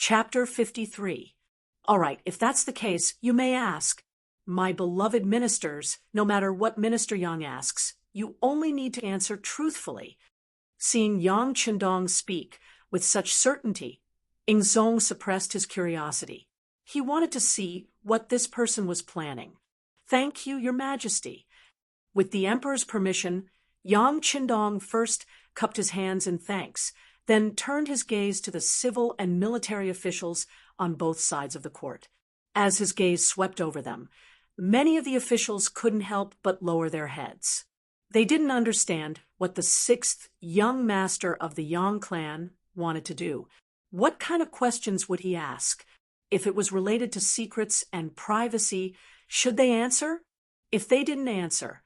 Chapter 53. All right, if that's the case, you may ask, my beloved ministers, no matter what Minister Yang asks, you only need to answer truthfully. Seeing Yang Qindong speak with such certainty, Ingzong suppressed his curiosity. He wanted to see what this person was planning. Thank you, Your Majesty. With the Emperor's permission, Yang Qindong first cupped his hands in thanks, then turned his gaze to the civil and military officials on both sides of the court. As his gaze swept over them, many of the officials couldn't help but lower their heads. They didn't understand what the sixth young master of the Yang clan wanted to do. What kind of questions would he ask? If it was related to secrets and privacy, should they answer? If they didn't answer,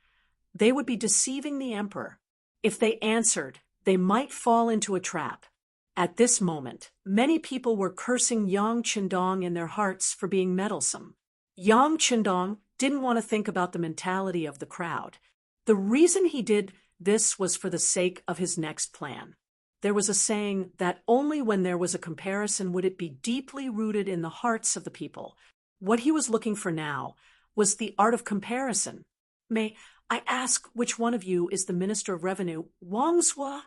they would be deceiving the emperor. If they answered, they might fall into a trap. At this moment, many people were cursing Yang Qindong in their hearts for being meddlesome. Yang Qindong didn't want to think about the mentality of the crowd. The reason he did this was for the sake of his next plan. There was a saying that only when there was a comparison would it be deeply rooted in the hearts of the people. What he was looking for now was the art of comparison. May I ask which one of you is the Minister of Revenue, Wang Zhua?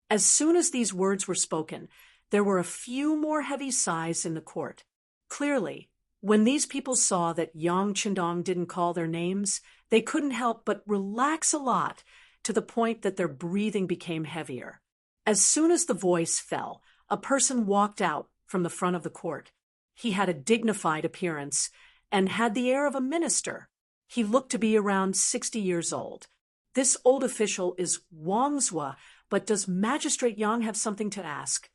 As soon as these words were spoken, there were a few more heavy sighs in the court. Clearly, when these people saw that Yang Qindong didn't call their names, they couldn't help but relax a lot, to the point that their breathing became heavier. As soon as the voice fell, a person walked out from the front of the court. He had a dignified appearance and had the air of a minister. He looked to be around 60 years old. This old official is Wang Zhua, but does Magistrate Yang have something to ask?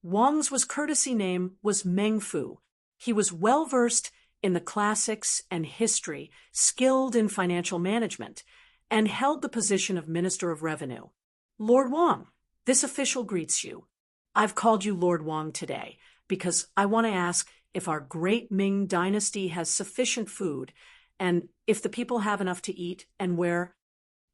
Wang Zhua's courtesy name was Meng Fu. He was well-versed in the classics and history, skilled in financial management, and held the position of Minister of Revenue. Lord Wang, this official greets you. I've called you Lord Wang today because I want to ask if our great Ming dynasty has sufficient food and if the people have enough to eat and where.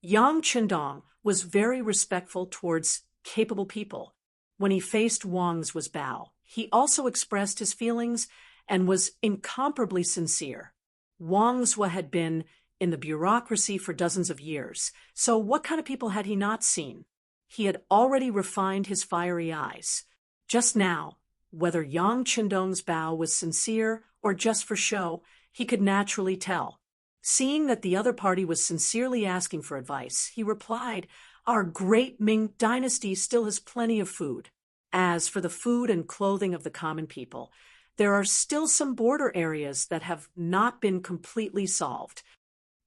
Yang Qindong was very respectful towards capable people. When he faced Wang Zhua's bow, he also expressed his feelings and was incomparably sincere. Wang Zhua had been in the bureaucracy for dozens of years, so what kind of people had he not seen? He had already refined his fiery eyes. Just now, whether Yang Qindong's bow was sincere or just for show, he could naturally tell. Seeing that the other party was sincerely asking for advice, he replied, "Our great Ming dynasty still has plenty of food. As for the food and clothing of the common people, there are still some border areas that have not been completely solved."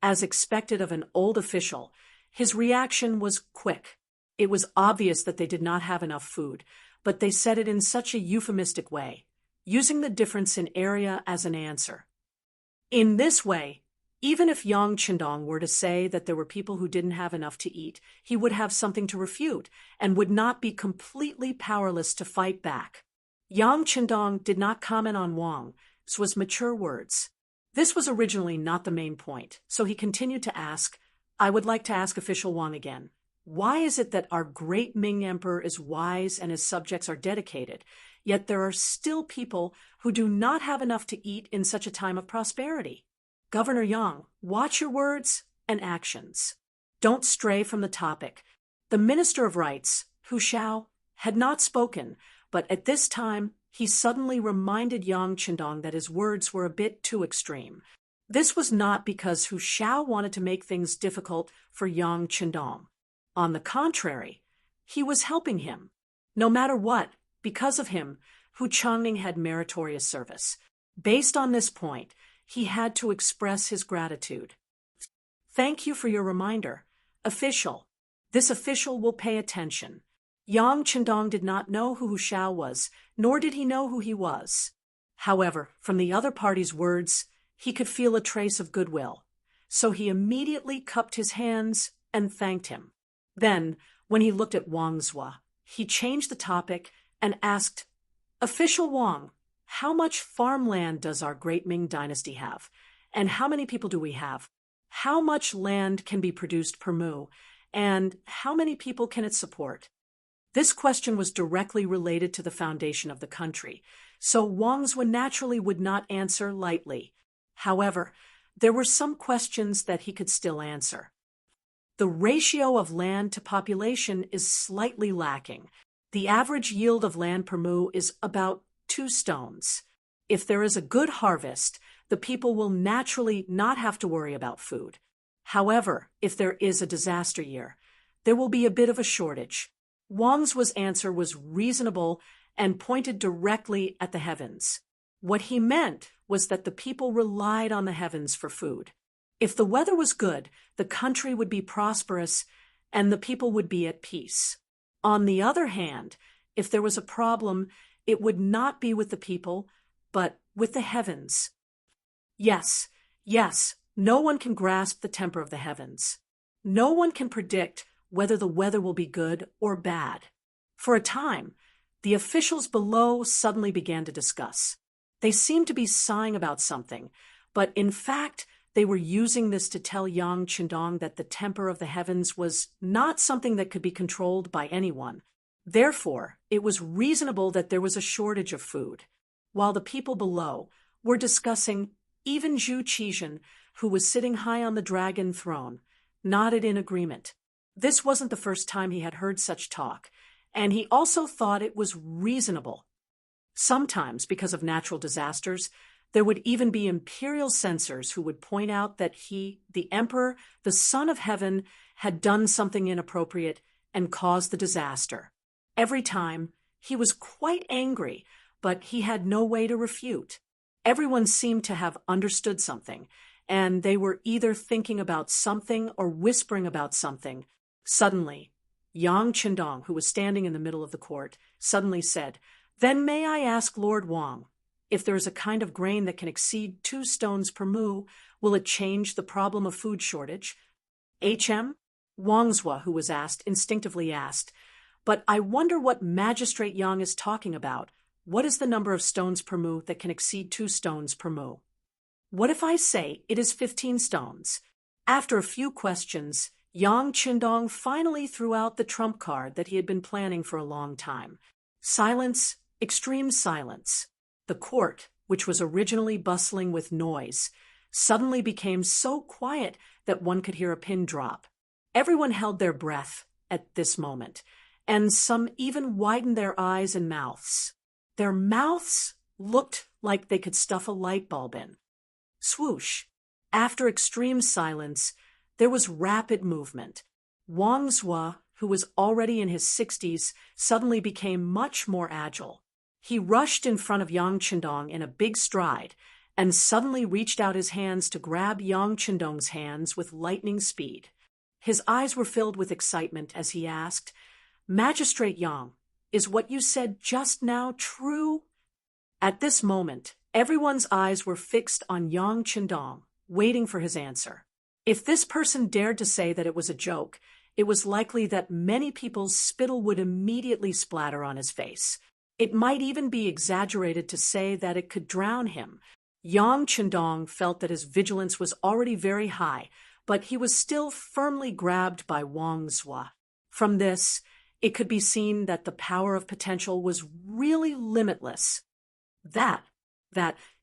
As expected of an old official, his reaction was quick. It was obvious that they did not have enough food, but they said it in such a euphemistic way, using the difference in area as an answer. In this way, even if Yang Qindong were to say that there were people who didn't have enough to eat, he would have something to refute and would not be completely powerless to fight back. Yang Qindong did not comment on Wang Zhua's mature words. This was originally not the main point, so he continued to ask, "I would like to ask official Wang again. Why is it that our great Ming emperor is wise and his subjects are dedicated, yet there are still people who do not have enough to eat in such a time of prosperity?" Governor Yang, watch your words and actions. Don't stray from the topic. The Minister of Rights, Hu Xiao, had not spoken, but at this time he suddenly reminded Yang Qindong that his words were a bit too extreme. This was not because Hu Xiao wanted to make things difficult for Yang Qindong. On the contrary, he was helping him. No matter what, because of him, Hu Changning had meritorious service. Based on this point, he had to express his gratitude. "Thank you for your reminder. Official. This official will pay attention." Yang Qindong did not know who Hu Xiao was, nor did he know who he was. However, from the other party's words, he could feel a trace of goodwill, so he immediately cupped his hands and thanked him. Then, when he looked at Wang Zhua, he changed the topic and asked, "Official Wang, how much farmland does our great Ming dynasty have? And how many people do we have? How much land can be produced per mu? And how many people can it support?" This question was directly related to the foundation of the country, so Wang Zhuo naturally would not answer lightly. However, there were some questions that he could still answer. The ratio of land to population is slightly lacking. The average yield of land per mu is about 2 stones. If there is a good harvest, the people will naturally not have to worry about food. However, if there is a disaster year, there will be a bit of a shortage. Wang Zhuo's answer was reasonable and pointed directly at the heavens. What he meant was that the people relied on the heavens for food. If the weather was good, the country would be prosperous and the people would be at peace. On the other hand, if there was a problem, it would not be with the people, but with the heavens. Yes, no one can grasp the temper of the heavens. No one can predict whether the weather will be good or bad. For a time, the officials below suddenly began to discuss. They seemed to be sighing about something, but in fact, they were using this to tell Yang Qindong that the temper of the heavens was not something that could be controlled by anyone. Therefore, it was reasonable that there was a shortage of food. While the people below were discussing, even Zhu Qizhen, who was sitting high on the dragon throne, nodded in agreement. This wasn't the first time he had heard such talk, and he also thought it was reasonable. Sometimes, because of natural disasters, there would even be imperial censors who would point out that he, the emperor, the son of heaven, had done something inappropriate and caused the disaster. Every time, he was quite angry, but he had no way to refute. Everyone seemed to have understood something, and they were either thinking about something or whispering about something. Suddenly, Yang Qindong, who was standing in the middle of the court, suddenly said, "Then may I ask Lord Wang, if there is a kind of grain that can exceed 2 stones per mu, will it change the problem of food shortage?" Wang Zhuo, who was asked, instinctively asked, "But I wonder what Magistrate Yang is talking about. What is the number of stones per mu that can exceed 2 stones per mu? What if I say it is 15 stones? After a few questions, Yang Qindong finally threw out the trump card that he had been planning for a long time. Silence, extreme silence. The court, which was originally bustling with noise, suddenly became so quiet that one could hear a pin drop. Everyone held their breath at this moment, and some even widened their eyes and mouths. Their mouths looked like they could stuff a light bulb in. Swoosh! After extreme silence, there was rapid movement. Wang Zhuo, who was already in his 60s, suddenly became much more agile. He rushed in front of Yang Qindong in a big stride and suddenly reached out his hands to grab Yang Qindong's hands with lightning speed. His eyes were filled with excitement as he asked, "Magistrate Yang, is what you said just now true?" At this moment, everyone's eyes were fixed on Yang Qindong, waiting for his answer. If this person dared to say that it was a joke, it was likely that many people's spittle would immediately splatter on his face. It might even be exaggerated to say that it could drown him. Yang Qindong felt that his vigilance was already very high, but he was still firmly grabbed by Wang Zhuo. From this, it could be seen that the power of potential was really limitless.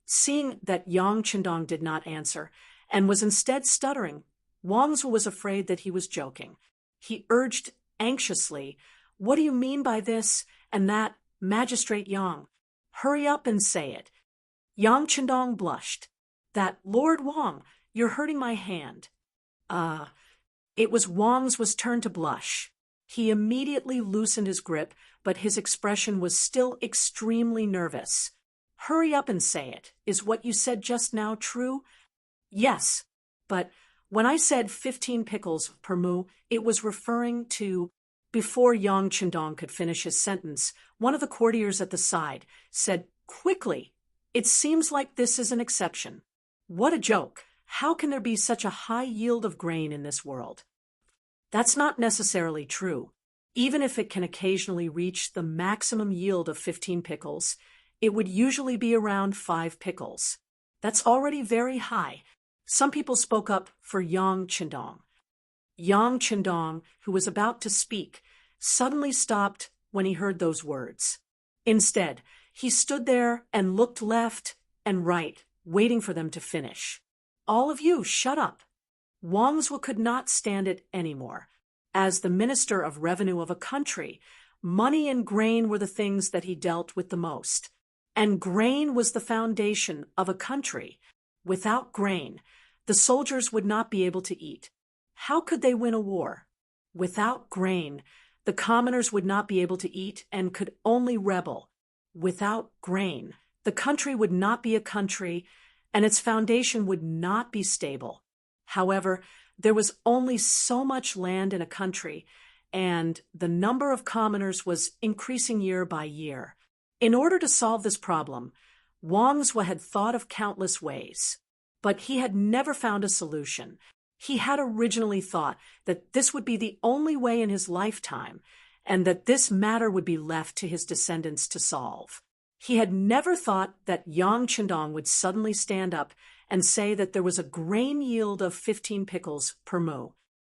Seeing that Yang Qindong did not answer, and was instead stuttering, Wang Zhuo was afraid that he was joking. He urged anxiously, "What do you mean by this and that, Magistrate Yang? Hurry up and say it." Yang Qindong blushed. "That, Lord Wang, you're hurting my hand." It was Wang Zhuo's turn to blush. He immediately loosened his grip, but his expression was still extremely nervous. "Hurry up and say it. Is what you said just now true?" "Yes, but when I said 15 pickles per mu, it was referring to—" Before Yang Qindong could finish his sentence, one of the courtiers at the side said, "Quickly, it seems like this is an exception. What a joke! How can there be such a high yield of grain in this world?" That's not necessarily true. Even if it can occasionally reach the maximum yield of 15 pickles, it would usually be around 5 pickles. That's already very high. Some people spoke up for Yang Qindong. Yang Qindong, who was about to speak, suddenly stopped when he heard those words. Instead, he stood there and looked left and right, waiting for them to finish. All of you, shut up. Wangswa could not stand it anymore. As the Minister of Revenue of a country, money and grain were the things that he dealt with the most. And grain was the foundation of a country. Without grain, the soldiers would not be able to eat. How could they win a war? Without grain, the commoners would not be able to eat and could only rebel. Without grain, the country would not be a country, and its foundation would not be stable. However, there was only so much land in a country, and the number of commoners was increasing year by year. In order to solve this problem, Wangswa had thought of countless ways, but he had never found a solution. He had originally thought that this would be the only way in his lifetime, and that this matter would be left to his descendants to solve. He had never thought that Yang Chendong would suddenly stand up and say that there was a grain yield of 15 pickles per mu.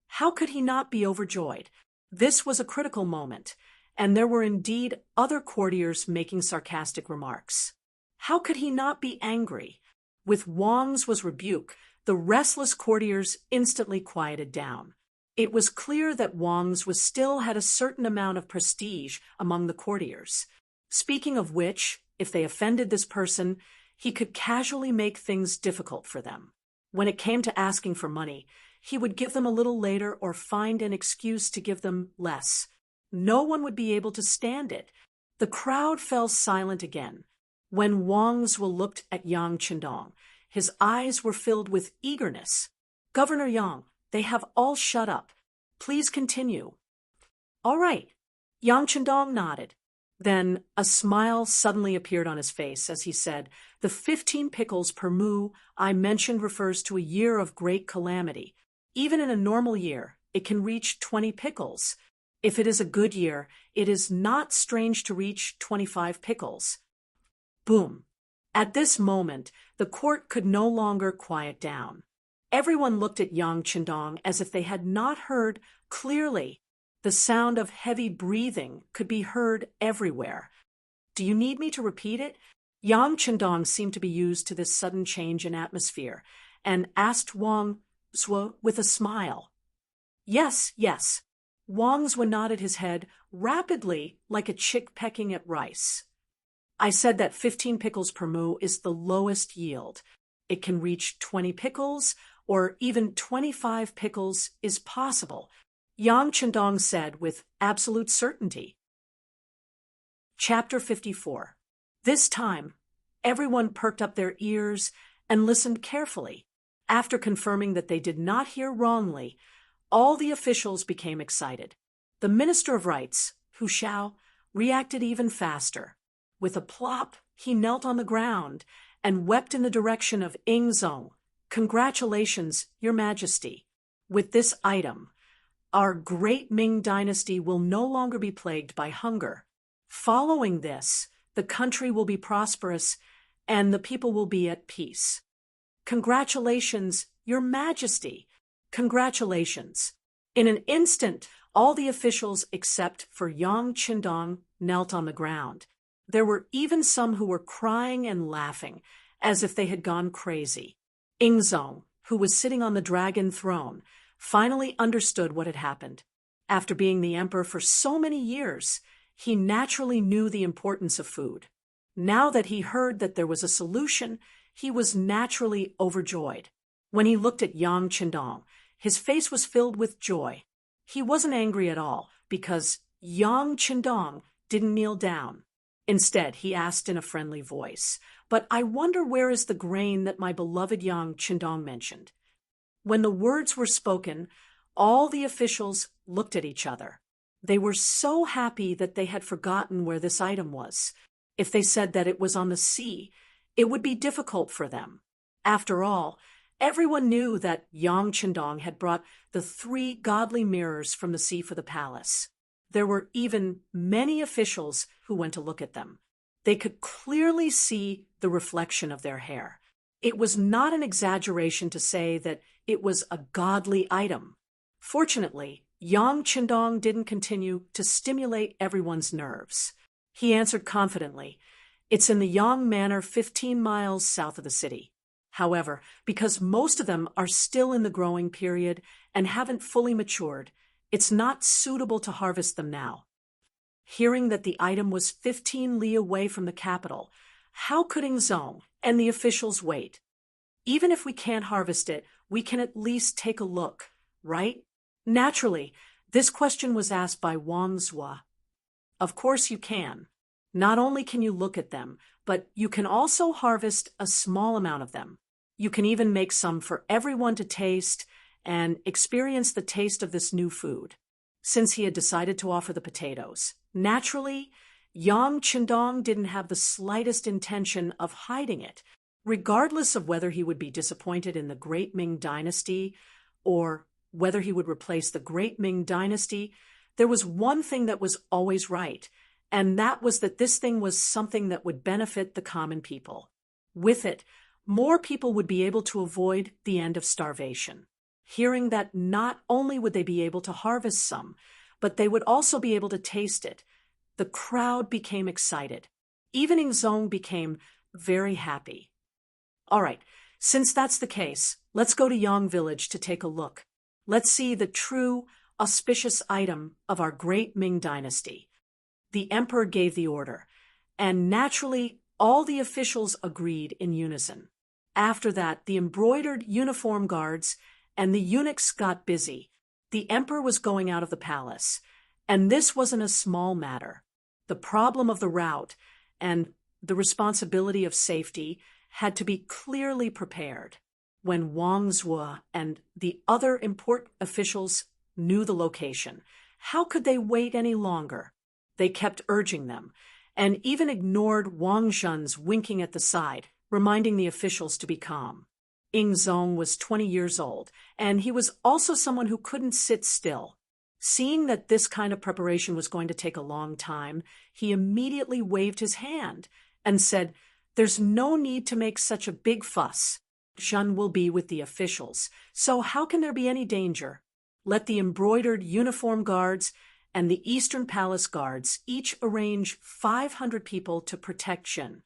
How could he not be overjoyed? This was a critical moment, and there were indeed other courtiers making sarcastic remarks. How could he not be angry? With Wangswa's rebuke, the restless courtiers instantly quieted down. It was clear that Wangswa still had a certain amount of prestige among the courtiers. Speaking of which, if they offended this person, he could casually make things difficult for them. When it came to asking for money, he would give them a little later or find an excuse to give them less. No one would be able to stand it. The crowd fell silent again. When Wangswa looked at Yang Chendong, his eyes were filled with eagerness. Governor Yang, they have all shut up. Please continue. All right. Yang Chendong nodded. Then a smile suddenly appeared on his face as he said, "The 15 pickles per mu I mentioned refers to a year of great calamity. Even in a normal year, it can reach 20 pickles. If it is a good year, it is not strange to reach 25 pickles." Boom. At this moment, the court could no longer quiet down. Everyone looked at Yang Chendong as if they had not heard clearly. The sound of heavy breathing could be heard everywhere. Do you need me to repeat it? Yang Chendong seemed to be used to this sudden change in atmosphere and asked Wangswa with a smile. Yes, yes. Wangswa nodded his head rapidly like a chick pecking at rice. I said that 15 pickles per mu is the lowest yield. It can reach 20 pickles, or even 25 pickles is possible, Yang Chendong said with absolute certainty. Chapter 54. This time, everyone perked up their ears and listened carefully. After confirming that they did not hear wrongly, all the officials became excited. The Minister of Rights, Hu Xiao, reacted even faster. With a plop, he knelt on the ground and wept in the direction of Ingzong. "Congratulations, Your Majesty. With this item, our great Ming dynasty will no longer be plagued by hunger. Following this, the country will be prosperous and the people will be at peace. Congratulations, Your Majesty. Congratulations." In an instant, all the officials except for Yang Chendong knelt on the ground. There were even some who were crying and laughing, as if they had gone crazy. Ingzong, who was sitting on the dragon throne, finally understood what had happened. After being the emperor for so many years, he naturally knew the importance of food. Now that he heard that there was a solution, he was naturally overjoyed. When he looked at Yang Chendong, his face was filled with joy. He wasn't angry at all, because Yang Chendong didn't kneel down. Instead, he asked in a friendly voice, "But I wonder where is the grain that my beloved Yang Chendong mentioned?" When the words were spoken, all the officials looked at each other. They were so happy that they had forgotten where this item was. If they said that it was on the sea, it would be difficult for them. After all, everyone knew that Yang Chendong had brought the 3 godly mirrors from the sea for the palace. There were even many officials who went to look at them. They could clearly see the reflection of their hair. It was not an exaggeration to say that it was a godly item. Fortunately, Yang Qindong didn't continue to stimulate everyone's nerves. He answered confidently, "It's in the Yang Manor 15 miles south of the city. However, because most of them are still in the growing period and haven't fully matured, it's not suitable to harvest them now." Hearing that the item was 15 li away from the capital, how could Ingzong and the officials wait? "Even if we can't harvest it, we can at least take a look, right?" Naturally, this question was asked by Wang Zhua. "Of course you can. Not only can you look at them, but you can also harvest a small amount of them. You can even make some for everyone to taste and experience the taste of this new food." Since he had decided to offer the potatoes, naturally, Yang Qindong didn't have the slightest intention of hiding it, regardless of whether he would be disappointed in the Great Ming Dynasty or whether he would replace the Great Ming Dynasty. There was one thing that was always right, and that was that this thing was something that would benefit the common people. With it, more people would be able to avoid the end of starvation. Hearing that not only would they be able to harvest some, but they would also be able to taste it, the crowd became excited. Even Ingzong became very happy. "All right, since that's the case, let's go to Yang Village to take a look. Let's see the true, auspicious item of our Great Ming Dynasty." The emperor gave the order, and naturally, all the officials agreed in unison. After that, the embroidered uniform guards and the eunuchs got busy. The emperor was going out of the palace, and this wasn't a small matter. The problem of the route and the responsibility of safety had to be clearly prepared. When Wang Zhua and the other important officials knew the location, how could they wait any longer? They kept urging them, and even ignored Wang Zhen's winking at the side, reminding the officials to be calm. Ingzong was 20 years old, and he was also someone who couldn't sit still. Seeing that this kind of preparation was going to take a long time, he immediately waved his hand and said, "There's no need to make such a big fuss. Zhen will be with the officials, so how can there be any danger? Let the embroidered uniform guards and the Eastern Palace guards each arrange 500 people to protect Zhen."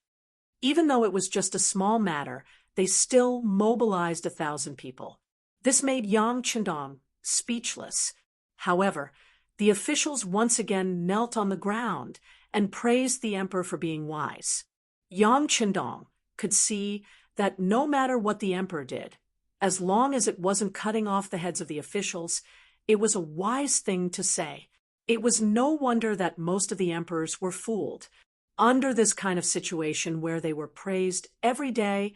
Even though it was just a small matter, they still mobilized 1,000 people. This made Yang Qindong speechless. However, the officials once again knelt on the ground and praised the emperor for being wise. Yang Qindong could see that no matter what the emperor did, as long as it wasn't cutting off the heads of the officials, it was a wise thing to say. It was no wonder that most of the emperors were fooled. Under this kind of situation where they were praised every day,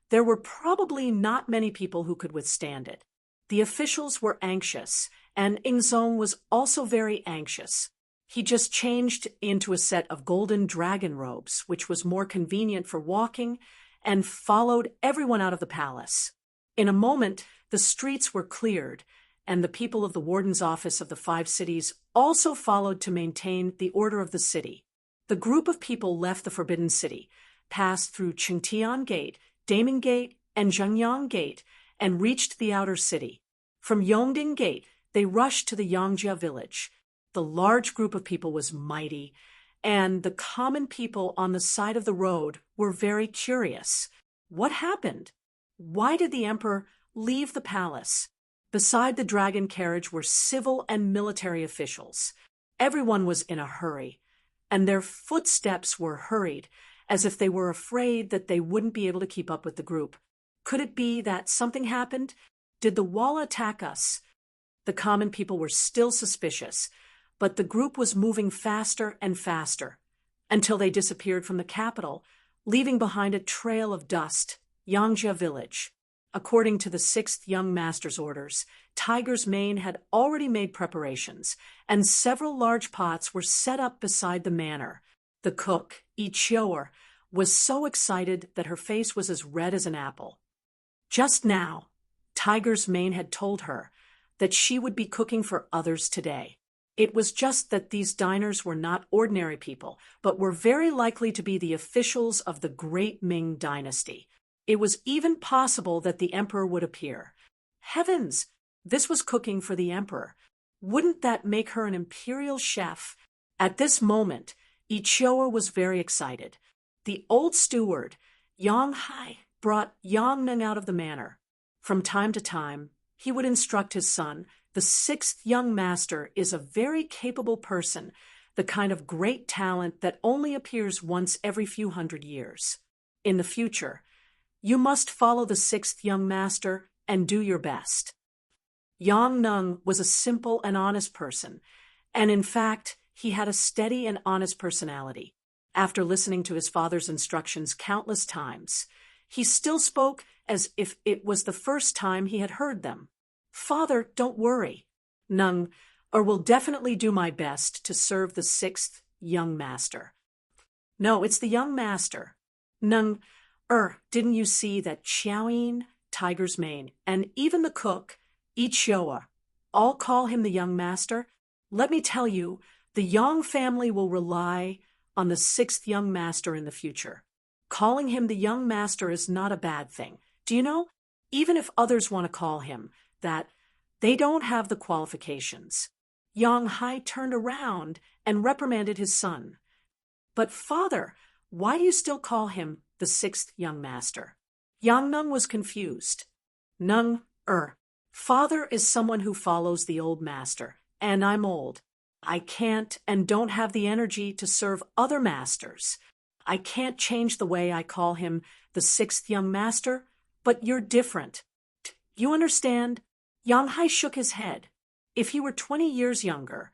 there were probably not many people who could withstand it. The officials were anxious, and Ingzong was also very anxious. He just changed into a set of golden dragon robes, which was more convenient for walking, and followed everyone out of the palace. In a moment, the streets were cleared, and the people of the warden's office of the 5 cities also followed to maintain the order of the city. The group of people left the Forbidden City, passed through Qingtian Gate, Daming Gate, and Zhengyang Gate, and reached the outer city. From Yongding Gate, they rushed to the Yangjia village. The large group of people was mighty, and the common people on the side of the road were very curious. What happened? Why did the emperor leave the palace? Beside the dragon carriage were civil and military officials. Everyone was in a hurry, and their footsteps were hurried, as if they were afraid that they wouldn't be able to keep up with the group. Could it be that something happened? Did the wall attack us? The common people were still suspicious, but the group was moving faster and faster, until they disappeared from the capital, leaving behind a trail of dust, Yangjia village. According to the 6th Young Master's orders, Tiger's Mane had already made preparations, and several large pots were set up beside the manor. The cook, Ichior, was so excited that her face was as red as an apple. Just now, Tiger's Mane had told her that she would be cooking for others today. It was just that these diners were not ordinary people, but were very likely to be the officials of the Great Ming Dynasty. It was even possible that the emperor would appear. Heavens! This was cooking for the emperor. Wouldn't that make her an imperial chef? At this moment, Ichioa was very excited. The old steward, Yang Hai, brought Yang Neng out of the manor. From time to time, he would instruct his son, the sixth young master is a very capable person, the kind of great talent that only appears once every few hundred years. In the future, you must follow the sixth young master and do your best. Yang Neng was a simple and honest person, and in fact, he had a steady and honest personality. After listening to his father's instructions countless times, he still spoke as if it was the first time he had heard them. Father, don't worry. Neng, will definitely do my best to serve the sixth young master. No, it's the young master. Neng, didn't you see that Xiaoyin, Tiger's Mane, and even the cook, Ichioa, all call him the young master? Let me tell you, the Yang family will rely on the sixth young master in the future. Calling him the young master is not a bad thing. Do you know, even if others want to call him that, they don't have the qualifications. Yang Hai turned around and reprimanded his son. But father, why do you still call him the sixth young master? Yang Neng was confused. Neng, father is someone who follows the old master, and I'm old. I can't and don't have the energy to serve other masters. I can't change the way I call him the sixth young master, but you're different. You understand? Yang Hai shook his head. If he were 20 years younger,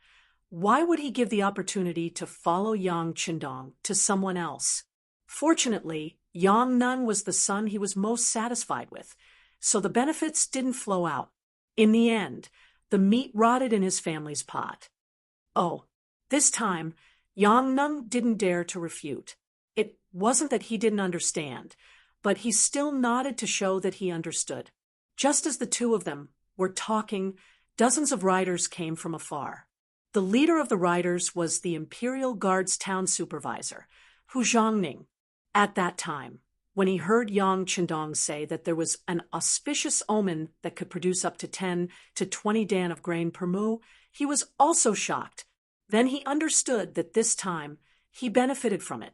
why would he give the opportunity to follow Yang Qindong to someone else? Fortunately, Yang Neng was the son he was most satisfied with, so the benefits didn't flow out. In the end, the meat rotted in his family's pot. Oh, this time, Yang Neng didn't dare to refute. It wasn't that he didn't understand, but he still nodded to show that he understood. Just as the two of them were talking, dozens of riders came from afar. The leader of the riders was the Imperial Guard's town supervisor, Hu Zhongning. At that time, when he heard Yang Qindong say that there was an auspicious omen that could produce up to 10 to 20 dan of grain per mu, he was also shocked. Then he understood that this time he benefited from it.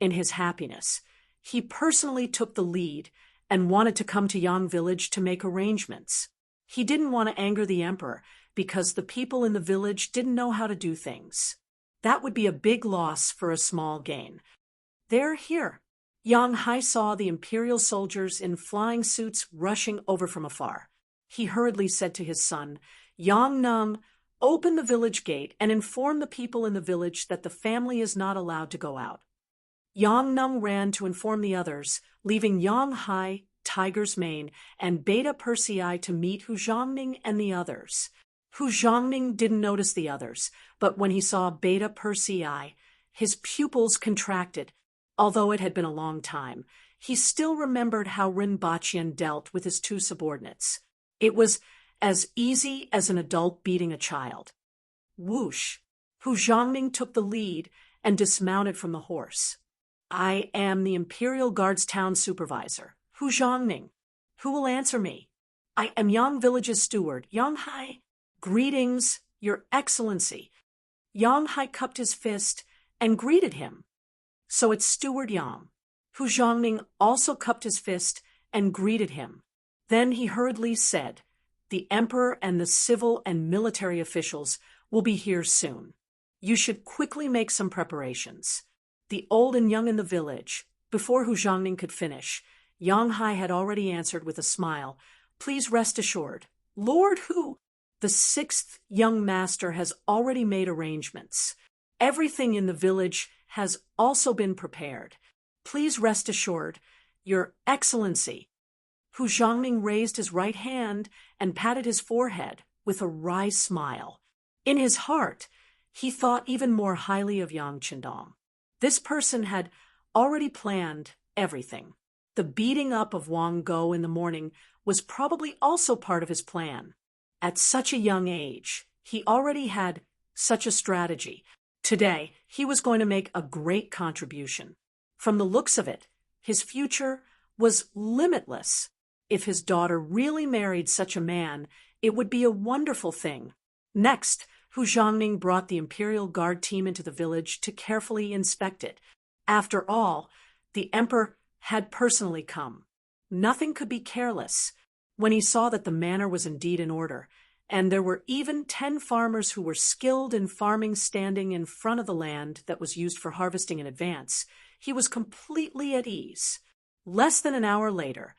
In his happiness, he personally took the lead and wanted to come to Yang village to make arrangements. He didn't want to anger the emperor because the people in the village didn't know how to do things. That would be a big loss for a small gain. They're here. Yang Hai saw the imperial soldiers in flying suits rushing over from afar. He hurriedly said to his son, Yang Neng, open the village gate and inform the people in the village that the family is not allowed to go out. Yang Neng ran to inform the others, leaving Yang Hai, Tiger's Mane, and Beta Persei to meet Hu Zhongning and the others. Hu Zhongning didn't notice the others, but when he saw Beta Persei, his pupils contracted. Although it had been a long time, he still remembered how Rinpochian dealt with his two subordinates. It was as easy as an adult beating a child. Whoosh! Hu Zhongning took the lead and dismounted from the horse. I am the Imperial Guard's town supervisor, Hu Zhongning. Who will answer me? I am Yang Village's steward, Yang Hai. Greetings, Your Excellency. Yang Hai cupped his fist and greeted him. So it's Steward Yang. Hu Zhongning also cupped his fist and greeted him. Then he hurriedly said, the emperor and the civil and military officials will be here soon. You should quickly make some preparations. The old and young in the village. Before Hu Zhongning could finish, Yang Hai had already answered with a smile, please rest assured. Lord Hu, the sixth young master has already made arrangements. Everything in the village has also been prepared. Please rest assured, Your Excellency. Hu Zhongning raised his right hand and patted his forehead with a wry smile. In his heart, he thought even more highly of Yang Qindong. This person had already planned everything. The beating up of Wang Go in the morning was probably also part of his plan. At such a young age, he already had such a strategy. Today, he was going to make a great contribution. From the looks of it, his future was limitless. If his daughter really married such a man, it would be a wonderful thing. Next, Hu Zhangning brought the Imperial Guard team into the village to carefully inspect it. After all, the emperor had personally come. Nothing could be careless. When he saw that the manor was indeed in order, and there were even 10 farmers who were skilled in farming standing in front of the land that was used for harvesting in advance, he was completely at ease. Less than an hour later,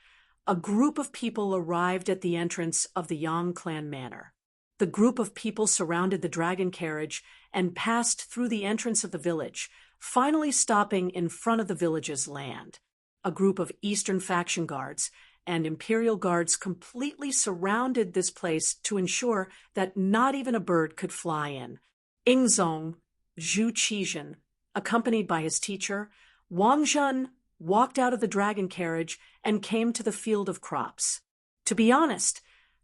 a group of people arrived at the entrance of the Yang clan manor. The group of people surrounded the dragon carriage and passed through the entrance of the village, finally stopping in front of the village's land. A group of Eastern faction guards and Imperial guards completely surrounded this place to ensure that not even a bird could fly in. Ingzong, Zhu Qizhen, accompanied by his teacher, Wang Zhen, walked out of the dragon carriage and came to the field of crops. To be honest,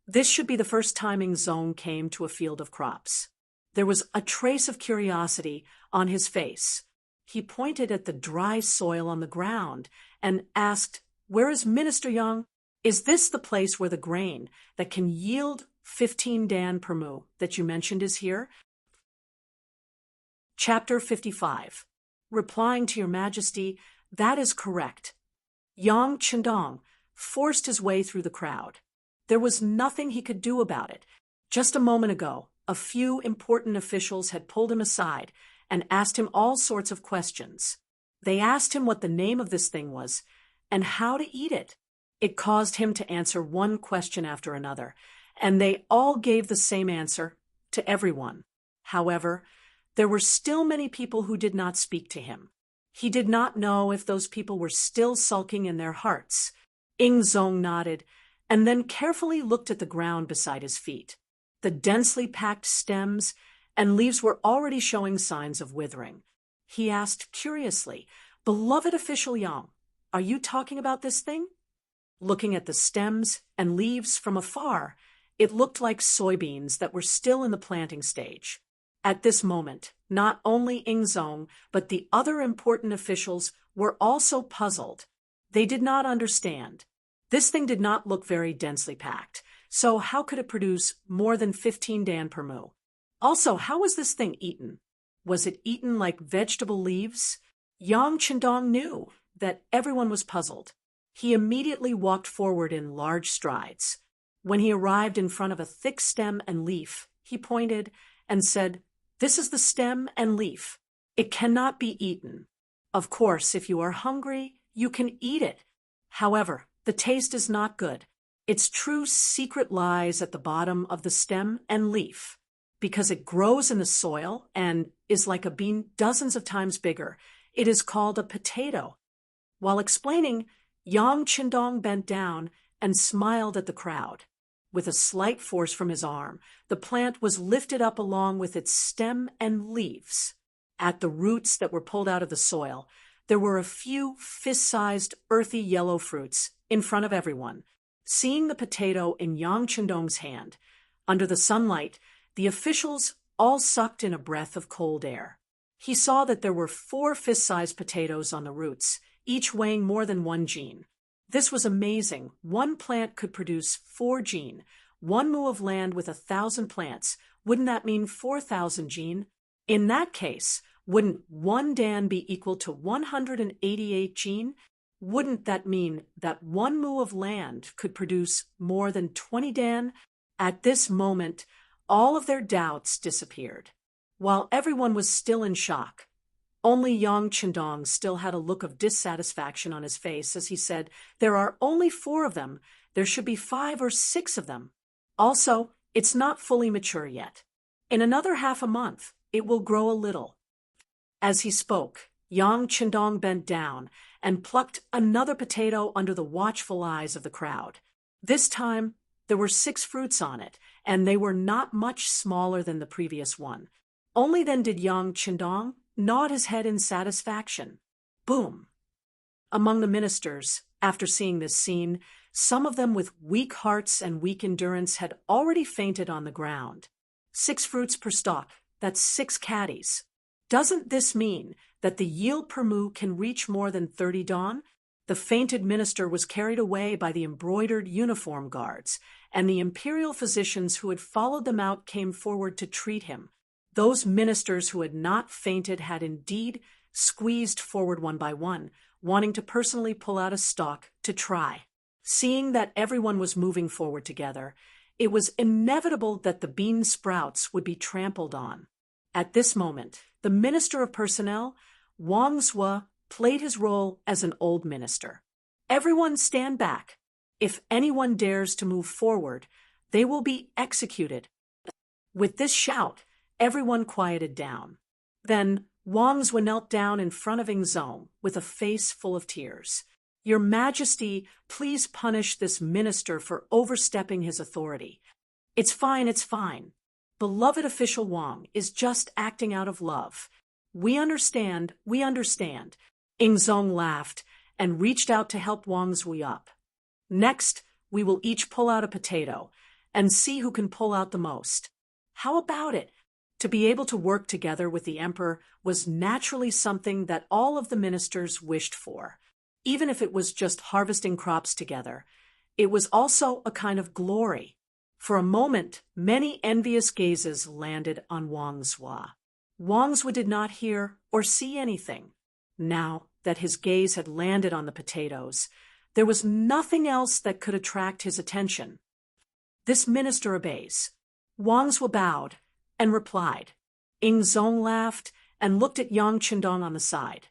this should be the first time Ingzong came to a field of crops. There was a trace of curiosity on his face. He pointed at the dry soil on the ground and asked, "Where is Minister Yang? Is this the place where the grain that can yield 15 dan per mu that you mentioned is here?" Chapter 55. Replying to your majesty, that is correct. Yang Chendong forced his way through the crowd. There was nothing he could do about it. Just a moment ago, a few important officials had pulled him aside and asked him all sorts of questions. They asked him what the name of this thing was and how to eat it. It caused him to answer one question after another, and they all gave the same answer to everyone. However, there were still many people who did not speak to him. He did not know if those people were still sulking in their hearts. Ingzong nodded and then carefully looked at the ground beside his feet. The densely packed stems and leaves were already showing signs of withering. He asked curiously, "Beloved official Yang, are you talking about this thing?" Looking at the stems and leaves from afar, it looked like soybeans that were still in the planting stage. At this moment, not only Ingzong, but the other important officials were also puzzled. They did not understand. This thing did not look very densely packed, so how could it produce more than 15 dan per mu? Also, how was this thing eaten? Was it eaten like vegetable leaves? Yang Chendong knew that everyone was puzzled. He immediately walked forward in large strides. When he arrived in front of a thick stem and leaf, he pointed and said, "This is the stem and leaf. It cannot be eaten. Of course, if you are hungry, you can eat it. However, the taste is not good. Its true secret lies at the bottom of the stem and leaf. Because it grows in the soil and is like a bean dozens of times bigger, it is called a potato." While explaining, Yang Chendong bent down and smiled at the crowd. With a slight force from his arm, the plant was lifted up along with its stem and leaves. At the roots that were pulled out of the soil, there were a few fist-sized, earthy yellow fruits in front of everyone. Seeing the potato in Yang Chendong's hand, under the sunlight, the officials all sucked in a breath of cold air. He saw that there were 4 fist-sized potatoes on the roots, each weighing more than 1 jin. This was amazing. One plant could produce 4 jin. 1 mu of land with 1,000 plants. Wouldn't that mean 4,000 jin? In that case, wouldn't 1 dan be equal to 188 jin? Wouldn't that mean that 1 mu of land could produce more than 20 dan? At this moment, all of their doubts disappeared. While everyone was still in shock, only Yang Chendong still had a look of dissatisfaction on his face as he said, "There are only 4 of them. There should be 5 or 6 of them. Also, it's not fully mature yet. In another half a month, it will grow a little." As he spoke, Yang Chendong bent down and plucked another potato under the watchful eyes of the crowd. This time, there were 6 fruits on it, and they were not much smaller than the previous one. Only then did Yang Chendong nod his head in satisfaction. Boom! Among the ministers, after seeing this scene, some of them with weak hearts and weak endurance had already fainted on the ground. 6 fruits per stalk, that's 6 caddies. Doesn't this mean that the yield per mu can reach more than 30 dan? The fainted minister was carried away by the embroidered uniform guards, and the imperial physicians who had followed them out came forward to treat him. Those ministers who had not fainted had indeed squeezed forward one by one, wanting to personally pull out a stalk to try. Seeing that everyone was moving forward together, it was inevitable that the bean sprouts would be trampled on. At this moment, the Minister of Personnel, Wang Zhuo, played his role as an old minister. Everyone stand back. If anyone dares to move forward, they will be executed. With this shout, everyone quieted down. Then Wang Zhuo knelt down in front of Ingzong with a face full of tears. Your Majesty, please punish this minister for overstepping his authority. It's fine, it's fine. Beloved official Wang is just acting out of love. We understand, we understand. Ingzong laughed and reached out to help Wang Zhui up. Next, we will each pull out a potato and see who can pull out the most. How about it? To be able to work together with the emperor was naturally something that all of the ministers wished for. Even if it was just harvesting crops together, it was also a kind of glory. For a moment, many envious gazes landed on Wang Zhuo. Wang Zhuo did not hear or see anything. Now that his gaze had landed on the potatoes, there was nothing else that could attract his attention. This minister obeys. Wang Zhuo bowed and replied. Ingzong laughed and looked at Yang Qindong on the side.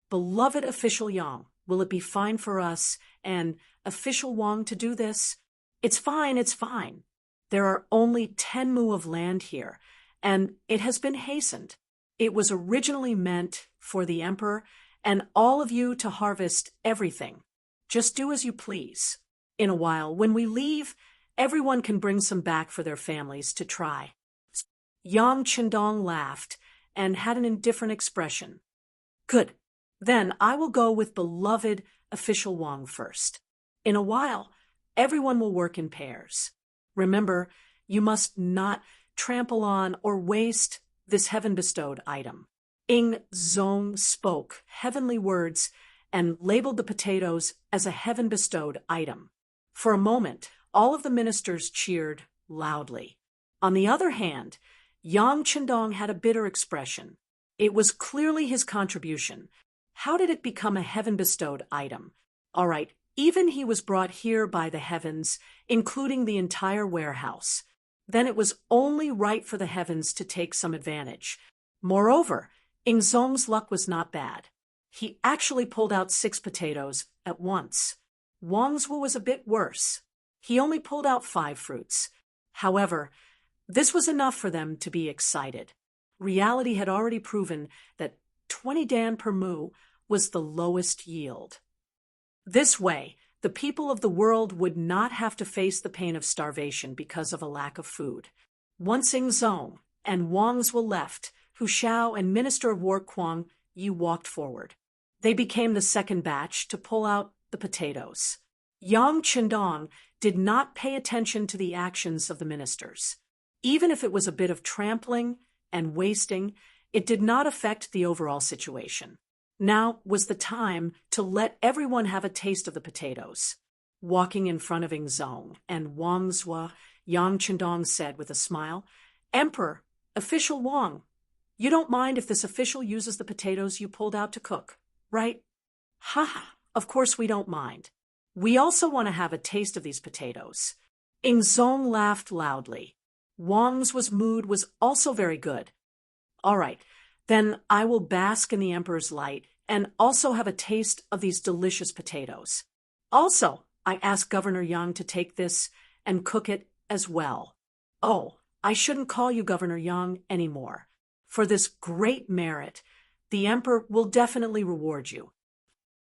Beloved official Yang, will it be fine for us and official Wang to do this? It's fine, it's fine. There are only 10 mu of land here, and it has been hastened. It was originally meant for the emperor and all of you to harvest everything. Just do as you please. In a while, when we leave, everyone can bring some back for their families to try. Yang Qindong laughed and had an indifferent expression. Good. Then I will go with beloved official Wang first. In a while, everyone will work in pairs. Remember, you must not trample on or waste this heaven-bestowed item. Ingzong spoke heavenly words and labeled the potatoes as a heaven-bestowed item. For a moment, all of the ministers cheered loudly. On the other hand, Yang Qindong had a bitter expression. It was clearly his contribution. How did it become a heaven-bestowed item? All right, even he was brought here by the heavens, including the entire warehouse. Then it was only right for the heavens to take some advantage. Moreover, Ingzong's luck was not bad. He actually pulled out 6 potatoes at once. Wang Zhuo was a bit worse. He only pulled out 5 fruits. However, this was enough for them to be excited. Reality had already proven that 20 dan per mu was the lowest yield. This way, the people of the world would not have to face the pain of starvation because of a lack of food. Once Ingzong and Wang Zhuo left, Hu Xiao and Minister of War Kuang Yu walked forward. They became the second batch to pull out the potatoes. Yang Qindong did not pay attention to the actions of the ministers. Even if it was a bit of trampling and wasting, it did not affect the overall situation. Now was the time to let everyone have a taste of the potatoes. Walking in front of Ingzong and Wang Zhuo, Yang Qindong said with a smile, Emperor, official Wang, you don't mind if this official uses the potatoes you pulled out to cook, right? Ha! Of course we don't mind. We also want to have a taste of these potatoes. Ingzong laughed loudly. Wang's mood was also very good. All right, then I will bask in the emperor's light and also have a taste of these delicious potatoes. Also, I asked Governor Yang to take this and cook it as well. Oh, I shouldn't call you Governor Yang anymore. For this great merit, the emperor will definitely reward you.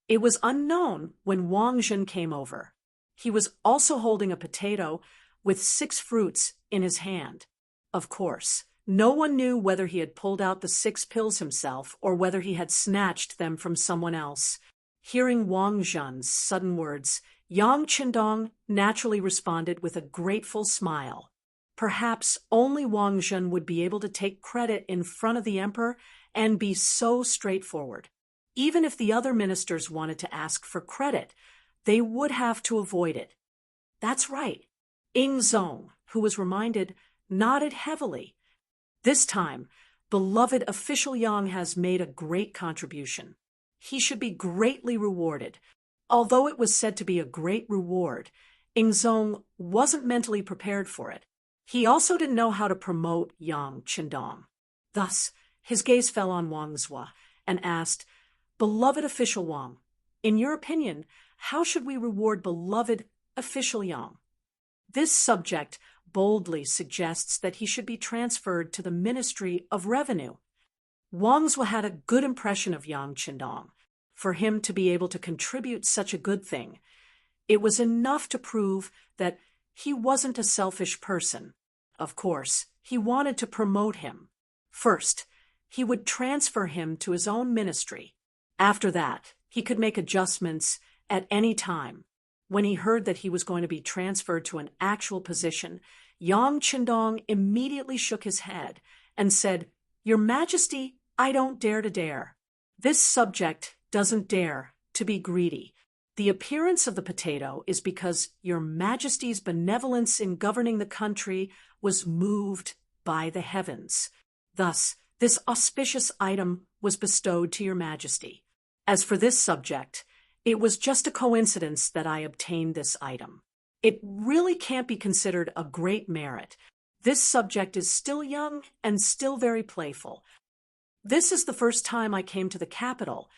It was unknown when Wang Zhen came over. He was also holding a potato with 6 fruits in his hand. Of course, no one knew whether he had pulled out the 6 pills himself or whether he had snatched them from someone else. Hearing Wang Zhen's sudden words, Yang Qindong naturally responded with a grateful smile. Perhaps only Wang Zhen would be able to take credit in front of the emperor and be so straightforward. Even if the other ministers wanted to ask for credit, they would have to avoid it. That's right. Ing Zong, who was reminded, nodded heavily. This time, beloved official Yang has made a great contribution. He should be greatly rewarded. Although it was said to be a great reward, Ing Zong wasn't mentally prepared for it. He also didn't know how to promote Yang Qindong. Thus, his gaze fell on Wang Zhua and asked, "Beloved official Wang, in your opinion, how should we reward beloved official Yang?" This subject boldly suggests that he should be transferred to the Ministry of Revenue. Wang Zhua had a good impression of Yang Qindong. For him to be able to contribute such a good thing, it was enough to prove that he wasn't a selfish person. Of course, he wanted to promote him. First, he would transfer him to his own ministry. After that, he could make adjustments at any time. When he heard that he was going to be transferred to an actual position, Yang Qindong immediately shook his head and said, "Your Majesty, I don't dare to dare. This subject doesn't dare to be greedy. The appearance of the potato is because Your Majesty's benevolence in governing the country was moved by the heavens. Thus, this auspicious item was bestowed to Your Majesty. As for this subject, it was just a coincidence that I obtained this item. It really can't be considered a great merit. This subject is still young and still very playful. This is the first time I came to the capital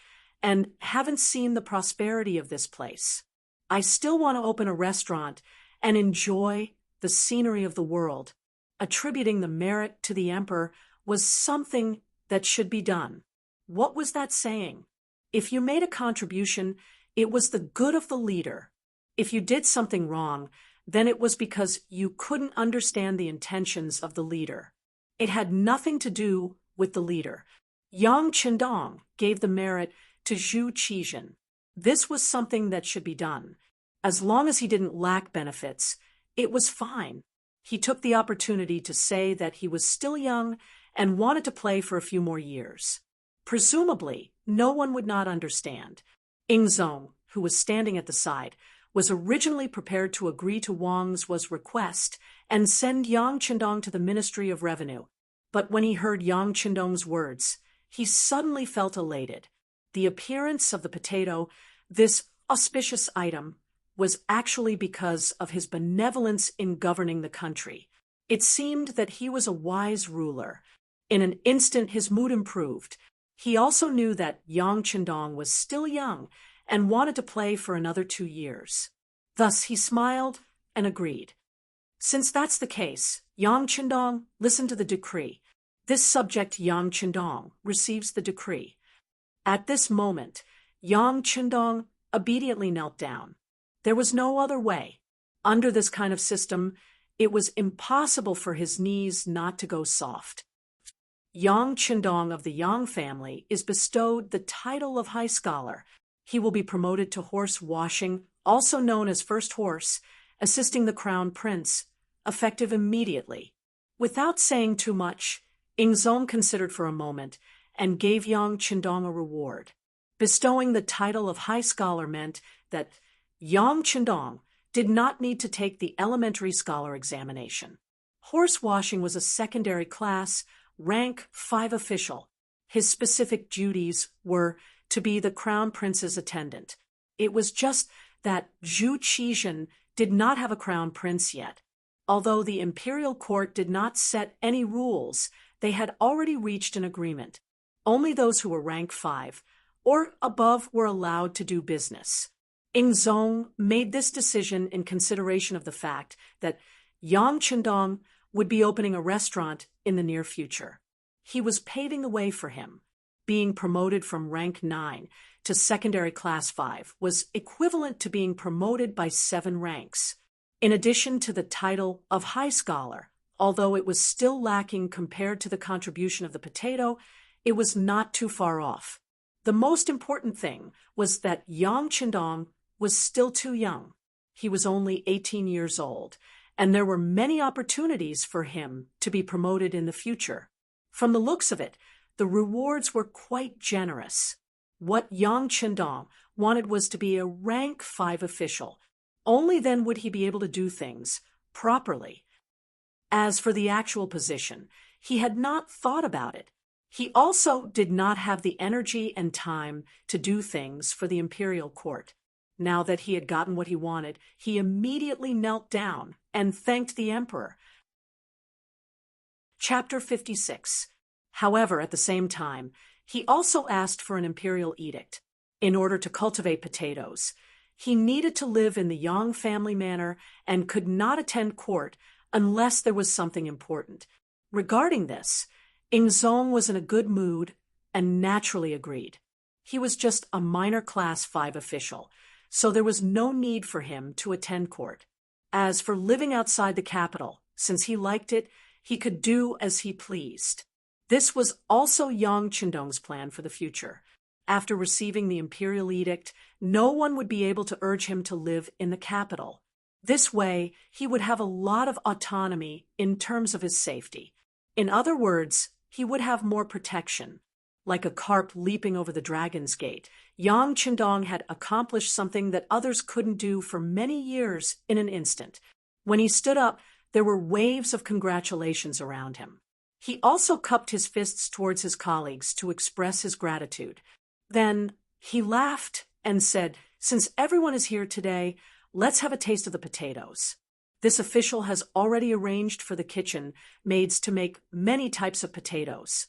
and haven't seen the prosperity of this place. I still want to open a restaurant and enjoy the scenery of the world. Attributing the merit to the emperor was something that should be done." What was that saying? If you made a contribution, it was the good of the leader. If you did something wrong, then it was because you couldn't understand the intentions of the leader. It had nothing to do with the leader. Yang Qindong gave the merit to Zhu Qizhen. This was something that should be done. As long as he didn't lack benefits, it was fine. He took the opportunity to say that he was still young and wanted to play for a few more years. Presumably, no one would not understand. Ing Zong, who was standing at the side, was originally prepared to agree to Wang Zhua's request and send Yang Qindong to the Ministry of Revenue. But when he heard Yang Qindong's words, he suddenly felt elated. The appearance of the potato, this auspicious item, was actually because of his benevolence in governing the country. It seemed that he was a wise ruler. In an instant, his mood improved. He also knew that Yang Qindong was still young and wanted to play for another 2 years. Thus, he smiled and agreed. "Since that's the case, Yang Qindong, listen to the decree. This subject, Yang Qindong, receives the decree." At this moment, Yang Qindong obediently knelt down. There was no other way. Under this kind of system, it was impossible for his knees not to go soft. Yang Qindong of the Yang family is bestowed the title of High Scholar. He will be promoted to horse washing, also known as First Horse, assisting the Crown Prince, effective immediately. Without saying too much, Ing Zong considered for a moment and gave Yang Qindong a reward. Bestowing the title of High Scholar meant that Yang Qindong did not need to take the elementary scholar examination. Horse washing was a secondary class, rank 5 official. His specific duties were to be the Crown Prince's attendant. It was just that Zhu Qizhen did not have a Crown Prince yet. Although the imperial court did not set any rules, they had already reached an agreement. Only those who were rank 5 or above were allowed to do business. Ing Zong made this decision in consideration of the fact that Yang Qindong would be opening a restaurant in the near future. He was paving the way for him. Being promoted from rank 9 to secondary class 5 was equivalent to being promoted by 7 ranks. In addition to the title of High Scholar, although it was still lacking compared to the contribution of the potato, it was not too far off. The most important thing was that Yang Qindong was still too young. He was only 18 years old, and there were many opportunities for him to be promoted in the future. From the looks of it, the rewards were quite generous. What Yang Qindong wanted was to be a rank 5 official. Only then would he be able to do things properly. As for the actual position, he had not thought about it. He also did not have the energy and time to do things for the imperial court. Now that he had gotten what he wanted, he immediately knelt down and thanked the emperor. Chapter 56. However, at the same time, he also asked for an imperial edict. In order to cultivate potatoes, he needed to live in the Yang family manor and could not attend court unless there was something important. Regarding this, Ingzong was in a good mood and naturally agreed. He was just a minor class 5 official, so there was no need for him to attend court. As for living outside the capital, since he liked it, he could do as he pleased. This was also Yang Qindong's plan for the future. After receiving the imperial edict, no one would be able to urge him to live in the capital. This way, he would have a lot of autonomy in terms of his safety. In other words, he would have more protection. Like a carp leaping over the dragon's gate, Yang Qindong had accomplished something that others couldn't do for many years in an instant. When he stood up, there were waves of congratulations around him. He also cupped his fists towards his colleagues to express his gratitude. Then he laughed and said, "Since everyone is here today, let's have a taste of the potatoes." This official has already arranged for the kitchen maids to make many types of potatoes.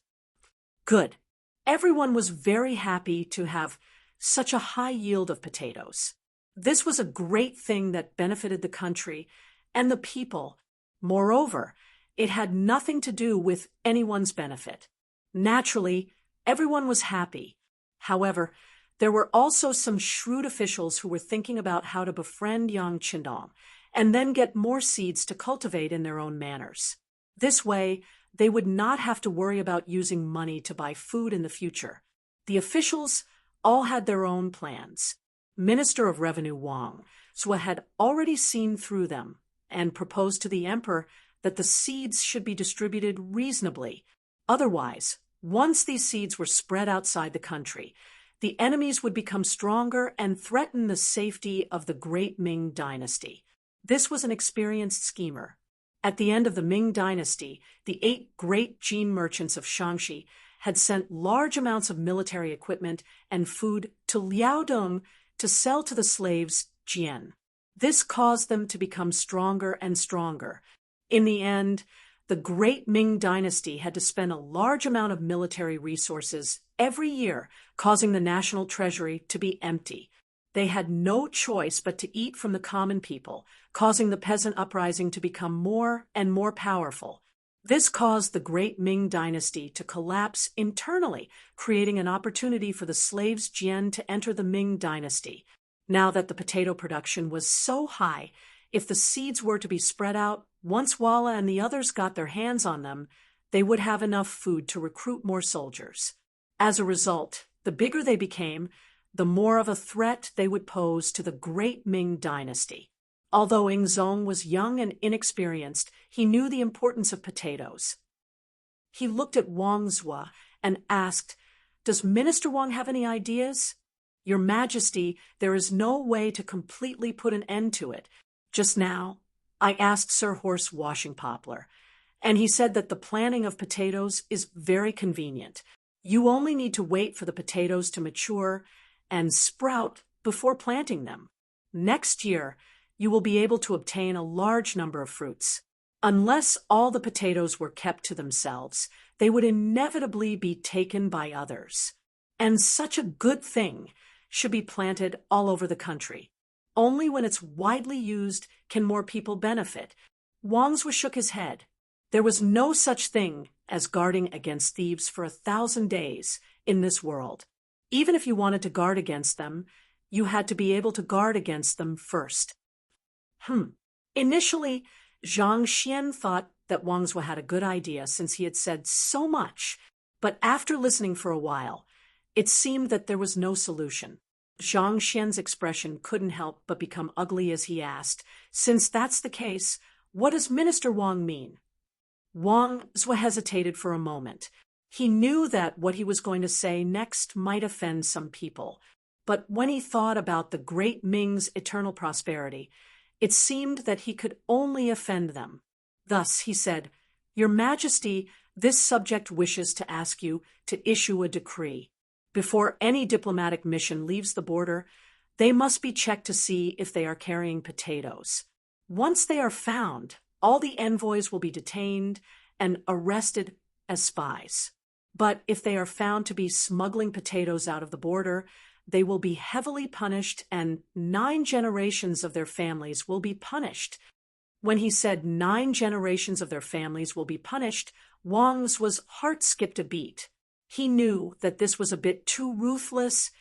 Good. Everyone was very happy to have such a high yield of potatoes. This was a great thing that benefited the country and the people. Moreover, it had nothing to do with anyone's benefit. Naturally, everyone was happy. However, there were also some shrewd officials who were thinking about how to befriend Yang Qindong and then get more seeds to cultivate in their own manors. This way, they would not have to worry about using money to buy food in the future. The officials all had their own plans. Minister of Revenue Wang Zhou had already seen through them and proposed to the emperor that the seeds should be distributed reasonably. Otherwise, once these seeds were spread outside the country, the enemies would become stronger and threaten the safety of the great Ming dynasty. This was an experienced schemer. At the end of the Ming dynasty, the 8 great Jin merchants of Shaanxi had sent large amounts of military equipment and food to Liaodong to sell to the slaves Jian. This caused them to become stronger and stronger. In the end, the great Ming dynasty had to spend a large amount of military resources every year, causing the national treasury to be empty. They had no choice but to eat from the common people, causing the peasant uprising to become more and more powerful. This caused the great Ming dynasty to collapse internally, creating an opportunity for the slaves Jian to enter the Ming dynasty. Now that the potato production was so high, if the seeds were to be spread out, once Walla and the others got their hands on them, they would have enough food to recruit more soldiers. As a result, the bigger they became, the more of a threat they would pose to the great Ming dynasty. Although Ingzong was young and inexperienced, he knew the importance of potatoes. He looked at Wang Zhou and asked, "Does Minister Wang have any ideas?" "Your Majesty, there is no way to completely put an end to it. Just now, I asked Sir Horse Washing Poplar, and he said that the planting of potatoes is very convenient. You only need to wait for the potatoes to mature and sprout before planting them. Next year, you will be able to obtain a large number of fruits. Unless all the potatoes were kept to themselves, they would inevitably be taken by others. And such a good thing should be planted all over the country. Only when it's widely used can more people benefit." Wang Zhou shook his head. There was no such thing as guarding against thieves for 1,000 days in this world. Even if you wanted to guard against them, you had to be able to guard against them first. Initially, Zhang Xian thought that Wang Zhou had a good idea since he had said so much, but after listening for a while, it seemed that there was no solution. Zhang Xian's expression couldn't help but become ugly as he asked, "Since that's the case, what does Minister Wang mean?" Wang Zhou hesitated for a moment. He knew that what he was going to say next might offend some people, but when he thought about the great Ming's eternal prosperity, it seemed that he could only offend them. Thus he said, "Your Majesty, this subject wishes to ask you to issue a decree. Before any diplomatic mission leaves the border, they must be checked to see if they are carrying potatoes. Once they are found, all the envoys will be detained and arrested as spies. But if they are found to be smuggling potatoes out of the border, they will be heavily punished, and 9 generations of their families will be punished." When he said 9 generations of their families will be punished, Wang's heart skipped a beat. He knew that this was a bit too ruthless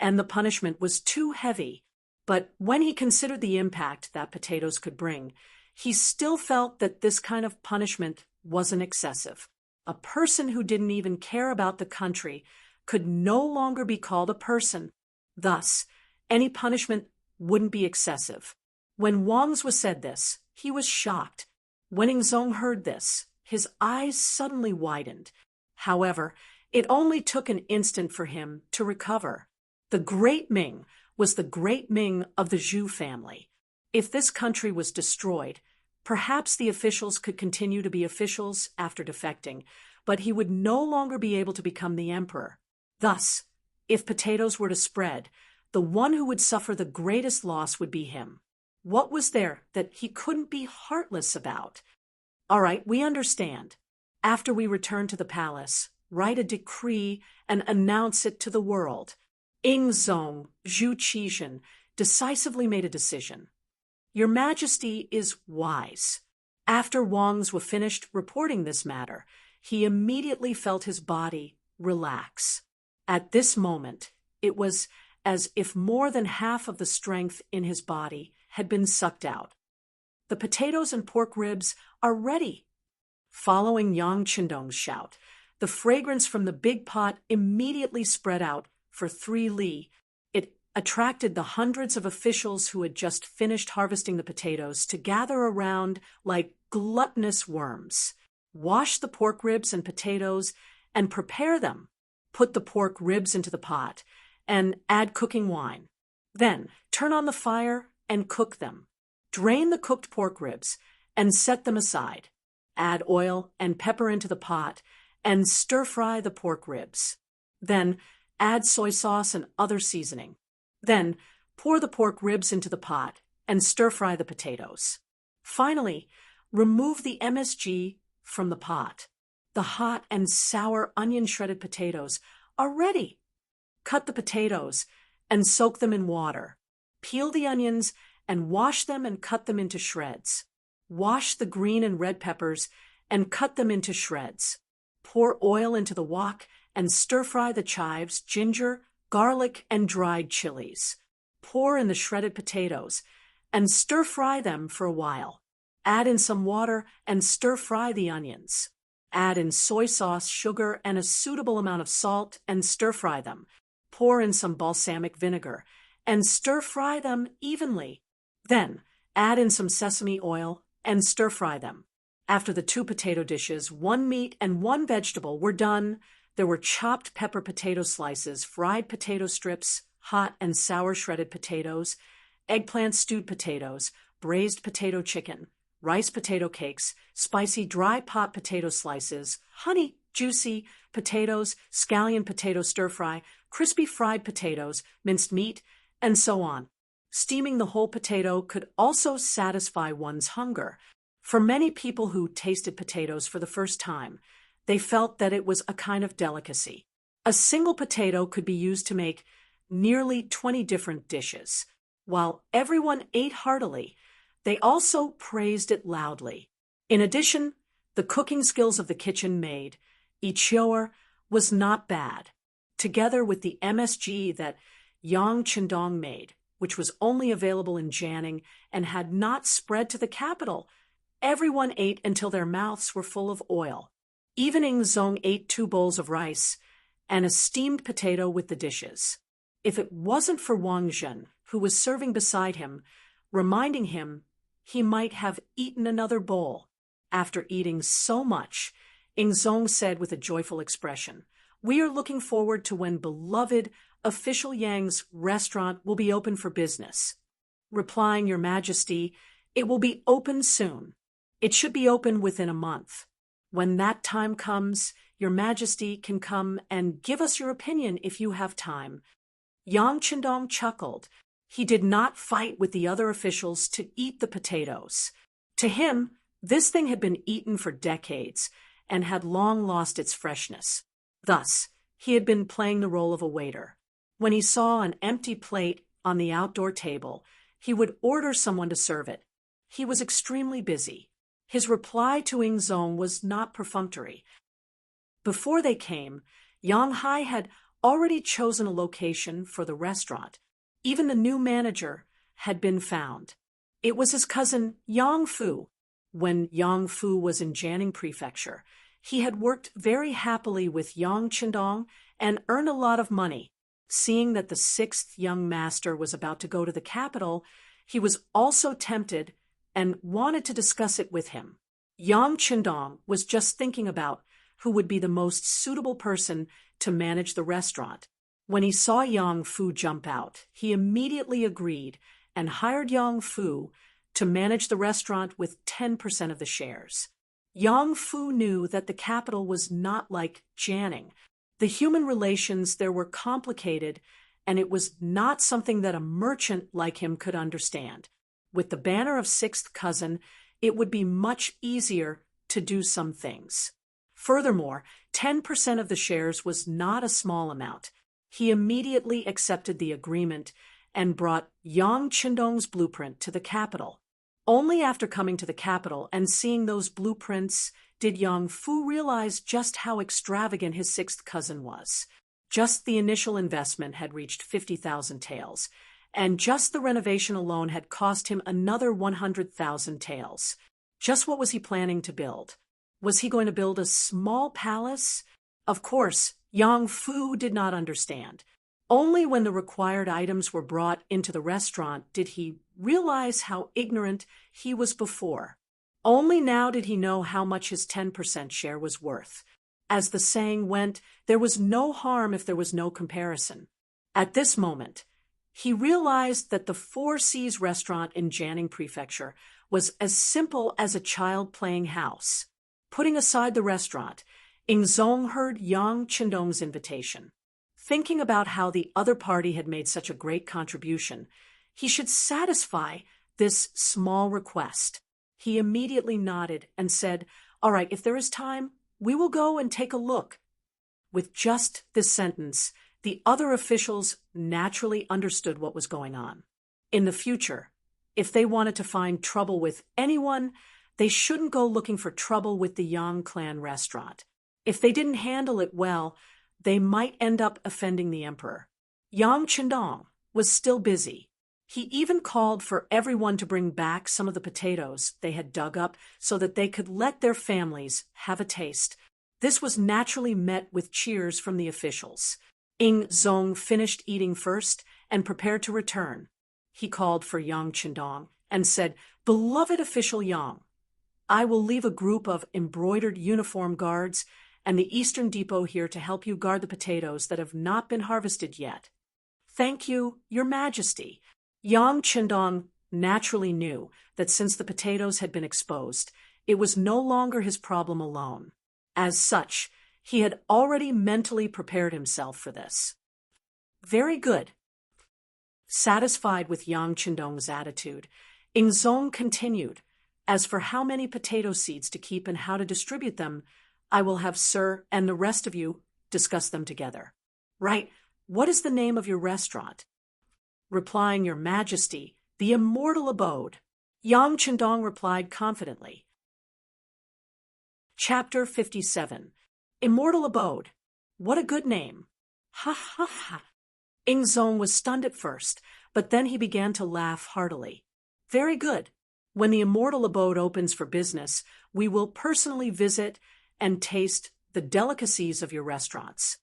and the punishment was too heavy, but when he considered the impact that potatoes could bring, he still felt that this kind of punishment wasn't excessive. A person who didn't even care about the country could no longer be called a person. Thus, any punishment wouldn't be excessive. When Wang's said this, he was shocked. When Ingzong heard this, his eyes suddenly widened. However, it only took an instant for him to recover. The Great Ming was the Great Ming of the Zhou family. If this country was destroyed, perhaps the officials could continue to be officials after defecting, but he would no longer be able to become the emperor. Thus, if potatoes were to spread, the one who would suffer the greatest loss would be him. What was there that he couldn't be heartless about? All right, we understand. After we return to the palace, write a decree and announce it to the world. Ingzong Zhu Qizhen decisively made a decision. Your Majesty is wise. After Wang's finished reporting this matter, he immediately felt his body relax. At this moment, it was as if more than half of the strength in his body had been sucked out. The potatoes and pork ribs are ready. Following Yang Qindong's shout, the fragrance from the big pot immediately spread out for 3 li. It attracted the hundreds of officials who had just finished harvesting the potatoes to gather around like gluttonous worms. Wash the pork ribs and potatoes and prepare them. Put the pork ribs into the pot and add cooking wine. Then turn on the fire and cook them. Drain the cooked pork ribs and set them aside. Add oil and pepper into the pot and stir-fry the pork ribs. Then add soy sauce and other seasoning. Then pour the pork ribs into the pot and stir-fry the potatoes. Finally, remove the MSG from the pot. The hot and sour onion shredded potatoes are ready. Cut the potatoes and soak them in water. Peel the onions and wash them and cut them into shreds. Wash the green and red peppers and cut them into shreds. Pour oil into the wok and stir-fry the chives, ginger, garlic, and dried chilies. Pour in the shredded potatoes and stir-fry them for a while. Add in some water and stir-fry the onions. Add in soy sauce, sugar, and a suitable amount of salt and stir-fry them. Pour in some balsamic vinegar and stir-fry them evenly. Then add in some sesame oil and stir-fry them. After the 2 potato dishes, 1 meat and 1 vegetable were done, there were chopped pepper potato slices, fried potato strips, hot and sour shredded potatoes, eggplant stewed potatoes, braised potato chicken, rice potato cakes, spicy dry pot potato slices, honey juicy potatoes, scallion potato stir-fry, crispy fried potatoes, minced meat, and so on. Steaming the whole potato could also satisfy one's hunger. For many people who tasted potatoes for the first time, they felt that it was a kind of delicacy. A single potato could be used to make nearly 20 different dishes. While everyone ate heartily, they also praised it loudly. In addition, the cooking skills of the kitchen maid, Ichior, was not bad. Together with the MSG that Yang Qindong made, which was only available in Jianing and had not spread to the capital, everyone ate until their mouths were full of oil. Even Ingzong ate 2 bowls of rice and a steamed potato with the dishes. If it wasn't for Wang Zhen, who was serving beside him, reminding him he might have eaten another bowl. After eating so much, Ingzong said with a joyful expression. We are looking forward to when beloved official Yang's restaurant will be open for business. Replying, Your Majesty, it will be open soon. It should be open within a month. When that time comes, Your Majesty can come and give us your opinion if you have time. Yang Qindong chuckled. He did not fight with the other officials to eat the potatoes. To him, this thing had been eaten for decades and had long lost its freshness. Thus, he had been playing the role of a waiter. When he saw an empty plate on the outdoor table, he would order someone to serve it. He was extremely busy. His reply to Ingzong was not perfunctory. Before they came, Yang Hai had already chosen a location for the restaurant. Even the new manager had been found. It was his cousin Yang Fu. When Yang Fu was in Jiangning Prefecture, he had worked very happily with Yang Qindong and earned a lot of money. Seeing that the sixth young master was about to go to the capital, he was also tempted and wanted to discuss it with him. Yang Qindong was just thinking about who would be the most suitable person to manage the restaurant. When he saw Yang Fu jump out, he immediately agreed and hired Yang Fu to manage the restaurant with 10% of the shares. Yang Fu knew that the capital was not like Jiangning. The human relations there were complicated, and it was not something that a merchant like him could understand. With the banner of sixth cousin, it would be much easier to do some things. Furthermore, 10% of the shares was not a small amount. He immediately accepted the agreement and brought Yang Qindong's blueprint to the capital. Only after coming to the capital and seeing those blueprints did Yang Fu realize just how extravagant his sixth cousin was. Just the initial investment had reached 50,000 taels, and just the renovation alone had cost him another 100,000 taels. Just what was he planning to build? Was he going to build a small palace? Of course, Yang Fu did not understand. Only when the required items were brought into the restaurant did he realize how ignorant he was before. Only now did he know how much his 10% share was worth. As the saying went, there was no harm if there was no comparison. At this moment, he realized that the Four Seas restaurant in Jiangning Prefecture was as simple as a child playing house. Putting aside the restaurant, Ingzong heard Yang Qindong's invitation. Thinking about how the other party had made such a great contribution, he should satisfy this small request. He immediately nodded and said, All right, if there is time, we will go and take a look. With just this sentence, the other officials naturally understood what was going on. In the future, if they wanted to find trouble with anyone, they shouldn't go looking for trouble with the Yang clan restaurant. If they didn't handle it well, they might end up offending the emperor. Yang Qindong was still busy. He even called for everyone to bring back some of the potatoes they had dug up so that they could let their families have a taste. This was naturally met with cheers from the officials. Ingzong finished eating first and prepared to return. He called for Yang Qindong and said, Beloved official Yang, I will leave a group of embroidered uniform guards and the Eastern Depot here to help you guard the potatoes that have not been harvested yet. Thank you, Your Majesty. Yang Qindong naturally knew that since the potatoes had been exposed, it was no longer his problem alone. As such, he had already mentally prepared himself for this. Very good. Satisfied with Yang Qindong's attitude, Ingzong continued, As for how many potato seeds to keep and how to distribute them, I will have Sir and the rest of you discuss them together. Right, what is the name of your restaurant? Replying, Your Majesty, the Immortal Abode. Yang Qindong replied confidently. Chapter 57. Immortal Abode. What a good name. Ha ha ha. Ingzong was stunned at first, but then he began to laugh heartily. Very good. When the Immortal Abode opens for business, we will personally visit and taste the delicacies of your restaurants.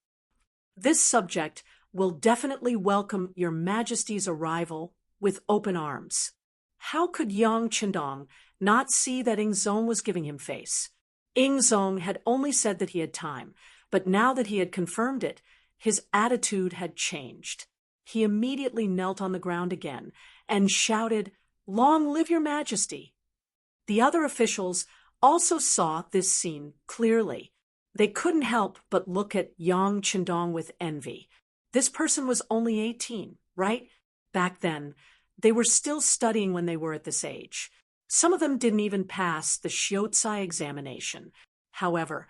This subject will definitely welcome Your Majesty's arrival with open arms. How could Yang Qindong not see that Ingzong was giving him face? Ingzong had only said that he had time, but now that he had confirmed it, his attitude had changed. He immediately knelt on the ground again and shouted, "Long live your majesty!" The other officials also saw this scene clearly. They couldn't help but look at Yang Qindong with envy. This person was only 18, right? Back then, they were still studying when they were at this age. Some of them didn't even pass the Shiozai examination. However,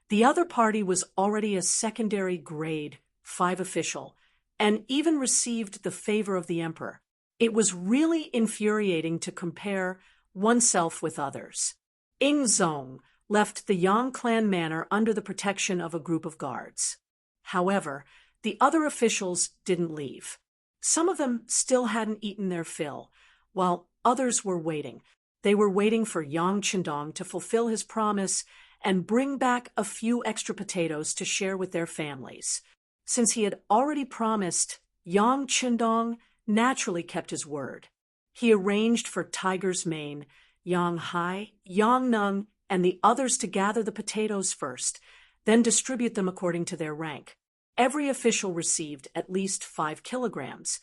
the other party was already a secondary grade 5 official and even received the favor of the emperor. It was really infuriating to compare oneself with others. Ingzong left the Yang clan manor under the protection of a group of guards. However, the other officials didn't leave. Some of them still hadn't eaten their fill, while others were waiting. They were waiting for Yang Qindong to fulfill his promise and bring back a few extra potatoes to share with their families. Since he had already promised, Yang Qindong naturally kept his word. He arranged for Tiger's Mane, Yang Hai, Yang Nung, and the others to gather the potatoes first, then distribute them according to their rank. Every official received at least 5 kilograms,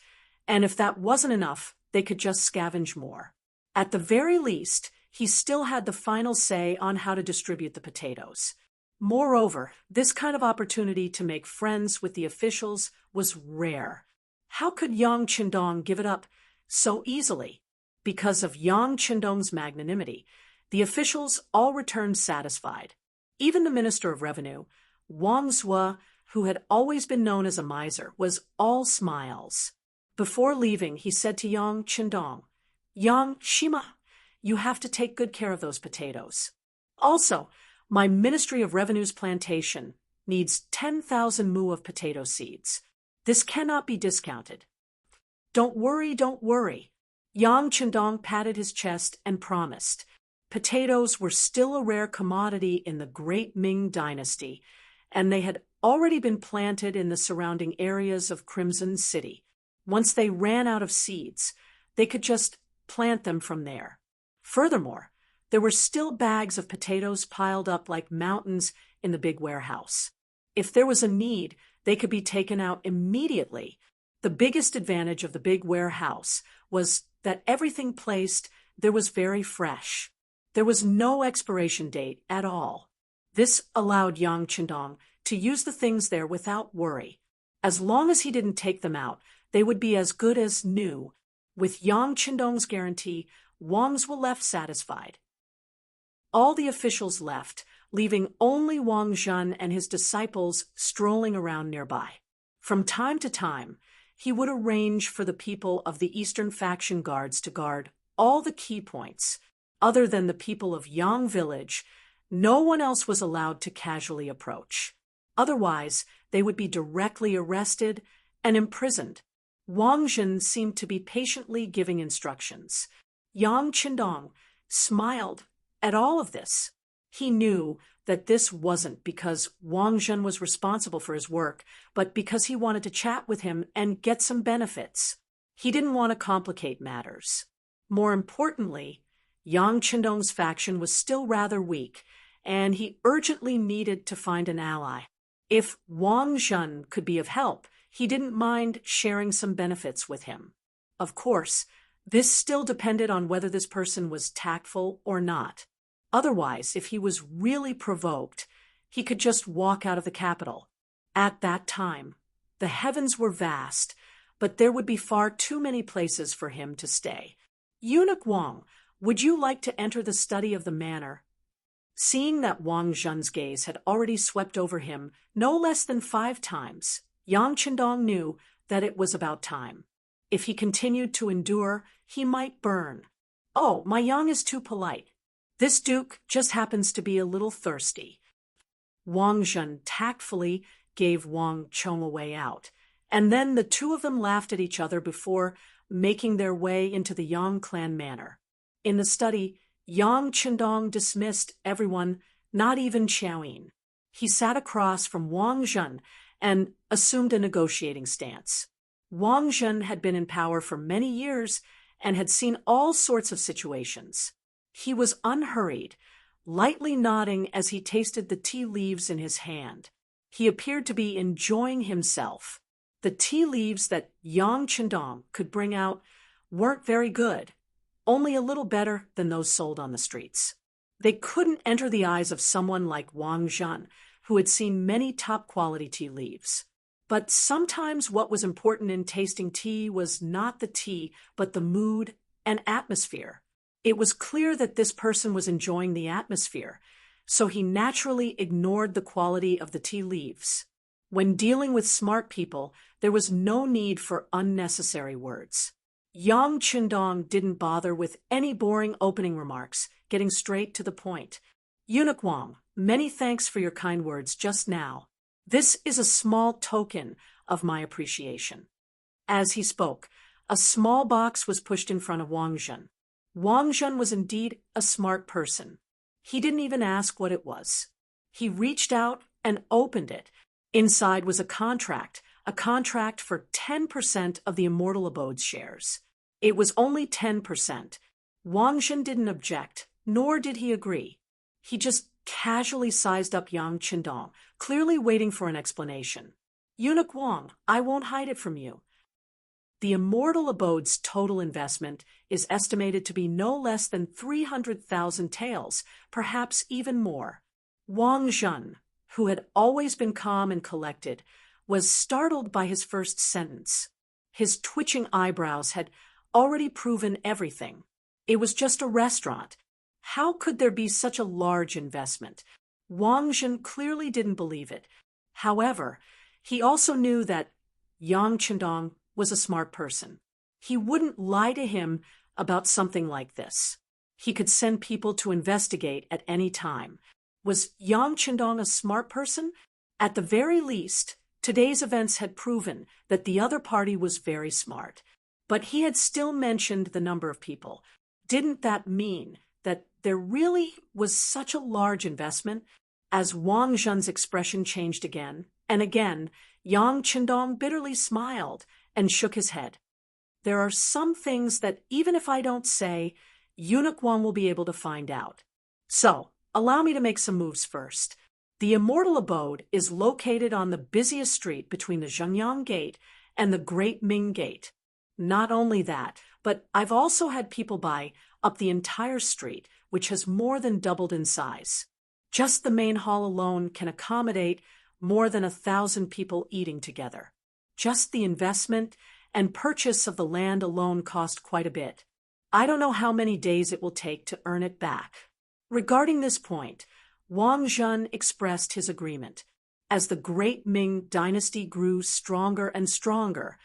and if that wasn't enough, they could just scavenge more. At the very least, he still had the final say on how to distribute the potatoes. Moreover, this kind of opportunity to make friends with the officials was rare. How could Yang Qindong give it up so easily? Because of Yang Qindong's magnanimity, the officials all returned satisfied. Even the Minister of Revenue, Wang Zue, who had always been known as a miser, was all smiles. Before leaving, he said to Yang Qindong, "Yang Shima, you have to take good care of those potatoes. Also, my Ministry of Revenue's plantation needs 10,000 mu of potato seeds. This cannot be discounted." Don't worry, don't worry." Yang Qindong patted his chest and promised. Potatoes were still a rare commodity in the Great Ming Dynasty, and they had already been planted in the surrounding areas of Crimson City. Once they ran out of seeds, they could just plant them from there. Furthermore, there were still bags of potatoes piled up like mountains in the big warehouse. If there was a need, they could be taken out immediately. The biggest advantage of the big warehouse was that everything placed there was very fresh. There was no expiration date at all. This allowed Yang Qindong to use the things there without worry. As long as he didn't take them out, they would be as good as new. With Yang Qindong's guarantee, Wang Zue left satisfied. All the officials left, leaving only Wang Zhen and his disciples strolling around nearby. From time to time, he would arrange for the people of the Eastern Faction Guards to guard all the key points. Other than the people of Yang Village, no one else was allowed to casually approach. Otherwise, they would be directly arrested and imprisoned. Wang Zhen seemed to be patiently giving instructions. Yang Qindong smiled at all of this. He knew that this wasn't because Wang Zhen was responsible for his work, but because he wanted to chat with him and get some benefits. He didn't want to complicate matters. More importantly, Yang Qindong's faction was still rather weak, and he urgently needed to find an ally. If Wang Zhen could be of help, he didn't mind sharing some benefits with him. Of course, this still depended on whether this person was tactful or not. Otherwise, if he was really provoked, he could just walk out of the capital. At that time, the heavens were vast, but there would be far too many places for him to stay. "Eunuch Wang, would you like to enter the study of the manor?" Seeing that Wang Zhen's gaze had already swept over him no less than 5 times, Yang Qindong knew that it was about time. If he continued to endure, he might burn. "Oh, my Yang is too polite. This duke just happens to be a little thirsty." Wang Zhen tactfully gave Wang Chong a way out, and then the two of them laughed at each other before making their way into the Yang clan manor. In the study, Yang Qindong dismissed everyone, not even Xiaoyin. He sat across from Wang Zhen and assumed a negotiating stance. Wang Zhen had been in power for many years and had seen all sorts of situations. He was unhurried, lightly nodding as he tasted the tea leaves in his hand. He appeared to be enjoying himself. The tea leaves that Yang Qindong could bring out weren't very good, only a little better than those sold on the streets. They couldn't enter the eyes of someone like Wang Zhen, who had seen many top-quality tea leaves. But sometimes what was important in tasting tea was not the tea, but the mood and atmosphere. It was clear that this person was enjoying the atmosphere, so he naturally ignored the quality of the tea leaves. When dealing with smart people, there was no need for unnecessary words. Yang Qindong didn't bother with any boring opening remarks, getting straight to the point. Eunuch Wang, many thanks for your kind words just now. This is a small token of my appreciation. As he spoke, a small box was pushed in front of Wang Zhen. Wang Zhen was indeed a smart person. He didn't even ask what it was. He reached out and opened it. Inside was a contract for 10% of the Immortal Abode's shares. It was only 10%. Wang Zhen didn't object, nor did he agree. He just casually sized up Yang Qindong, clearly waiting for an explanation. Eunuch Wang, I won't hide it from you. The Immortal Abode's total investment is estimated to be no less than 300,000 taels, perhaps even more. Wang Zhen, who had always been calm and collected, was startled by his first sentence. His twitching eyebrows had already proven everything. It was just a restaurant. How could there be such a large investment? Wang Zhen clearly didn't believe it. However, he also knew that Yang Qindong was a smart person. He wouldn't lie to him about something like this. He could send people to investigate at any time. Was Yang Qindong a smart person? At the very least, today's events had proven that the other party was very smart. But he had still mentioned the number of people. Didn't that mean that there really was such a large investment? As Wang Zhen's expression changed again and again, Yang Qindong bitterly smiled and shook his head. There are some things that even if I don't say, Eunuch Wang will be able to find out. So, allow me to make some moves first. The Immortal Abode is located on the busiest street between the Zhengyang Gate and the Great Ming Gate. Not only that, but I've also had people buy up the entire street, which has more than doubled in size. Just the main hall alone can accommodate more than 1,000 people eating together. Just the investment and purchase of the land alone cost quite a bit. I don't know how many days it will take to earn it back. Regarding this point, Wang Zhen expressed his agreement. As the Great Ming dynasty grew stronger and stronger,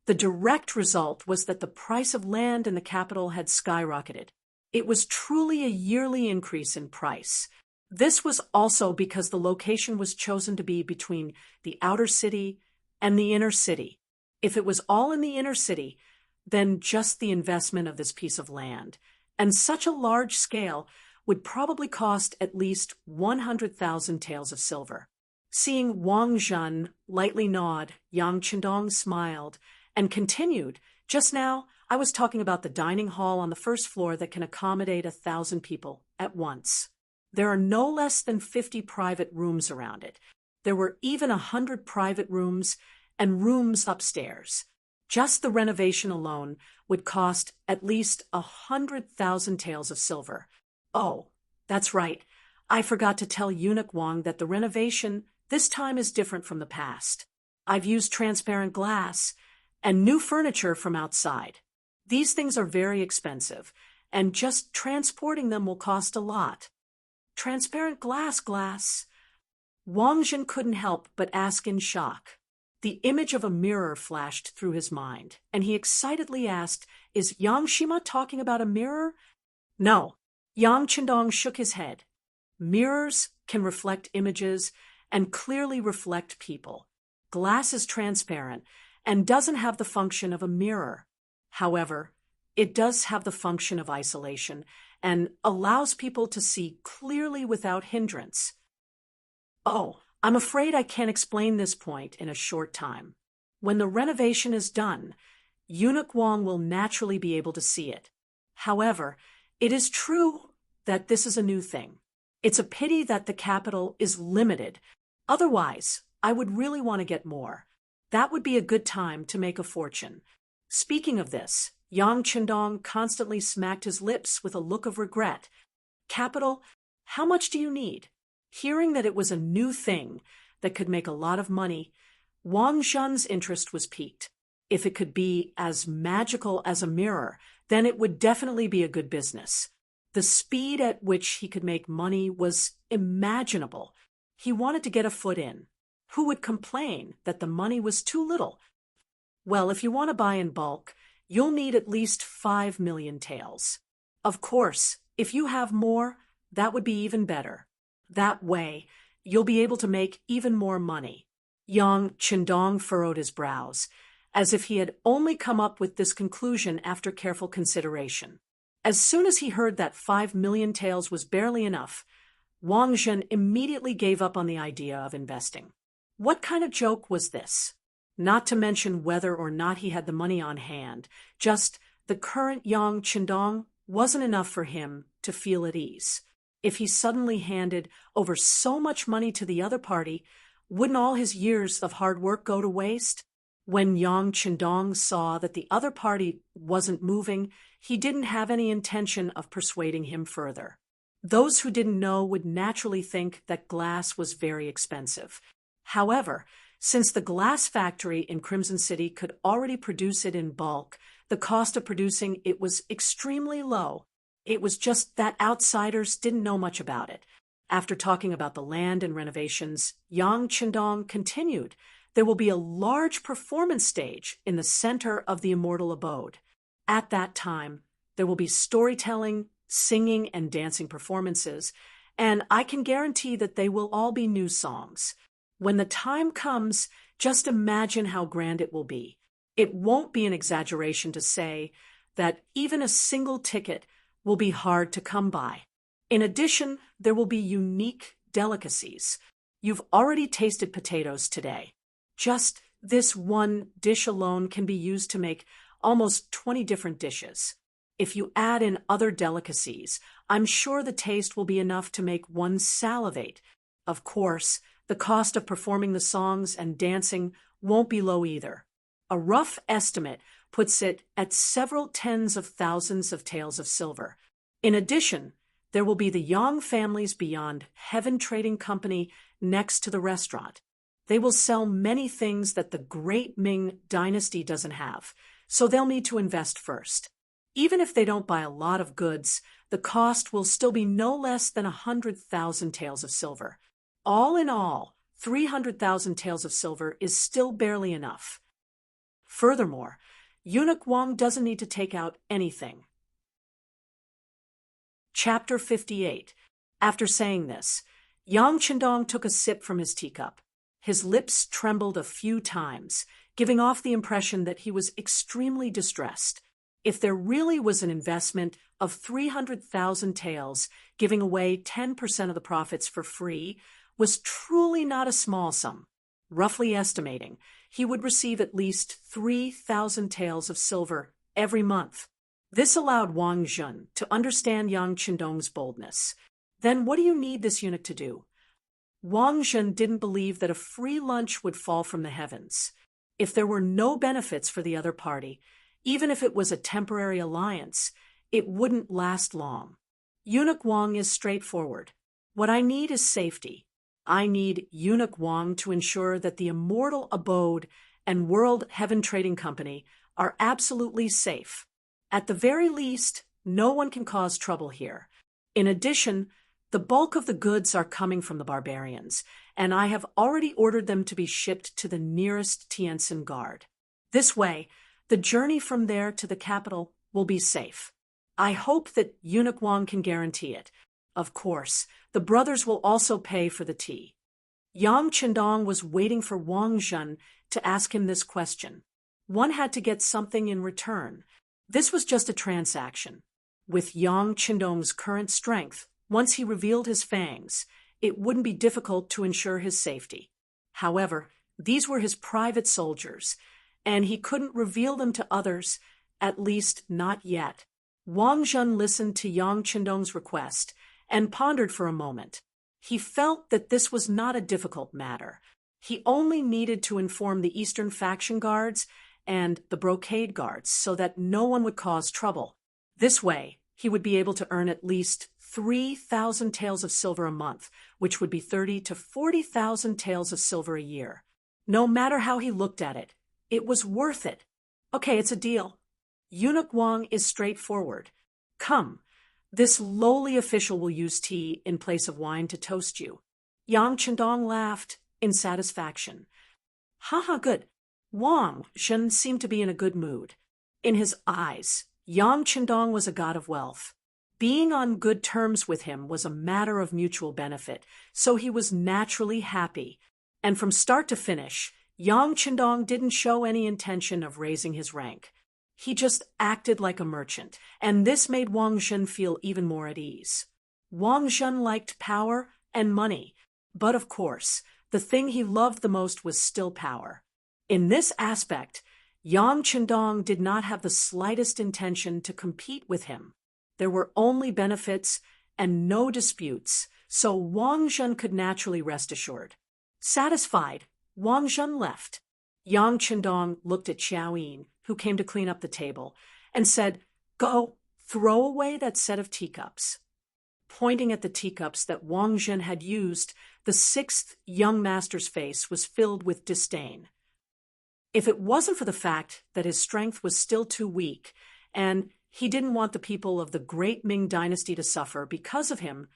the direct result was that the price of land in the capital had skyrocketed. It was truly a yearly increase in price. This was also because the location was chosen to be between the outer city and the inner city. If it was all in the inner city, then just the investment of this piece of land, and such a large scale, would probably cost at least 100,000 taels of silver. Seeing Wang Zhen lightly nod, Yang Qindong smiled and continued, just now I was talking about the dining hall on the first floor that can accommodate 1,000 people at once. There are no less than 50 private rooms around it. There were even 100 private rooms and rooms upstairs. Just the renovation alone would cost at least 100,000 taels of silver. Oh, that's right. I forgot to tell Eunuch Wang that the renovation this time is different from the past. I've used transparent glass and new furniture from outside. These things are very expensive, and just transporting them will cost a lot. Transparent glass. Wang Zhen couldn't help but ask in shock. The image of a mirror flashed through his mind, and he excitedly asked, "Is Yang Shima talking about a mirror?" No. Yang Qindong shook his head. Mirrors can reflect images and clearly reflect people. Glass is transparent and doesn't have the function of a mirror. However, it does have the function of isolation and allows people to see clearly without hindrance. Oh, I'm afraid I can't explain this point in a short time. When the renovation is done, Eunuch Wang will naturally be able to see it. However, it is true that this is a new thing. It's a pity that the capital is limited. Otherwise, I would really want to get more. That would be a good time to make a fortune. Speaking of this, Yang Chendong constantly smacked his lips with a look of regret. Capital, how much do you need? Hearing that it was a new thing that could make a lot of money, Wang Zhen's interest was piqued. If it could be as magical as a mirror, then it would definitely be a good business. The speed at which he could make money was unimaginable. He wanted to get a foot in. Who would complain that the money was too little? Well, if you want to buy in bulk, you'll need at least 5 million taels. Of course, if you have more, that would be even better. That way, you'll be able to make even more money. Yang Chendong furrowed his brows, as if he had only come up with this conclusion after careful consideration. As soon as he heard that 5 million taels was barely enough, Wang Zhen immediately gave up on the idea of investing. What kind of joke was this? Not to mention whether or not he had the money on hand, just the current Yang Chendong wasn't enough for him to feel at ease. If he suddenly handed over so much money to the other party, wouldn't all his years of hard work go to waste? When Yang Chendong saw that the other party wasn't moving, he didn't have any intention of persuading him further. Those who didn't know would naturally think that glass was very expensive. However, since the glass factory in Crimson City could already produce it in bulk, the cost of producing it was extremely low. It was just that outsiders didn't know much about it. After talking about the land and renovations, Yang Chendong continued, there will be a large performance stage in the center of the immortal abode. At that time, there will be storytelling, singing, and dancing performances, and I can guarantee that they will all be new songs. When the time comes, just imagine how grand it will be. It won't be an exaggeration to say that even a single ticket will be hard to come by. In addition, there will be unique delicacies. You've already tasted potatoes today. Just this one dish alone can be used to make almost 20 different dishes. If you add in other delicacies, I'm sure the taste will be enough to make one salivate. Of course, the cost of performing the songs and dancing won't be low either. A rough estimate puts it at several tens of thousands of taels of silver. In addition, there will be the Yang family's Beyond Heaven Trading Company next to the restaurant. They will sell many things that the great Ming dynasty doesn't have, so they'll need to invest first. Even if they don't buy a lot of goods, the cost will still be no less than 100,000 taels of silver. All in all, 300,000 taels of silver is still barely enough. Furthermore, Eunuch Wang doesn't need to take out anything. Chapter 58. After saying this, Yang Chendong took a sip from his teacup. His lips trembled a few times, giving off the impression that he was extremely distressed. If there really was an investment of 300,000 taels, giving away 10% of the profits for free was truly not a small sum. Roughly estimating, he would receive at least 3,000 taels of silver every month. This allowed Wang Zhen to understand Yang Chendong's boldness. Then what do you need this eunuch to do? Wang Zhen didn't believe that a free lunch would fall from the heavens. If there were no benefits for the other party, even if it was a temporary alliance, it wouldn't last long. Eunuch Wang is straightforward. What I need is safety. I need Eunuch Wang to ensure that the immortal abode and World Heaven Trading Company are absolutely safe. At the very least, no one can cause trouble here. In addition, the bulk of the goods are coming from the barbarians, and I have already ordered them to be shipped to the nearest Tientsin guard. This way, the journey from there to the capital will be safe. I hope that Eunuch Wang can guarantee it. Of course, the brothers will also pay for the tea. Yang Chendong was waiting for Wang Zhen to ask him this question. One had to get something in return. This was just a transaction. With Yang Chendong's current strength, once he revealed his fangs, it wouldn't be difficult to ensure his safety. However, these were his private soldiers, and he couldn't reveal them to others, at least not yet. Wang Zhen listened to Yang Chendong's request and pondered for a moment. He felt that this was not a difficult matter. He only needed to inform the Eastern faction guards and the brocade guards so that no one would cause trouble. This way, he would be able to earn at least 3,000 taels of silver a month, which would be 30 to 40,000 taels of silver a year. No matter how he looked at it, it was worth it. Okay, it's a deal. Eunuch Wang is straightforward. Come, this lowly official will use tea in place of wine to toast you. Yang Chendong laughed in satisfaction. Haha, good. Wang Shen seemed to be in a good mood. In his eyes, Yang Chendong was a god of wealth. Being on good terms with him was a matter of mutual benefit, so he was naturally happy. And from start to finish, Yang Chendong didn't show any intention of raising his rank. He just acted like a merchant, and this made Wang Zhen feel even more at ease. Wang Zhen liked power and money, but of course, the thing he loved the most was still power. In this aspect, Yang Chendong did not have the slightest intention to compete with him. There were only benefits and no disputes, so Wang Zhen could naturally rest assured. Satisfied, Wang Zhen left. Yang Chendong looked at Xiao Yin, who came to clean up the table, and said, "Go, throw away that set of teacups." Pointing at the teacups that Wang Zhen had used, the sixth young master's face was filled with disdain. If it wasn't for the fact that his strength was still too weak, and he didn't want the people of the great Ming dynasty to suffer because of him,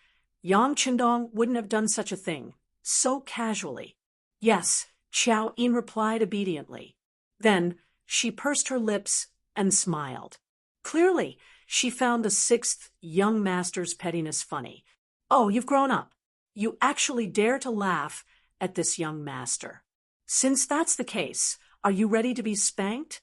Yang Chendong wouldn't have done such a thing, so casually. Yes, Xiao Yin replied obediently. Then she pursed her lips and smiled. Clearly, she found the sixth young master's pettiness funny. Oh, you've grown up. You actually dare to laugh at this young master. Since that's the case, are you ready to be spanked?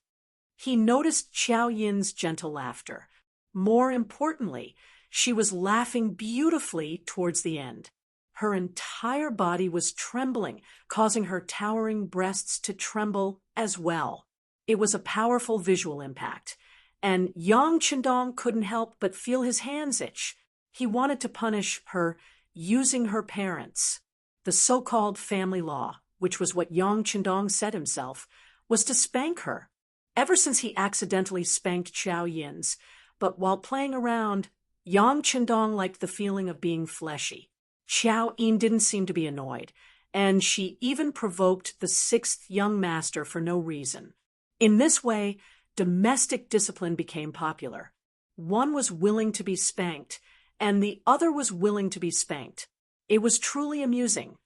He noticed Xiao Yin's gentle laughter. More importantly, she was laughing beautifully towards the end. Her entire body was trembling, causing her towering breasts to tremble as well. It was a powerful visual impact, and Yang Chendong couldn't help but feel his hands itch. He wanted to punish her using her parents. The so-called family law, which was what Yang Chendong said himself, was to spank her. Ever since he accidentally spanked Xiao Yin's, but while playing around, Yang Chendong liked the feeling of being fleshy. Xiao Yin didn't seem to be annoyed, and she even provoked the sixth young master for no reason. In this way, domestic discipline became popular. One was willing to be spanked, and the other was willing to be spanked. It was truly amusing.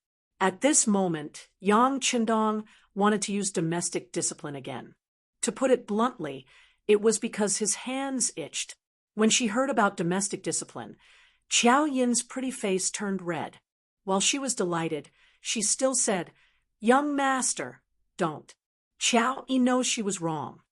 At this moment, Yang Chendong wanted to use domestic discipline again. To put it bluntly, it was because his hands itched. When she heard about domestic discipline, Xiao Yin's pretty face turned red. While she was delighted, she still said, "Young master, don't." Xiao Yin knows she was wrong.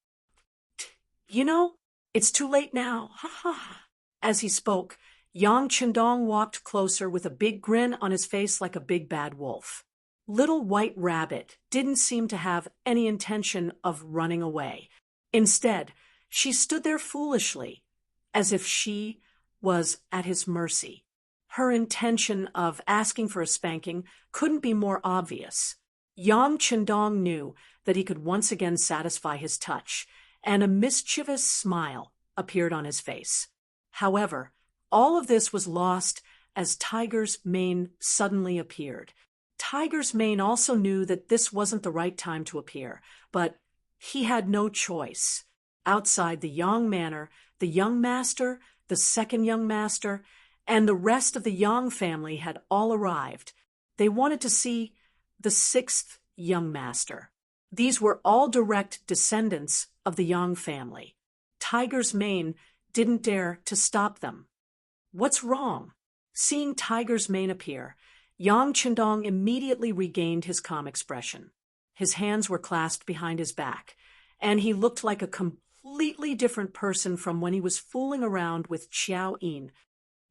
"You know, it's too late now, ha ha." As he spoke, Yang Chendong walked closer with a big grin on his face like a big bad wolf. Little White Rabbit didn't seem to have any intention of running away. Instead, she stood there foolishly, as if she was at his mercy. Her intention of asking for a spanking couldn't be more obvious. Yang Chendong knew that he could once again satisfy his touch, and a mischievous smile appeared on his face. However, all of this was lost as Tiger's Mane suddenly appeared. Tiger's Mane also knew that this wasn't the right time to appear, but he had no choice. Outside the Yang manor, the young master, the second young master, and the rest of the Yang family had all arrived. They wanted to see the sixth young master. These were all direct descendants of the Yang family. Tiger's Mane didn't dare to stop them. What's wrong? Seeing Tiger's Mane appear, Yang Chendong immediately regained his calm expression. His hands were clasped behind his back, and he looked like a completely different person from when he was fooling around with Xiao Yin.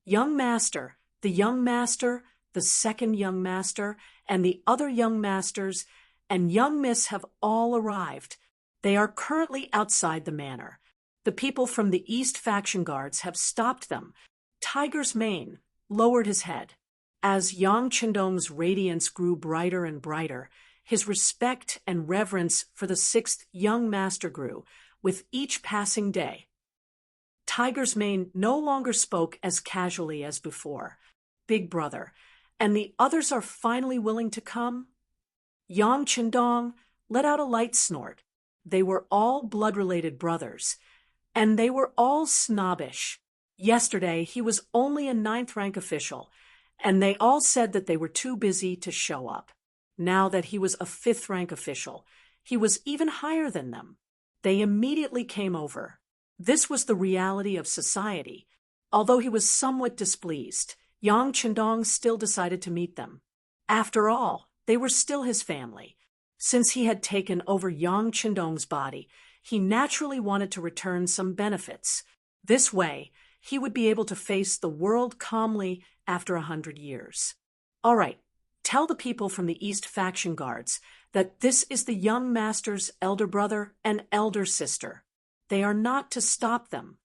Young master, the second young master, and the other young masters, and young miss have all arrived. They are currently outside the manor. The people from the East faction guards have stopped them. Tiger's Mane, lowered his head. As Yang Qindong's radiance grew brighter and brighter, his respect and reverence for the sixth young master grew with each passing day. Tiger's Mane no longer spoke as casually as before. Big brother, and the others are finally willing to come? Yang Qindong let out a light snort. They were all blood-related brothers, and they were all snobbish. Yesterday, he was only a ninth-rank official, and they all said that they were too busy to show up. Now that he was a fifth-rank official, he was even higher than them. They immediately came over. This was the reality of society. Although he was somewhat displeased, Yang Qindong still decided to meet them. After all, they were still his family. Since he had taken over Yang Qindong's body, he naturally wanted to return some benefits. This way, he would be able to face the world calmly after 100 years. All right, tell the people from the East Faction Guards that this is the young master's elder brother and elder sister. They are not to stop them.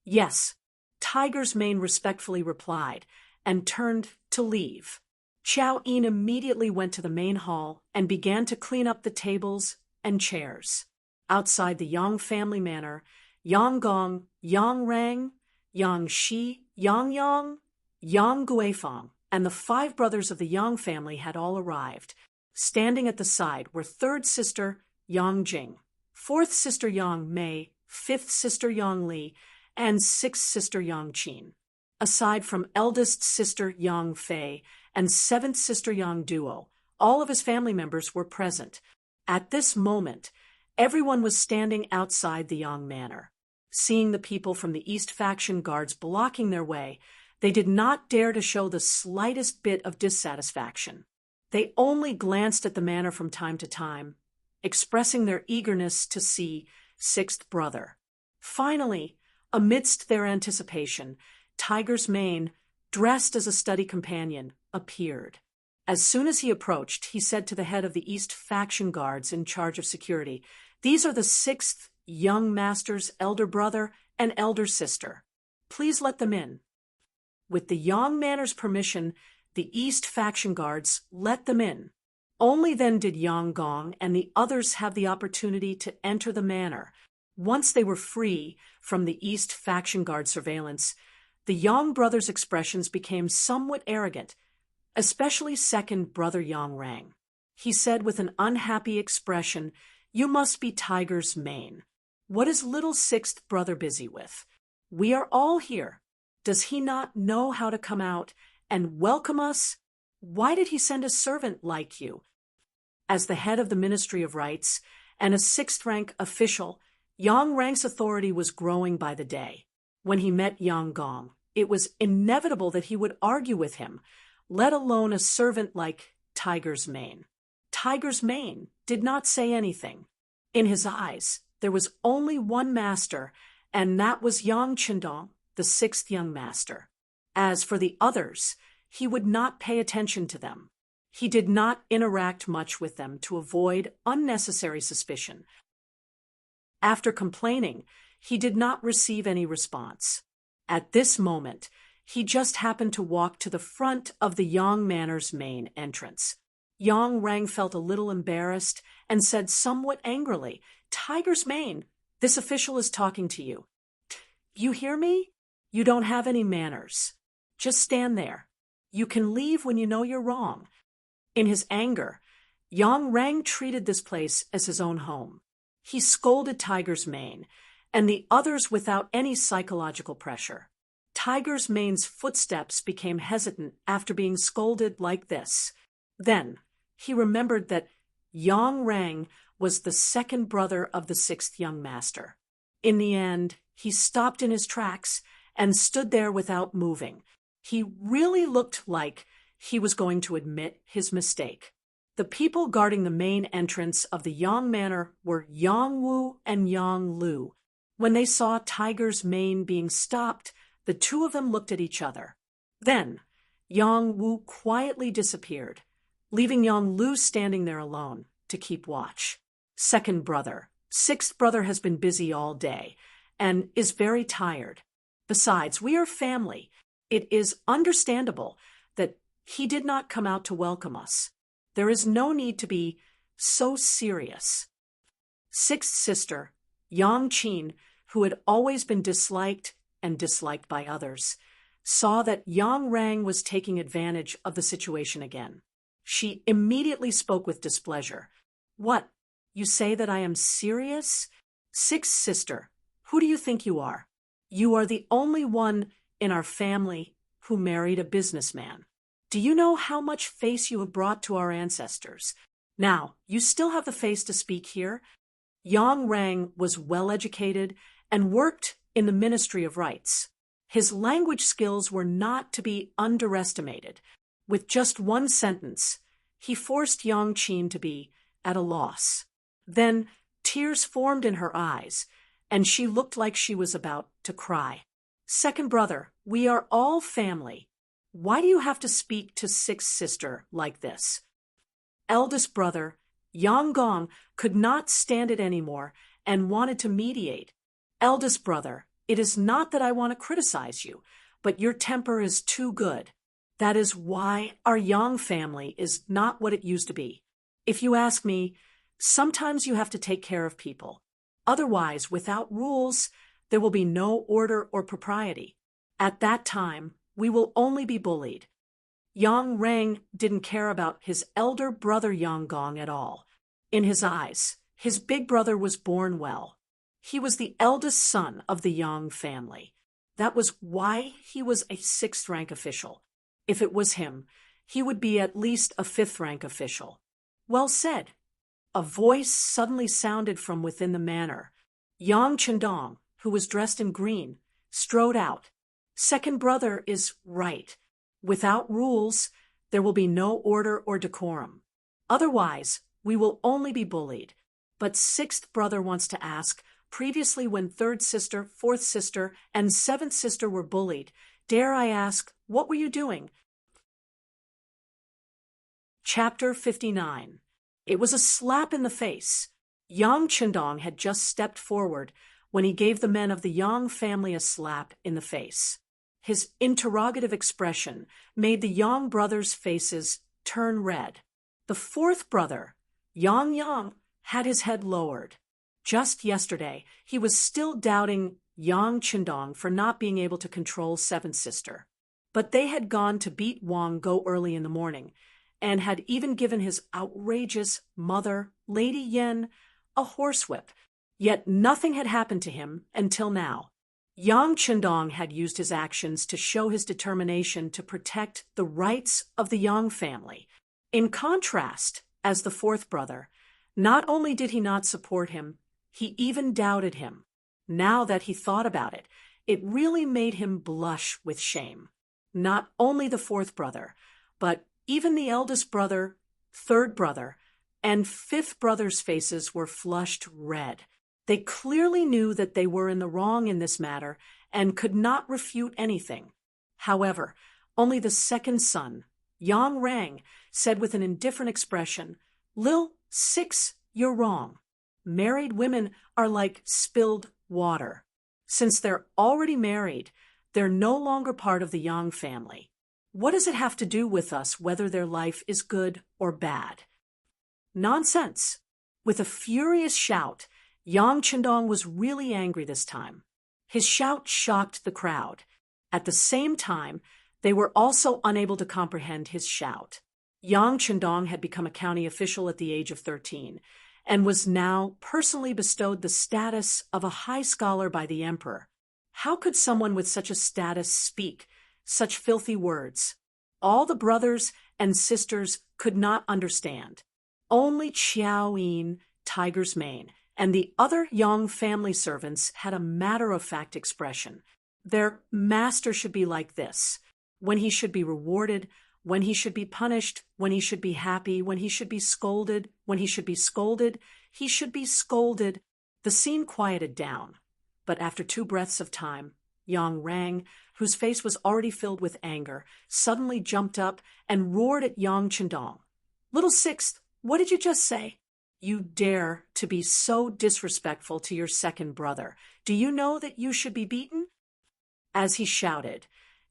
Yes, Tiger's Mane respectfully replied and turned to leave. Qiao Yin immediately went to the main hall and began to clean up the tables and chairs. Outside the Yang family manor, Yang Gong, Yang Rang, Yang Shi, Yang Yang, Yang Guifang, and the 5 brothers of the Yang family had all arrived. Standing at the side were third sister Yang Jing, fourth sister Yang Mei, fifth sister Yang Li, and sixth sister Yang Qin. Aside from eldest sister Yang Fei and seventh sister Yang Duo, all of his family members were present. At this moment, everyone was standing outside the Yang manor. Seeing the people from the East Faction Guards blocking their way, they did not dare to show the slightest bit of dissatisfaction. They only glanced at the manor from time to time, expressing their eagerness to see sixth brother. Finally, amidst their anticipation, Tiger's Mane, dressed as a study companion, appeared. As soon as he approached, he said to the head of the East Faction Guards in charge of security, "These are the sixth young master's elder brother and elder sister. Please let them in." With the Yang Manor's permission, the East Faction Guards let them in. Only then did Yang Gong and the others have the opportunity to enter the manor. Once they were free from the East Faction Guard surveillance, the Yang brothers' expressions became somewhat arrogant, especially second brother Yang Rang. He said with an unhappy expression, "You must be Tiger's Mane. What is little sixth brother busy with? We are all here. Does he not know how to come out and welcome us? Why did he send a servant like you?" As the head of the Ministry of Rights and a sixth-rank official, Yang Rang's authority was growing by the day. When he met Yang Gong, it was inevitable that he would argue with him, let alone a servant like Tiger's Mane. Tiger's Mane did not say anything. In his eyes, there was only one master, and that was Yang Qindong, the sixth young master. As for the others, he would not pay attention to them. He did not interact much with them to avoid unnecessary suspicion. After complaining, he did not receive any response. At this moment, he just happened to walk to the front of the Yang Manor's main entrance. Yang Rang felt a little embarrassed and said somewhat angrily, "Tiger's Mane, this official is talking to you. You hear me? You don't have any manners. Just stand there. You can leave when you know you're wrong." In his anger, Yang Rang treated this place as his own home. He scolded Tiger's Mane, and the others without any psychological pressure. Tiger's Mane's footsteps became hesitant after being scolded like this. Then, he remembered that Yang Rang was the second brother of the sixth young master. In the end, he stopped in his tracks and stood there without moving. He really looked like he was going to admit his mistake. The people guarding the main entrance of the Yang Manor were Yang Wu and Yang Lu. When they saw Tiger's Mane being stopped, the two of them looked at each other. Then, Yang Wu quietly disappeared, leaving Yang Lu standing there alone to keep watch. Second brother. Sixth brother has been busy all day and is very tired. Besides, we are family. It is understandable that he did not come out to welcome us. There is no need to be so serious. Sixth sister, Yang Qin, who had always been disliked and disliked by others, saw that Yang Rang was taking advantage of the situation again. She immediately spoke with displeasure. "What? You say that I am serious? Sixth sister, who do you think you are? You are the only one in our family who married a businessman. Do you know how much face you have brought to our ancestors? Now, you still have the face to speak here?" Yang Rang was well-educated and worked in the Ministry of Rights. His language skills were not to be underestimated. With just one sentence, he forced Yang Qin to be at a loss. Then tears formed in her eyes, and she looked like she was about to cry. "Second brother, we are all family. Why do you have to speak to sixth sister like this?" Eldest brother, Yang Gong, could not stand it anymore and wanted to mediate. "Eldest brother, it is not that I want to criticize you, but your temper is too good. That is why our Yang family is not what it used to be. If you ask me, sometimes you have to take care of people. Otherwise, without rules, there will be no order or propriety. At that time, we will only be bullied." Yang Rang didn't care about his elder brother Yang Gong at all. In his eyes, his big brother was born well. He was the eldest son of the Yang family. That was why he was a sixth-rank official. If it was him, he would be at least a fifth-rank official. "Well said." A voice suddenly sounded from within the manor. Yang Chendong, who was dressed in green, strode out. "Second brother is right. Without rules, there will be no order or decorum. Otherwise, we will only be bullied. But sixth brother wants to ask, previously when third sister, fourth sister, and seventh sister were bullied, dare I ask, what were you doing?" Chapter 59. It was a slap in the face. Yang Chendong had just stepped forward when he gave the men of the Yang family a slap in the face. His interrogative expression made the Yang brothers' faces turn red. The fourth brother, Yang, had his head lowered. Just yesterday, he was still doubting Yang Chendong for not being able to control seventh sister. But they had gone to beat Wang Go early in the morning, and had even given his outrageous mother, Lady Yen, a horsewhip. Yet nothing had happened to him until now. Yang Chendong had used his actions to show his determination to protect the rights of the Yang family. In contrast, as the fourth brother, not only did he not support him, he even doubted him. Now that he thought about it, it really made him blush with shame. Not only the fourth brother, but even the eldest brother, third brother, and fifth brother's faces were flushed red. They clearly knew that they were in the wrong in this matter and could not refute anything. However, only the second son, Yang Rang, said with an indifferent expression, "Lil, six, you're wrong. Married women are like spilled water. Since they're already married, they're no longer part of the Yang family. What does it have to do with us whether their life is good or bad?" Nonsense! With a furious shout, Yang Chendong was really angry this time. His shout shocked the crowd. At the same time, they were also unable to comprehend his shout. Yang Chendong had become a county official at the age of 13, and was now personally bestowed the status of a high scholar by the emperor. How could someone with such a status speak such filthy words? All the brothers and sisters could not understand. Only Chiao Yin, Tiger's Mane, and the other Yang family servants had a matter-of-fact expression. Their master should be like this: when he should be rewarded, when he should be punished, when he should be happy, when he should be scolded, when he should be scolded, he should be scolded. The scene quieted down, but after 2 breaths of time, Yang Rang, whose face was already filled with anger, suddenly jumped up and roared at Yang Chendong. "Little sixth, what did you just say? You dare to be so disrespectful to your second brother. Do you know that you should be beaten?" As he shouted,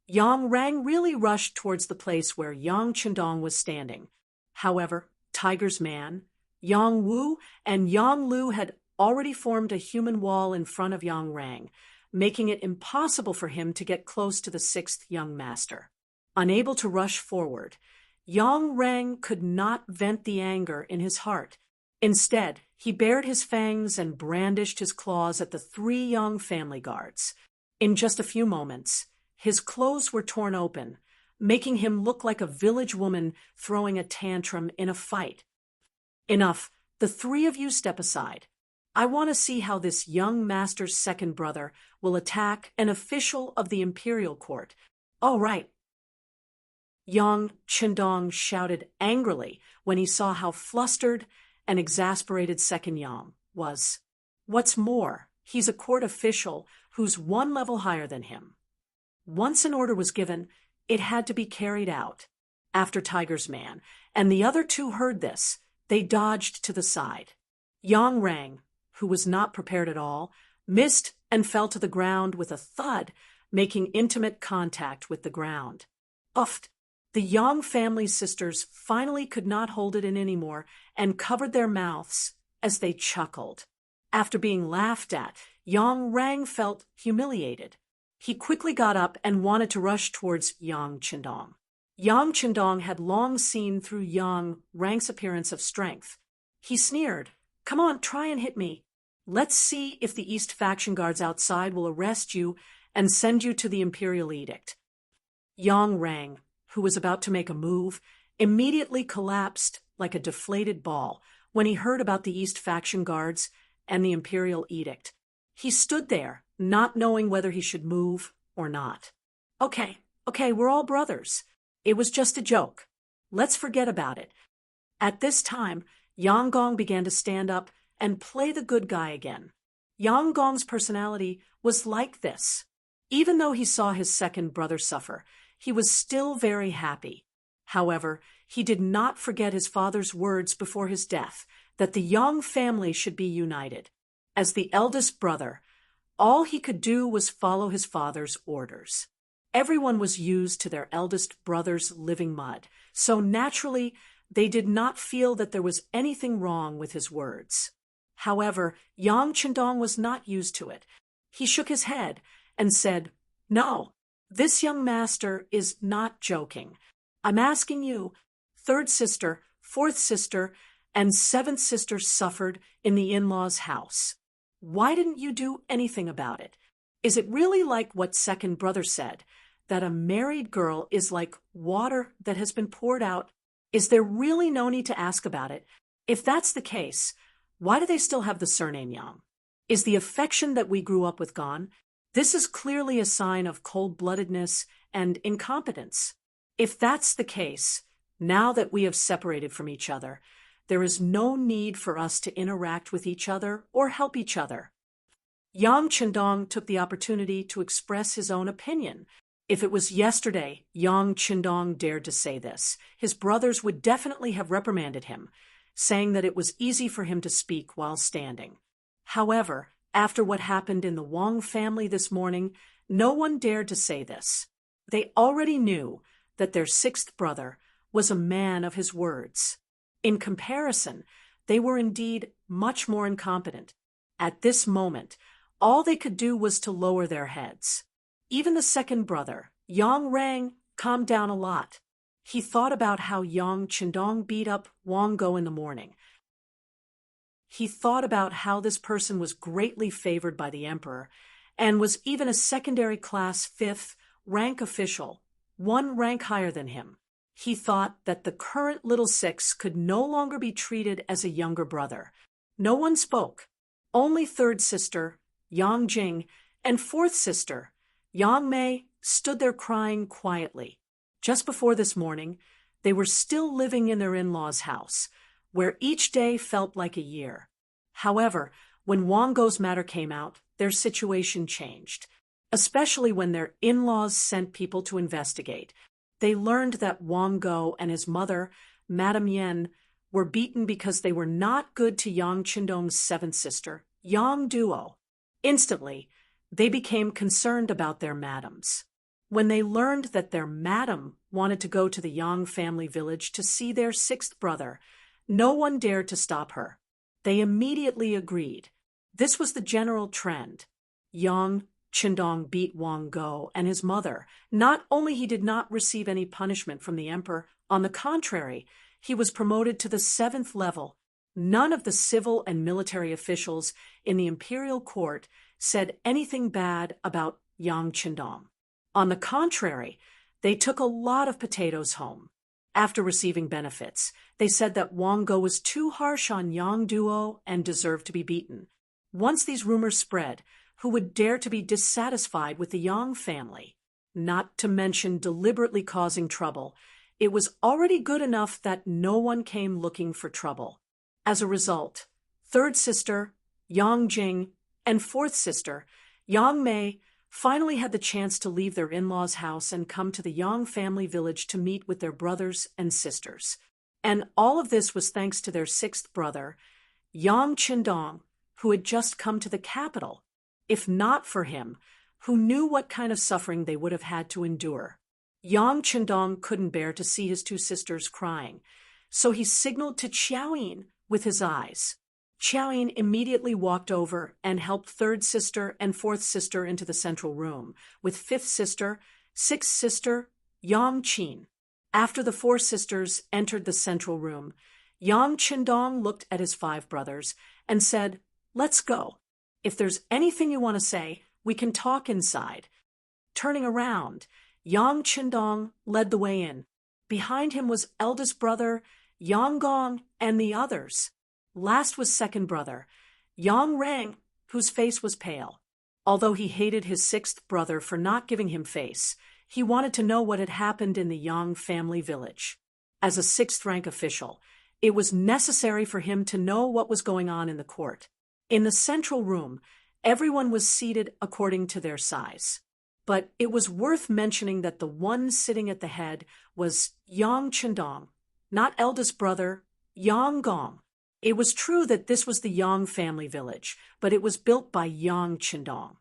Yang Rang really rushed towards the place where Yang Chendong was standing. However, Tiger's man, Yang Wu, and Yang Lu had already formed a human wall in front of Yang Rang, making it impossible for him to get close to the sixth young master. Unable to rush forward, Yang Rang could not vent the anger in his heart. Instead, he bared his fangs and brandished his claws at the three young family guards. In just a few moments, his clothes were torn open, making him look like a village woman throwing a tantrum in a fight. Enough, the three of you step aside. I want to see how this young master's second brother will attack an official of the imperial court. All right. Yang Chendong shouted angrily when he saw how flustered and exasperated second Yang was. What's more, he's a court official who's one level higher than him. Once an order was given, it had to be carried out. After Tiger's man and the other two heard this, they dodged to the side. Yang Rang, who was not prepared at all, missed and fell to the ground with a thud, making intimate contact with the ground. Uffed! The Yang family sisters finally could not hold it in anymore and covered their mouths as they chuckled. After being laughed at, Yang Rang felt humiliated. He quickly got up and wanted to rush towards Yang Chendong. Yang Chendong had long seen through Yang Rang's appearance of strength. He sneered, "Come on, try and hit me. Let's see if the East faction guards outside will arrest you and send you to the Imperial Edict." Yang Rang, who was about to make a move, immediately collapsed like a deflated ball when he heard about the East faction guards and the Imperial Edict. He stood there, not knowing whether he should move or not. Okay, we're all brothers. It was just a joke. Let's forget about it. At this time, Yang Gong began to stand up and play the good guy again. Yang Gong's personality was like this. Even though he saw his second brother suffer, he was still very happy. However, he did not forget his father's words before his death, that the Yang family should be united. As the eldest brother, all he could do was follow his father's orders. Everyone was used to their eldest brother's living mud, so naturally they did not feel that there was anything wrong with his words. However, Yang Chendong was not used to it. He shook his head and said, "No, this young master is not joking. I'm asking you, third sister, fourth sister, and seventh sister suffered in the in-laws' house. Why didn't you do anything about it? Is it really like what second brother said, that a married girl is like water that has been poured out? Is there really no need to ask about it? If that's the case, why do they still have the surname Yang? Is the affection that we grew up with gone? This is clearly a sign of cold-bloodedness and incompetence. If that's the case, now that we have separated from each other, there is no need for us to interact with each other or help each other." Yang Chendong took the opportunity to express his own opinion. If it was yesterday Yang Chendong dared to say this, his brothers would definitely have reprimanded him, saying that it was easy for him to speak while standing. However, after what happened in the Wang family this morning, no one dared to say this. They already knew that their sixth brother was a man of his words. In comparison, they were indeed much more incompetent. At this moment, all they could do was to lower their heads. Even the second brother, Yang Rang, calmed down a lot. He thought about how Yang Chendong beat up Wang Go in the morning. He thought about how this person was greatly favored by the emperor and was even a secondary class fifth rank official, one rank higher than him. He thought that the current little six could no longer be treated as a younger brother. No one spoke. Only third sister, Yang Jing, and fourth sister, Yang Mei, stood there crying quietly. Just before this morning, they were still living in their in-laws' house, where each day felt like a year. However, when Wang Go's matter came out, their situation changed, especially when their in-laws sent people to investigate. They learned that Wang Go and his mother, Madame Yen, were beaten because they were not good to Yang Chendong's seventh sister, Yang Duo. Instantly, they became concerned about their madams. When they learned that their madam wanted to go to the Yang family village to see their sixth brother, no one dared to stop her. They immediately agreed. This was the general trend. Yang Qindong beat Wang Go and his mother. Not only he did not receive any punishment from the emperor, on the contrary, he was promoted to the 7th level. None of the civil and military officials in the imperial court said anything bad about Yang Qindong. On the contrary, they took a lot of potatoes home. After receiving benefits, they said that Wang Go was too harsh on Yang Duo and deserved to be beaten. Once these rumors spread, who would dare to be dissatisfied with the Yang family? Not to mention deliberately causing trouble. It was already good enough that no one came looking for trouble. As a result, third sister, Yang Jing, and fourth sister, Yang Mei, finally had the chance to leave their in-laws' house and come to the Yang family village to meet with their brothers and sisters. And all of this was thanks to their sixth brother, Yang Qindong, who had just come to the capital. If not for him, who knew what kind of suffering they would have had to endure? Yang Qindong couldn't bear to see his two sisters crying, so he signaled to Qiaoyin with his eyes. Qiaoyin immediately walked over and helped third sister and fourth sister into the central room, with fifth sister, sixth sister, Yang Qin. After the four sisters entered the central room, Yang Qindong looked at his 5 brothers and said, "Let's go. If there's anything you want to say, we can talk inside." Turning around, Yang Qindong led the way in. Behind him was eldest brother, Yang Gong, and the others. Last was second brother, Yang Reng, whose face was pale. Although he hated his sixth brother for not giving him face, he wanted to know what had happened in the Yang family village. As a 6th-rank official, it was necessary for him to know what was going on in the court. In the central room, everyone was seated according to their size. But it was worth mentioning that the one sitting at the head was Yang Qindong, not eldest brother, Yang Gong. It was true that this was the Yang family village, but it was built by Yang Qindong.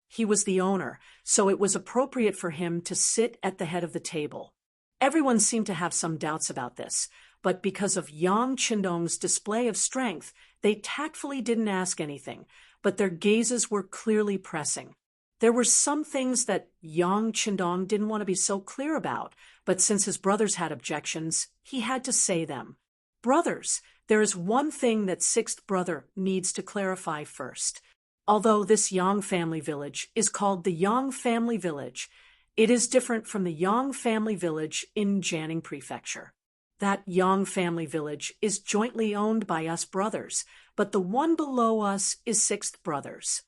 He was the owner, so it was appropriate for him to sit at the head of the table. Everyone seemed to have some doubts about this, but because of Yang Qindong's display of strength, they tactfully didn't ask anything, but their gazes were clearly pressing. There were some things that Yang Qindong didn't want to be so clear about, but since his brothers had objections, he had to say them. "Brothers, there is one thing that sixth brother needs to clarify first. Although this Yang family village is called the Yang family village, it is different from the Yang family village in Jiangning Prefecture. That Yang family village is jointly owned by us brothers, but the one below us is sixth brothers.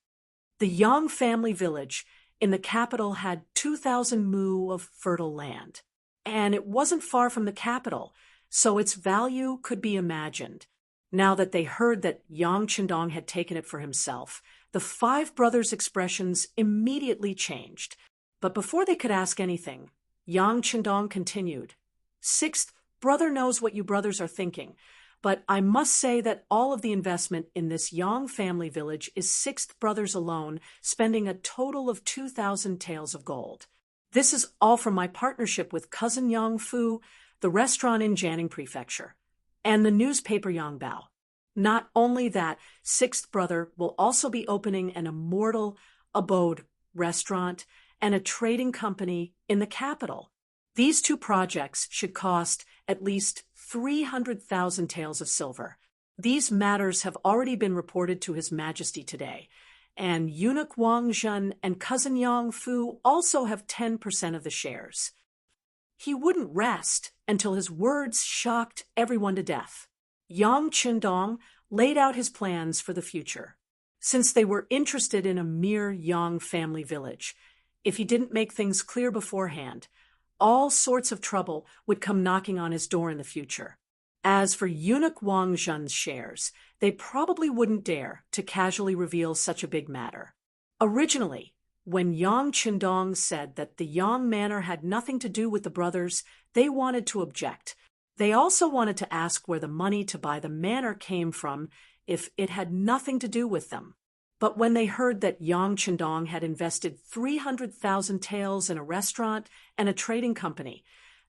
The Yang family village in the capital had 2,000 mu of fertile land, and it wasn't far from the capital, so its value could be imagined. Now that they heard that Yang Qindong had taken it for himself, the 5 brothers' expressions immediately changed. But before they could ask anything, Yang Qindong continued, "Sixth brother knows what you brothers are thinking, but I must say that all of the investment in this Yang family village is sixth brothers alone, spending a total of 2,000 taels of gold. This is all from my partnership with cousin Yang Fu, the restaurant in Jiangning Prefecture, and the newspaper Yang Bao. Not only that, sixth brother will also be opening an immortal abode restaurant and a trading company in the capital. These 2 projects should cost at least 300,000 taels of silver. These matters have already been reported to His Majesty today, and eunuch Wang Zhen and cousin Yang Fu also have 10% of the shares." He wouldn't rest until his words shocked everyone to death. Yang Qindong laid out his plans for the future. Since they were interested in a mere Yang family village, if he didn't make things clear beforehand, all sorts of trouble would come knocking on his door in the future. As for eunuch Wang Zhen's shares, they probably wouldn't dare to casually reveal such a big matter. Originally, when Yang Qindong said that the Yang manor had nothing to do with the brothers, they wanted to object. They also wanted to ask where the money to buy the manor came from if it had nothing to do with them. But when they heard that Yang Chendong had invested 300,000 taels in a restaurant and a trading company,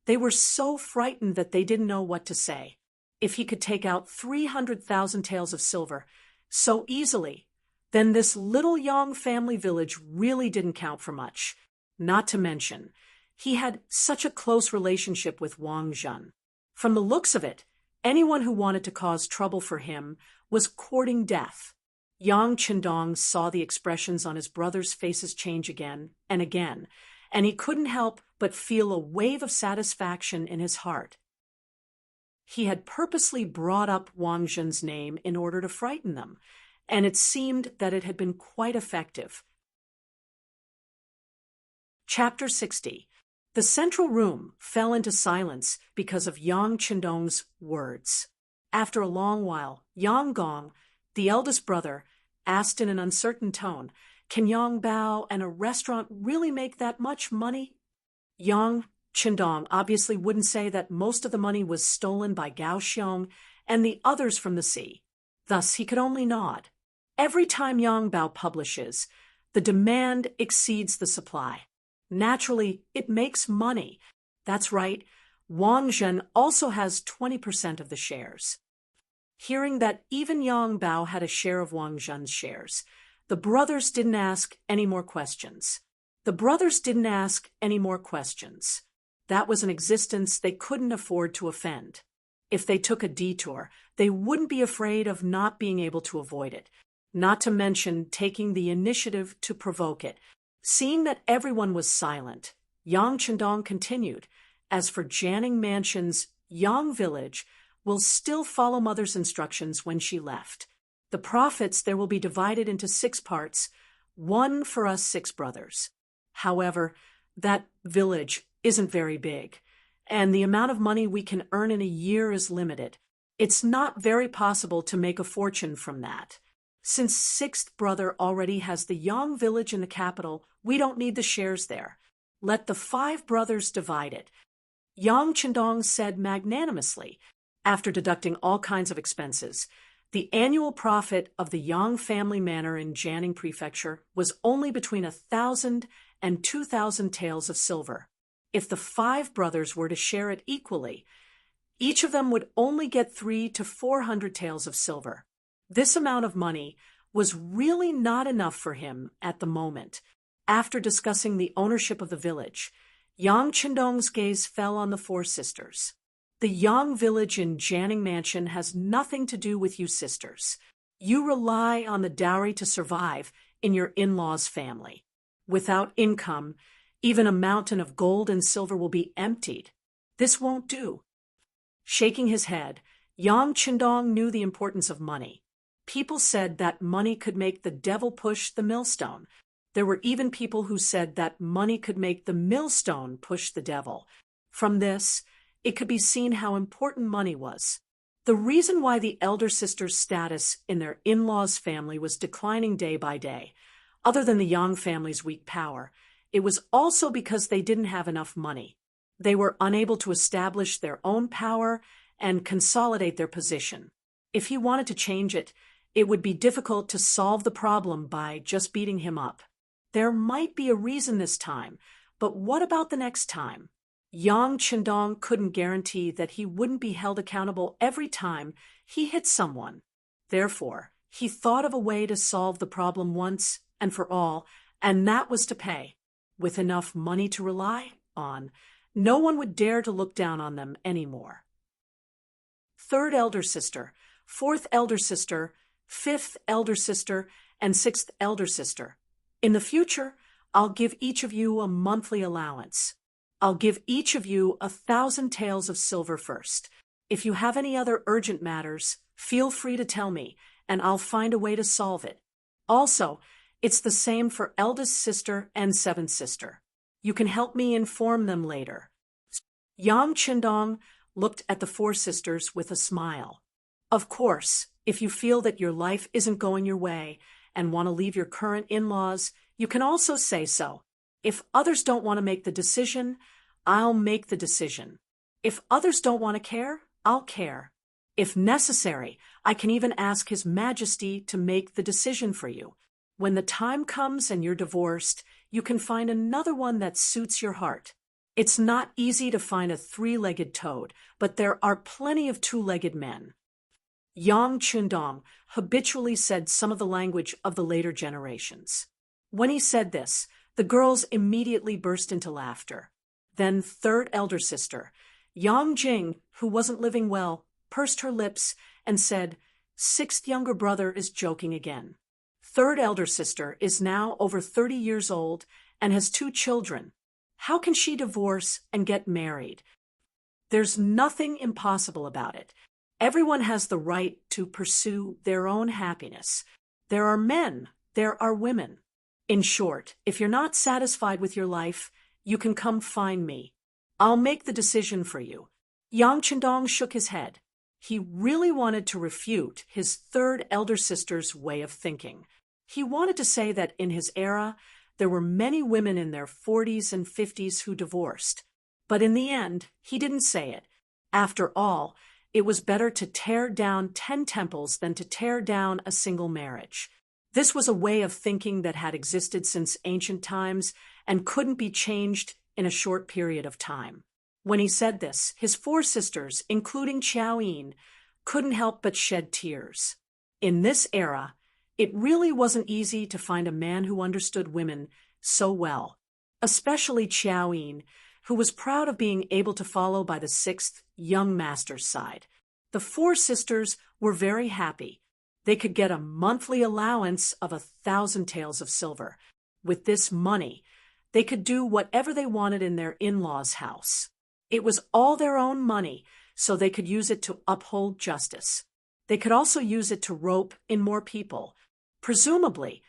they were so frightened that they didn't know what to say. If he could take out 300,000 taels of silver so easily, then this little Yang family village really didn't count for much. Not to mention, he had such a close relationship with Wang Zhen. From the looks of it, anyone who wanted to cause trouble for him was courting death. Yang Chendong saw the expressions on his brothers' faces change again and again, and he couldn't help but feel a wave of satisfaction in his heart. He had purposely brought up Wang Zhen's name in order to frighten them, and it seemed that it had been quite effective. Chapter 60. The central room fell into silence because of Yang Chendong's words. After a long while, Yang Gong, the eldest brother, asked in an uncertain tone, "Can Yang Bao and a restaurant really make that much money?" Yang Chendong obviously wouldn't say that most of the money was stolen by Gao Xiong and the others from the sea. Thus, he could only nod. Every time Yang Bao publishes, the demand exceeds the supply. Naturally, it makes money. That's right, Wang Zhen also has 20% of the shares. Hearing that even Yang Bao had a share of Wang Zhen's shares, the brothers didn't ask any more questions. That was an existence they couldn't afford to offend. If they took a detour, they wouldn't be afraid of not being able to avoid it, not to mention taking the initiative to provoke it. Seeing that everyone was silent, Yang Chendong continued, "As for Janning Mansion's Yang Village, will still follow Mother's instructions when she left. The profits there will be divided into 6 parts, 1 for us 6 brothers. However, that village isn't very big, and the amount of money we can earn in a year is limited. It's not very possible to make a fortune from that. Since 6th brother already has the Yang village in the capital, we don't need the shares there. Let the 5 brothers divide it." Yang Chendong said magnanimously, after deducting all kinds of expenses. The annual profit of the Yang family manor in Janning Prefecture was only between 1,000 and 2,000 taels of silver. If the 5 brothers were to share it equally, each of them would only get 300 to 400 taels of silver. This amount of money was really not enough for him at the moment. After discussing the ownership of the village, Yang Chendong's gaze fell on the 4 sisters. "The Yang village in Janning Mansion has nothing to do with you sisters. You rely on the dowry to survive in your in-laws' family. Without income, even a mountain of gold and silver will be emptied. This won't do." Shaking his head, Yang Chendong knew the importance of money. People said that money could make the devil push the millstone. There were even people who said that money could make the millstone push the devil. From this, it could be seen how important money was. The reason why the elder sister's status in their in-laws' family was declining day by day, other than the Yang family's weak power, it was also because they didn't have enough money. They were unable to establish their own power and consolidate their position. If he wanted to change it, it would be difficult to solve the problem by just beating him up. There might be a reason this time, but what about the next time? Yang Chendong couldn't guarantee that he wouldn't be held accountable every time he hit someone. Therefore, he thought of a way to solve the problem once and for all, and that was to pay. With enough money to rely on, no one would dare to look down on them anymore. 3rd elder sister, 4th elder sister, 5th elder sister, and 6th elder sister. In the future, I'll give each of you a monthly allowance. I'll give each of you 1,000 taels of silver first. If you have any other urgent matters, feel free to tell me, and I'll find a way to solve it. Also, it's the same for eldest sister and 7th sister. You can help me inform them later. Yang Chendong looked at the 4 sisters with a smile. Of course, if you feel that your life isn't going your way and want to leave your current in-laws, you can also say so. If others don't want to make the decision, I'll make the decision. If others don't want to care, I'll care. If necessary, I can even ask His Majesty to make the decision for you. When the time comes and you're divorced, you can find another one that suits your heart. It's not easy to find a three-legged toad, but there are plenty of two-legged men. Yang Chundong habitually said some of the language of the later generations. When he said this, the girls immediately burst into laughter. Then third elder sister, Yang Jing, who wasn't living well, pursed her lips and said, "Sixth younger brother is joking again." Third elder sister is now over 30 years old and has 2 children. How can she divorce and get married? There's nothing impossible about it. Everyone has the right to pursue their own happiness. There are men, there are women. In short, if you're not satisfied with your life, you can come find me. I'll make the decision for you. Yang Chendong shook his head. He really wanted to refute his third elder sister's way of thinking. He wanted to say that in his era, there were many women in their 40s and 50s who divorced. But in the end, he didn't say it. After all, it was better to tear down 10 temples than to tear down a single marriage. This was a way of thinking that had existed since ancient times and couldn't be changed in a short period of time. When he said this, his 4 sisters, including Qiao Yin, couldn't help but shed tears. In this era, it really wasn't easy to find a man who understood women so well, especially Qiao Yin, who was proud of being able to follow by the 6th young master's side. The 4 sisters were very happy. They could get a monthly allowance of 1,000 taels of silver. With this money, they could do whatever they wanted in their in-laws' house. It was all their own money, so they could use it to uphold justice. They could also use it to rope in more people. Presumably,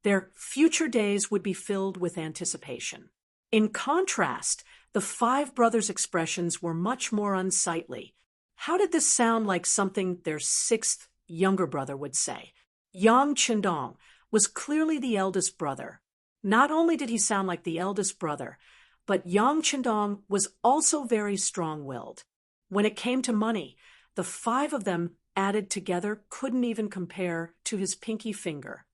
their future days would be filled with anticipation. In contrast, the 5 brothers' expressions were much more unsightly. How did this sound like something their 6th younger brother would say? Yang Chendong was clearly the eldest brother. Not only did he sound like the eldest brother, but Yang Chendong was also very strong-willed. When it came to money, the 5 of them added together couldn't even compare to his pinky finger.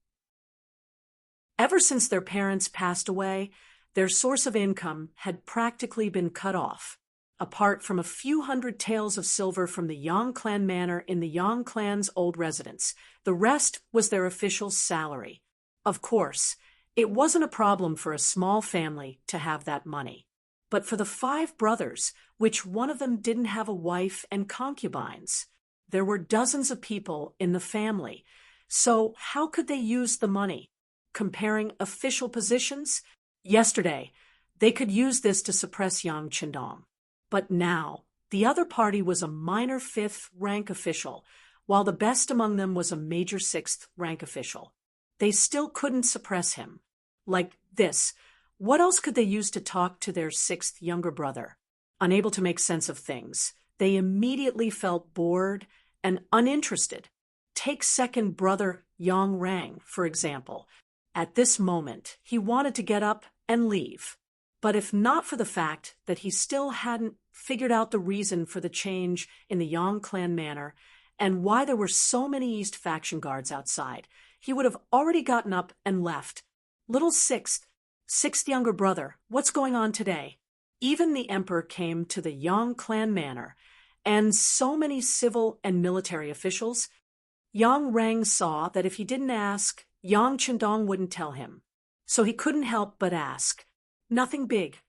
Ever since their parents passed away, their source of income had practically been cut off. Apart from a few hundred taels of silver from the Yang clan manor in the Yang clan's old residence, the rest was their official salary. Of course, it wasn't a problem for a small family to have that money. But for the 5 brothers, which one of them didn't have a wife and concubines, there were dozens of people in the family. So how could they use the money? Comparing official positions? Yesterday, they could use this to suppress Yang Chendong. But now, the other party was a minor 5th rank official, while the best among them was a major 6th rank official. They still couldn't suppress him. Like this, what else could they use to talk to their 6th younger brother? Unable to make sense of things, they immediately felt bored and uninterested. Take second brother Yang Rang, for example. At this moment, he wanted to get up and leave. But if not for the fact that he still hadn't figured out the reason for the change in the Yang clan manor and why there were so many East faction guards outside, he would have already gotten up and left. Little 6th younger brother, what's going on today? Even the emperor came to the Yang clan manor, and so many civil and military officials. Yang Rang saw that if he didn't ask, Yang Chendong wouldn't tell him. So he couldn't help but ask. Nothing big.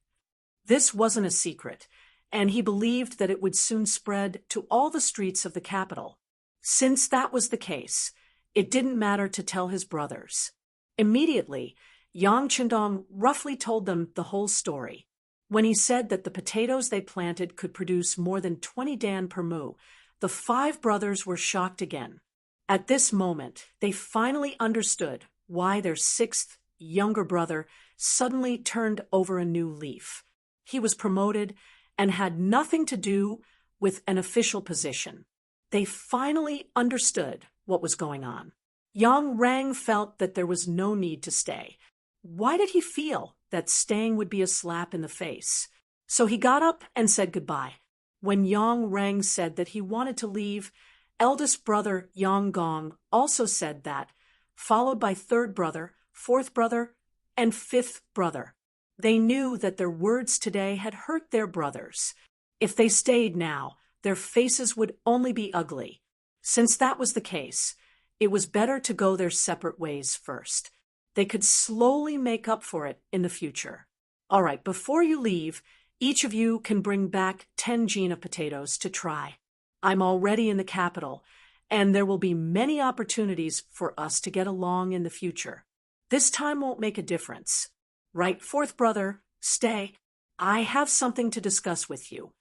This wasn't a secret, and he believed that it would soon spread to all the streets of the capital. Since that was the case, it didn't matter to tell his brothers. Immediately, Yang Chendong roughly told them the whole story. When he said that the potatoes they planted could produce more than 20 dan per mu, the 5 brothers were shocked again. At this moment, they finally understood why their 6th younger brother suddenly turned over a new leaf. He was promoted and had nothing to do with an official position. They finally understood what was going on. Yang Rang felt that there was no need to stay. Why did he feel that staying would be a slap in the face? So he got up and said goodbye. When Yang Rang said that he wanted to leave, eldest brother Yang Gong also said that, followed by third brother, fourth brother, and fifth brother. They knew that their words today had hurt their brothers. If they stayed now, their faces would only be ugly. Since that was the case, it was better to go their separate ways first. They could slowly make up for it in the future. All right, before you leave, each of you can bring back 10 gene of potatoes to try. I'm already in the capital, and there will be many opportunities for us to get along in the future. This time won't make a difference. Right, fourth brother, stay. I have something to discuss with you.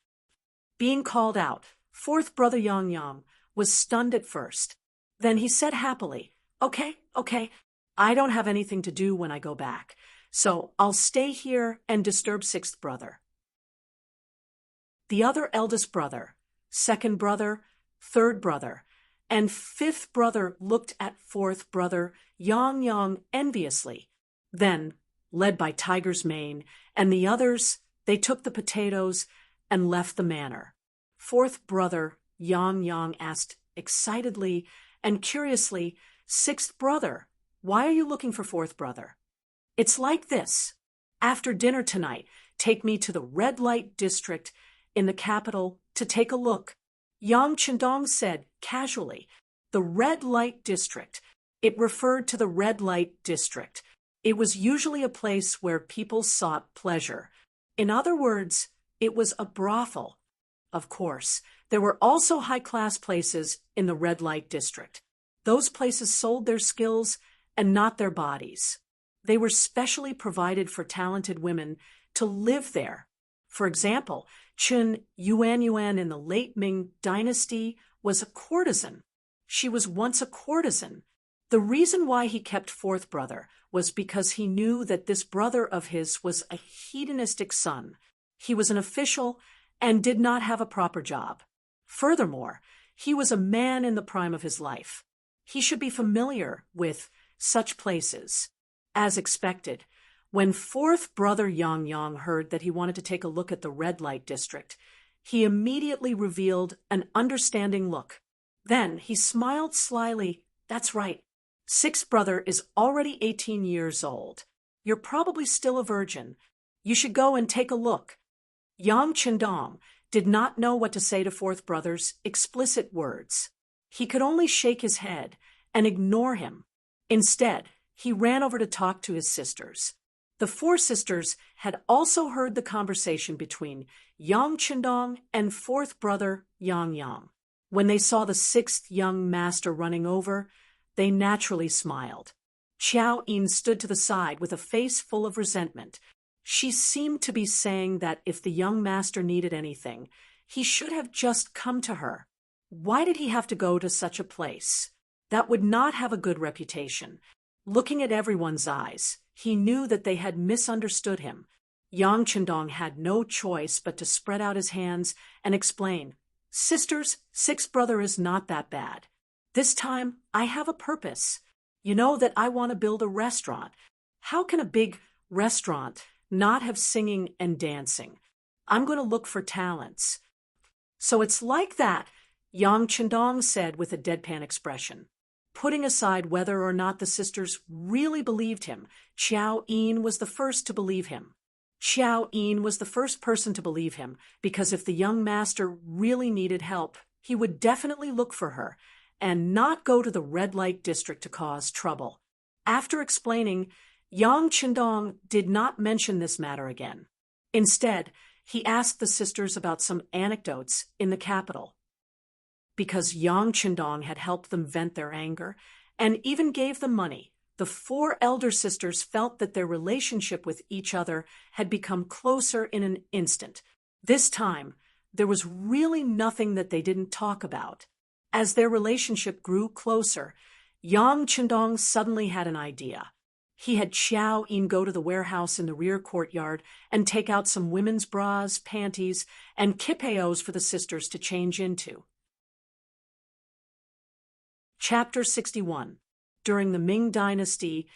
Being called out, fourth brother Yang was stunned at first. Then he said happily, Okay, I don't have anything to do when I go back, so I'll stay here and disturb sixth brother. The other eldest brother, second brother, third brother, and fifth brother looked at fourth brother Yang enviously. Then, led by Tiger's Mane and the others, they took the potatoes and left the manor. Fourth brother Yang asked excitedly and curiously, Sixth brother, why are you looking for fourth brother? It's like this. After dinner tonight, take me to the red light district in the capital to take a look. Yang Chendong said casually, the red light district. It referred to the red light district. It was usually a place where people sought pleasure. In other words, it was a brothel. Of course, there were also high-class places in the red light district. Those places sold their skills and not their bodies. They were specially provided for talented women to live there. For example, Chun Yuan in the late Ming dynasty was a courtesan. She was once a courtesan. The reason why he kept fourth brother was because he knew that this brother of his was a hedonistic son. He was an official and did not have a proper job. Furthermore, he was a man in the prime of his life. He should be familiar with such places. As expected, when fourth brother Yang heard that he wanted to take a look at the red light district, he immediately revealed an understanding look. Then he smiled slyly. That's right. Sixth brother is already 18 years old. You're probably still a virgin. You should go and take a look. Yang Chendong did not know what to say to fourth brother's explicit words. He could only shake his head and ignore him. Instead, he ran over to talk to his sisters. The four sisters had also heard the conversation between Yang Chendong and fourth brother Yang. When they saw the sixth young master running over, they naturally smiled. Xiao Yin stood to the side with a face full of resentment. She seemed to be saying that if the young master needed anything, he should have just come to her. Why did he have to go to such a place? That would not have a good reputation. Looking at everyone's eyes, he knew that they had misunderstood him. Yang Chendong had no choice but to spread out his hands and explain, Sisters, sixth brother is not that bad. This time, I have a purpose. You know that I want to build a restaurant. How can a big restaurant not have singing and dancing? I'm going to look for talents. So it's like that, Yang Chendong said with a deadpan expression. Putting aside whether or not the sisters really believed him, Xiao Yin was the first to believe him. Xiao Yin was the first person to believe him, because if the young master really needed help, he would definitely look for her, and not go to the red light district to cause trouble. After explaining, Yang Chendong did not mention this matter again. Instead, he asked the sisters about some anecdotes in the capital. Because Yang Chendong had helped them vent their anger, and even gave them money, the four elder sisters felt that their relationship with each other had become closer in an instant. This time, there was really nothing that they didn't talk about. As their relationship grew closer, Yang Chendong suddenly had an idea. He had Xiao Yin go to the warehouse in the rear courtyard and take out some women's bras, panties, and kipeos for the sisters to change into. Chapter 61. During the Ming dynasty,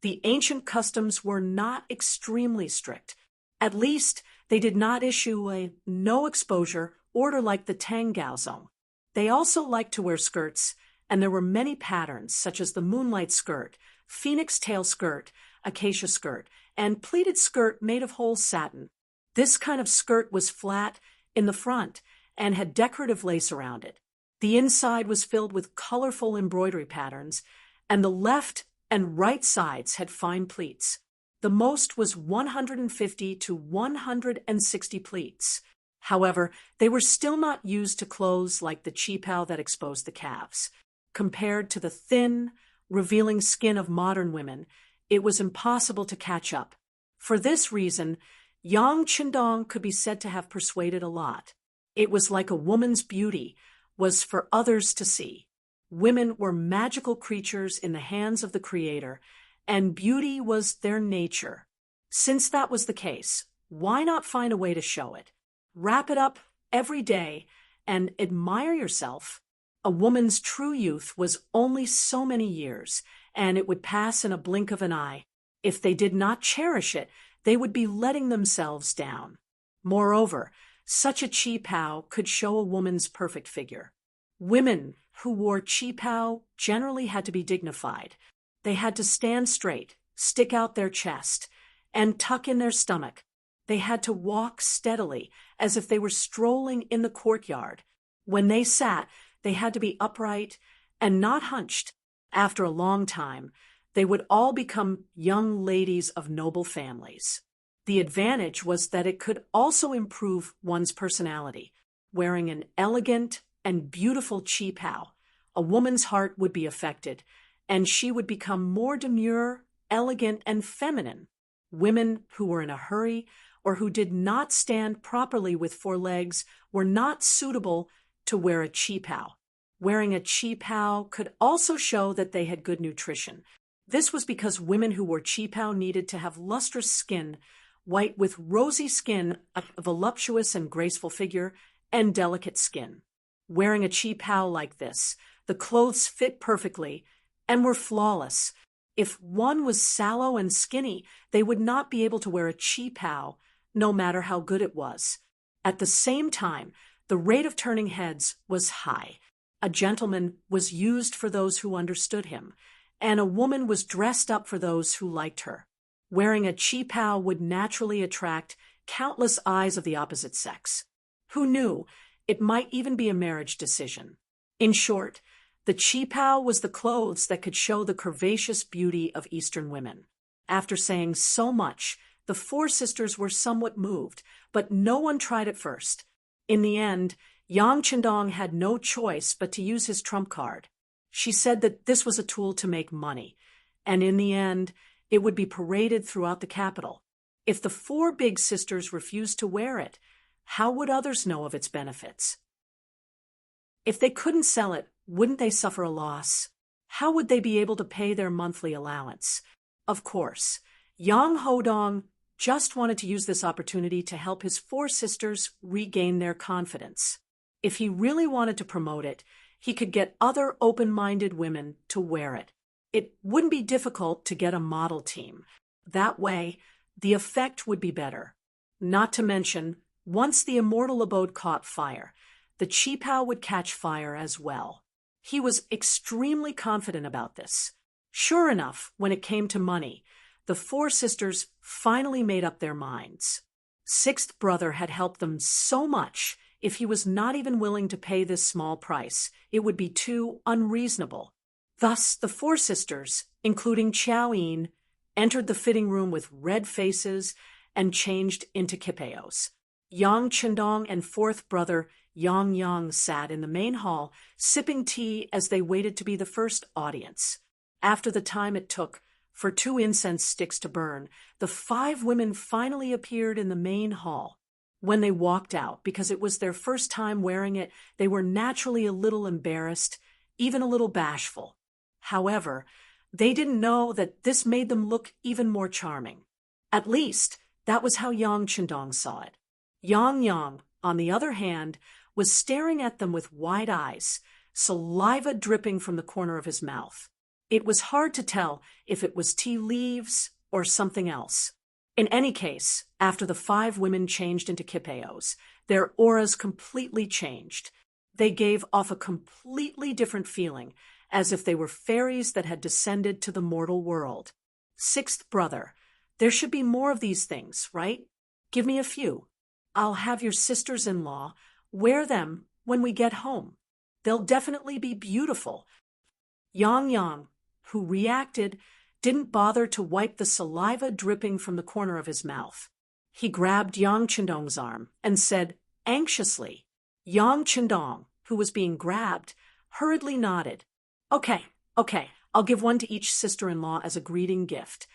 the ancient customs were not extremely strict. At least, they did not issue a no-exposure order like the Tang Gaozong. They also liked to wear skirts and there were many patterns such as the moonlight skirt, phoenix tail skirt, acacia skirt, and pleated skirt made of whole satin. This kind of skirt was flat in the front and had decorative lace around it. The inside was filled with colorful embroidery patterns, and the left and right sides had fine pleats. The most was 150 to 160 pleats. However, they were still not used to clothes like the qipao that exposed the calves. Compared to the thin, revealing skin of modern women, it was impossible to catch up. For this reason, Yang Qindong could be said to have persuaded a lot. It was like a woman's beauty was for others to see. Women were magical creatures in the hands of the Creator, and beauty was their nature. Since that was the case, why not find a way to show it? Wrap it up every day and admire yourself. A woman's true youth was only so many years, and it would pass in a blink of an eye. If they did not cherish it, they would be letting themselves down. Moreover, such a qipao could show a woman's perfect figure. Women who wore qipao generally had to be dignified. They had to stand straight, stick out their chest, and tuck in their stomach. They had to walk steadily, as if they were strolling in the courtyard. When they sat, they had to be upright and not hunched. After a long time, they would all become young ladies of noble families. The advantage was that it could also improve one's personality. Wearing an elegant and beautiful qipao, a woman's heart would be affected, and she would become more demure, elegant, and feminine. Women who were in a hurry or who did not stand properly with 4 legs were not suitable to wear a qipao. Wearing a qipao could also show that they had good nutrition. This was because women who wore qipao needed to have lustrous skin, white with rosy skin, a voluptuous and graceful figure, and delicate skin. Wearing a qipao like this, the clothes fit perfectly and were flawless. If one was sallow and skinny, they would not be able to wear a qipao, no matter how good it was. At the same time, the rate of turning heads was high. A gentleman was used for those who understood him, and a woman was dressed up for those who liked her. Wearing a qipao would naturally attract countless eyes of the opposite sex. Who knew? It might even be a marriage decision. In short, the qipao was the clothes that could show the curvaceous beauty of Eastern women. After saying so much, the 4 sisters were somewhat moved, but no one tried it first. In the end, Yang Qindong had no choice but to use his trump card. She said that this was a tool to make money, and in the end, it would be paraded throughout the capital. If the 4 big sisters refused to wear it, how would others know of its benefits? If they couldn't sell it, wouldn't they suffer a loss? How would they be able to pay their monthly allowance? Of course, Yang Hodong just wanted to use this opportunity to help his 4 sisters regain their confidence. If he really wanted to promote it, he could get other open-minded women to wear it. It wouldn't be difficult to get a model team. That way, the effect would be better. Not to mention, once the immortal abode caught fire, the qipao would catch fire as well. He was extremely confident about this. Sure enough, when it came to money, the 4 sisters finally made up their minds. 6th brother had helped them so much. If he was not even willing to pay this small price, it would be too unreasonable. Thus, the 4 sisters, including Qiaoyin, entered the fitting room with red faces and changed into qipaos. Yang Qindong and 4th brother Yang sat in the main hall, sipping tea as they waited to be the first audience. After the time it took for 2 incense sticks to burn, the 5 women finally appeared in the main hall. When they walked out, because it was their first time wearing it, they were naturally a little embarrassed, even a little bashful. However, they didn't know that this made them look even more charming. At least, that was how Yang Qindong saw it. Yang, on the other hand, was staring at them with wide eyes, saliva dripping from the corner of his mouth. It was hard to tell if it was tea leaves or something else. In any case, after the 5 women changed into qipaos, their auras completely changed. They gave off a completely different feeling, as if they were fairies that had descended to the mortal world. Sixth brother, there should be more of these things, right? Give me a few. I'll have your sisters-in-law wear them when we get home. They'll definitely be beautiful. Yang, who reacted, didn't bother to wipe the saliva dripping from the corner of his mouth. He grabbed Yang Chendong's arm and said anxiously. Yang Chendong, who was being grabbed, hurriedly nodded. Okay, I'll give one to each sister-in-law as a greeting gift.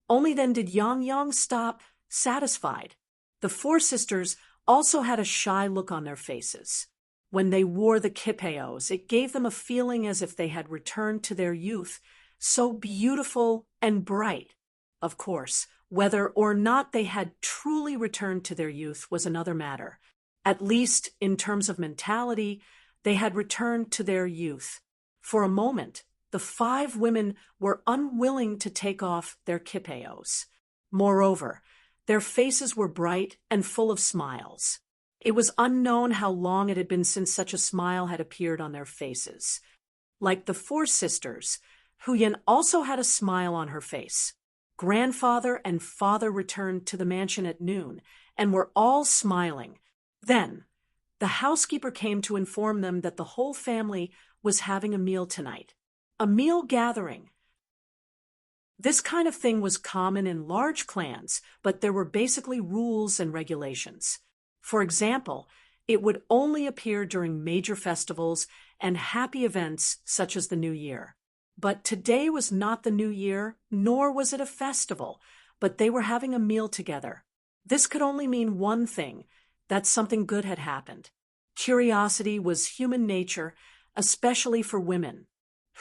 Only then did Yang stop, satisfied. The four sisters also had a shy look on their faces. When they wore the kipeos, it gave them a feeling as if they had returned to their youth, so beautiful and bright. Of course, whether or not they had truly returned to their youth was another matter. At least, in terms of mentality, they had returned to their youth. For a moment, the five women were unwilling to take off their kipeos. Moreover, their faces were bright and full of smiles. It was unknown how long it had been since such a smile had appeared on their faces. Like the four sisters, Huyen also had a smile on her face. Grandfather and father returned to the mansion at noon and were all smiling. Then, the housekeeper came to inform them that the whole family was having a meal tonight. A meal gathering. This kind of thing was common in large clans, but there were basically rules and regulations. For example, it would only appear during major festivals and happy events such as the New Year. But today was not the New Year, nor was it a festival, but they were having a meal together. This could only mean one thing, that something good had happened. Curiosity was human nature, especially for women.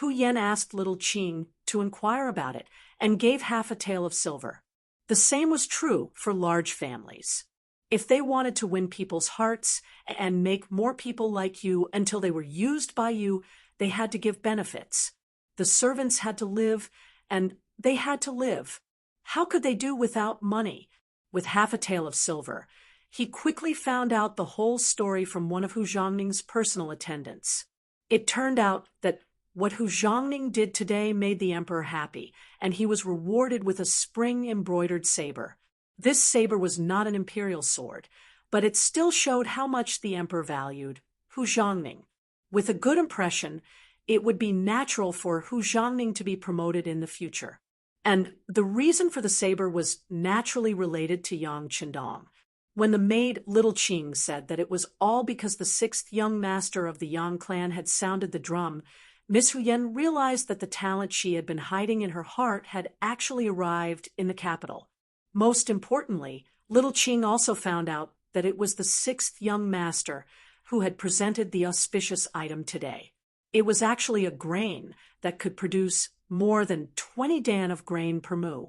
Huyen asked little Qing to inquire about it and gave half a tael of silver. The same was true for large families. If they wanted to win people's hearts and make more people like you until they were used by you, they had to give benefits. The servants had to live, and they had to live. How could they do without money? With half a tael of silver, he quickly found out the whole story from one of Hu Zhongning's personal attendants. It turned out that what Hu Zhongning did today made the emperor happy, and he was rewarded with a spring-embroidered saber. This saber was not an imperial sword, but it still showed how much the emperor valued Hu Zhongning. With a good impression, it would be natural for Hu Zhongning to be promoted in the future. And the reason for the saber was naturally related to Yang Chendong. When the maid Little Qing said that it was all because the sixth young master of the Yang clan had sounded the drum, Miss Huyen realized that the talent she had been hiding in her heart had actually arrived in the capital. Most importantly, Little Qing also found out that it was the sixth young master who had presented the auspicious item today. It was actually a grain that could produce more than 20 dan of grain per mu.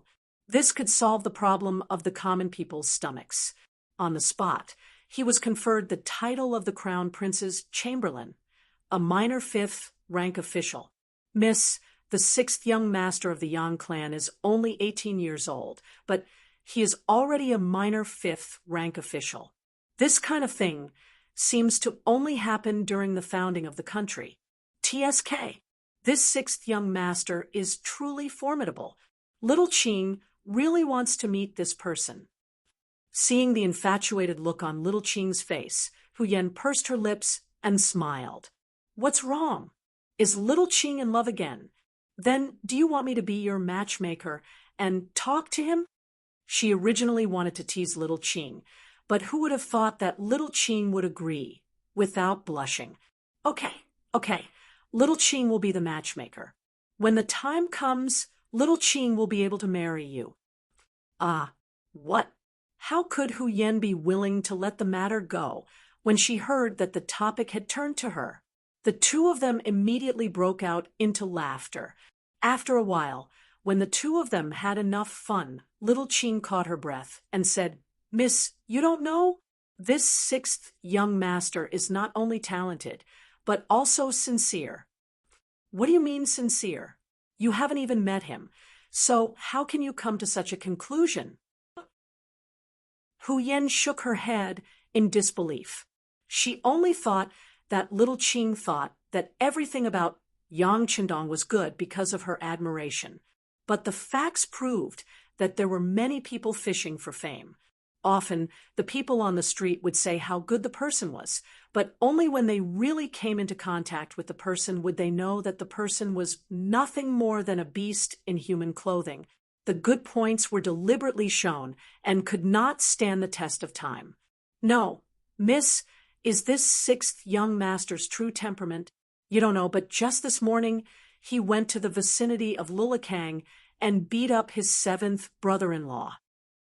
This could solve the problem of the common people's stomachs. On the spot, he was conferred the title of the Crown Prince's Chamberlain, a minor fifth rank official. Miss, the sixth young master of the Yang clan, is only 18 years old, but he is already a minor fifth rank official. This kind of thing seems to only happen during the founding of the country. TSK. This sixth young master is truly formidable. Little Qing really wants to meet this person. Seeing the infatuated look on Little Qing's face, Huyen pursed her lips and smiled. What's wrong? Is Little Qing in love again? Then do you want me to be your matchmaker and talk to him? She originally wanted to tease Little Qing, but who would have thought that Little Qing would agree, without blushing? Okay. Little Qing will be the matchmaker. When the time comes, Little Qing will be able to marry you. Ah, what? How could Huyen be willing to let the matter go when she heard that the topic had turned to her? The two of them immediately broke out into laughter. After a while, when the two of them had enough fun, Little Qing caught her breath and said, Miss, you don't know? This sixth young master is not only talented, but also sincere. What do you mean sincere? You haven't even met him, so how can you come to such a conclusion? Huyen shook her head in disbelief. She only thought that Little Qing thought that everything about Yang Qindong was good because of her admiration. But the facts proved that there were many people fishing for fame. Often, the people on the street would say how good the person was, but only when they really came into contact with the person would they know that the person was nothing more than a beast in human clothing. The good points were deliberately shown and could not stand the test of time. No, miss, is this sixth young master's true temperament? You don't know, but just this morning, he went to the vicinity of Lulikang and beat up his seventh brother-in-law.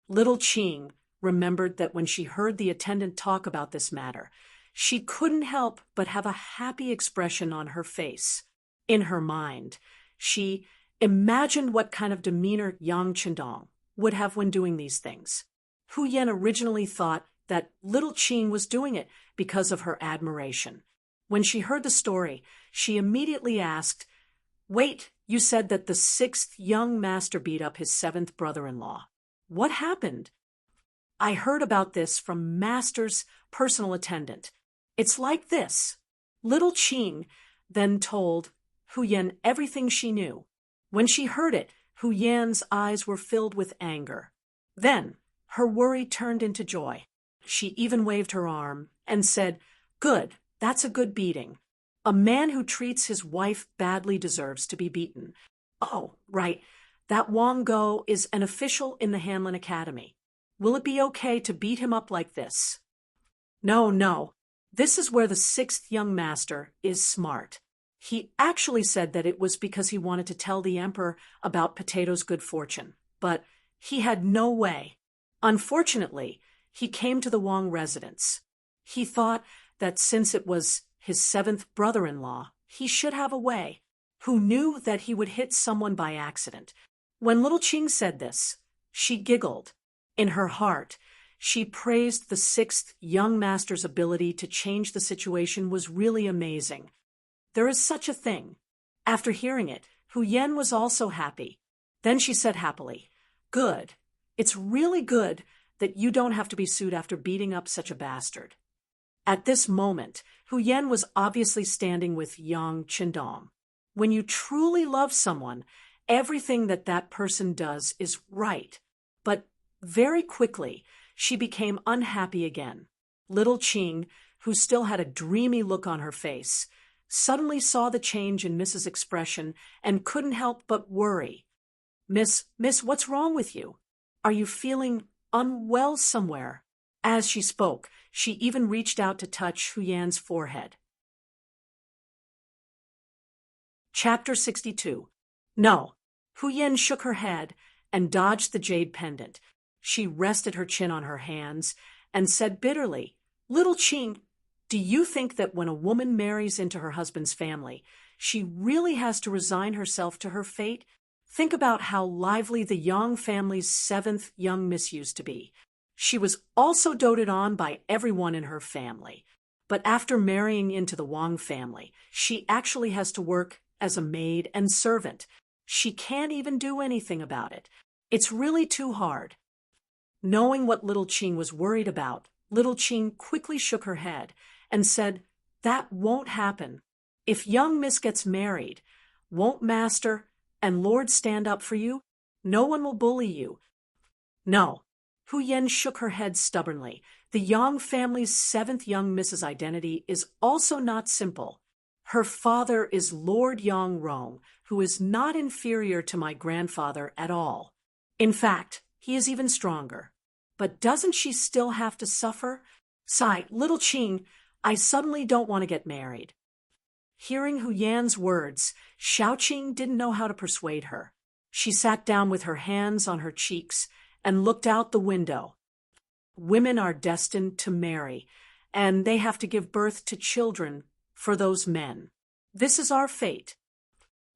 Little Qing remembered that when she heard the attendant talk about this matter, she couldn't help but have a happy expression on her face. In her mind, she imagined what kind of demeanor Yang Qindong would have when doing these things. Hu Yan originally thought that little Qing was doing it because of her admiration. When she heard the story, she immediately asked, "Wait, you said that the sixth young master beat up his seventh brother-in-law. What happened?" "I heard about this from Master's personal attendant. It's like this." Little Qing then told Hu Yan everything she knew. When she heard it, Hu Yan's eyes were filled with anger. Then her worry turned into joy. She even waved her arm and said, "Good, that's a good beating. A man who treats his wife badly deserves to be beaten. Oh, right, that Wang Go is an official in the Hanlin Academy. Will it be okay to beat him up like this?" No. This is where the sixth young master is smart. He actually said that it was because he wanted to tell the emperor about Potato's good fortune, but he had no way. Unfortunately, he came to the Wang residence. He thought that since it was his seventh brother-in-law, he should have a way. Who knew that he would hit someone by accident? When little Qing said this, she giggled. In her heart, she praised the sixth young master's ability to change the situation was really amazing. There is such a thing. After hearing it, Hu Yan was also happy. Then she said happily, "Good. It's really good that you don't have to be sued after beating up such a bastard." At this moment, Hu Yan was obviously standing with Yang Qindong. When you truly love someone, everything that person does is right. But very quickly, she became unhappy again. Little Qing, who still had a dreamy look on her face, suddenly saw the change in Miss's expression and couldn't help but worry. Miss, what's wrong with you? Are you feeling unwell somewhere?" As she spoke, she even reached out to touch Hu Yan's forehead. Chapter 62. No. Hu Yan shook her head and dodged the jade pendant. She rested her chin on her hands and said bitterly, "Little Qing, do you think that when a woman marries into her husband's family, she really has to resign herself to her fate? Think about how lively the Yang family's seventh young miss used to be. She was also doted on by everyone in her family. But after marrying into the Wang family, she actually has to work as a maid and servant. She can't even do anything about it. It's really too hard." Knowing what little Qing was worried about, little Qing quickly shook her head and said, "That won't happen. If young miss gets married, won't master and lord stand up for you? No one will bully you." No. Hu Yan shook her head stubbornly. The Yang family's seventh young miss's identity is also not simple. Her father is Lord Yang Rong, who is not inferior to my grandfather at all. In fact, he is even stronger. But doesn't she still have to suffer? Sigh, little Qing, I suddenly don't want to get married. Hearing Hu Yan's words, Xiaoqing didn't know how to persuade her. She sat down with her hands on her cheeks and looked out the window. Women are destined to marry, and they have to give birth to children for those men. This is our fate.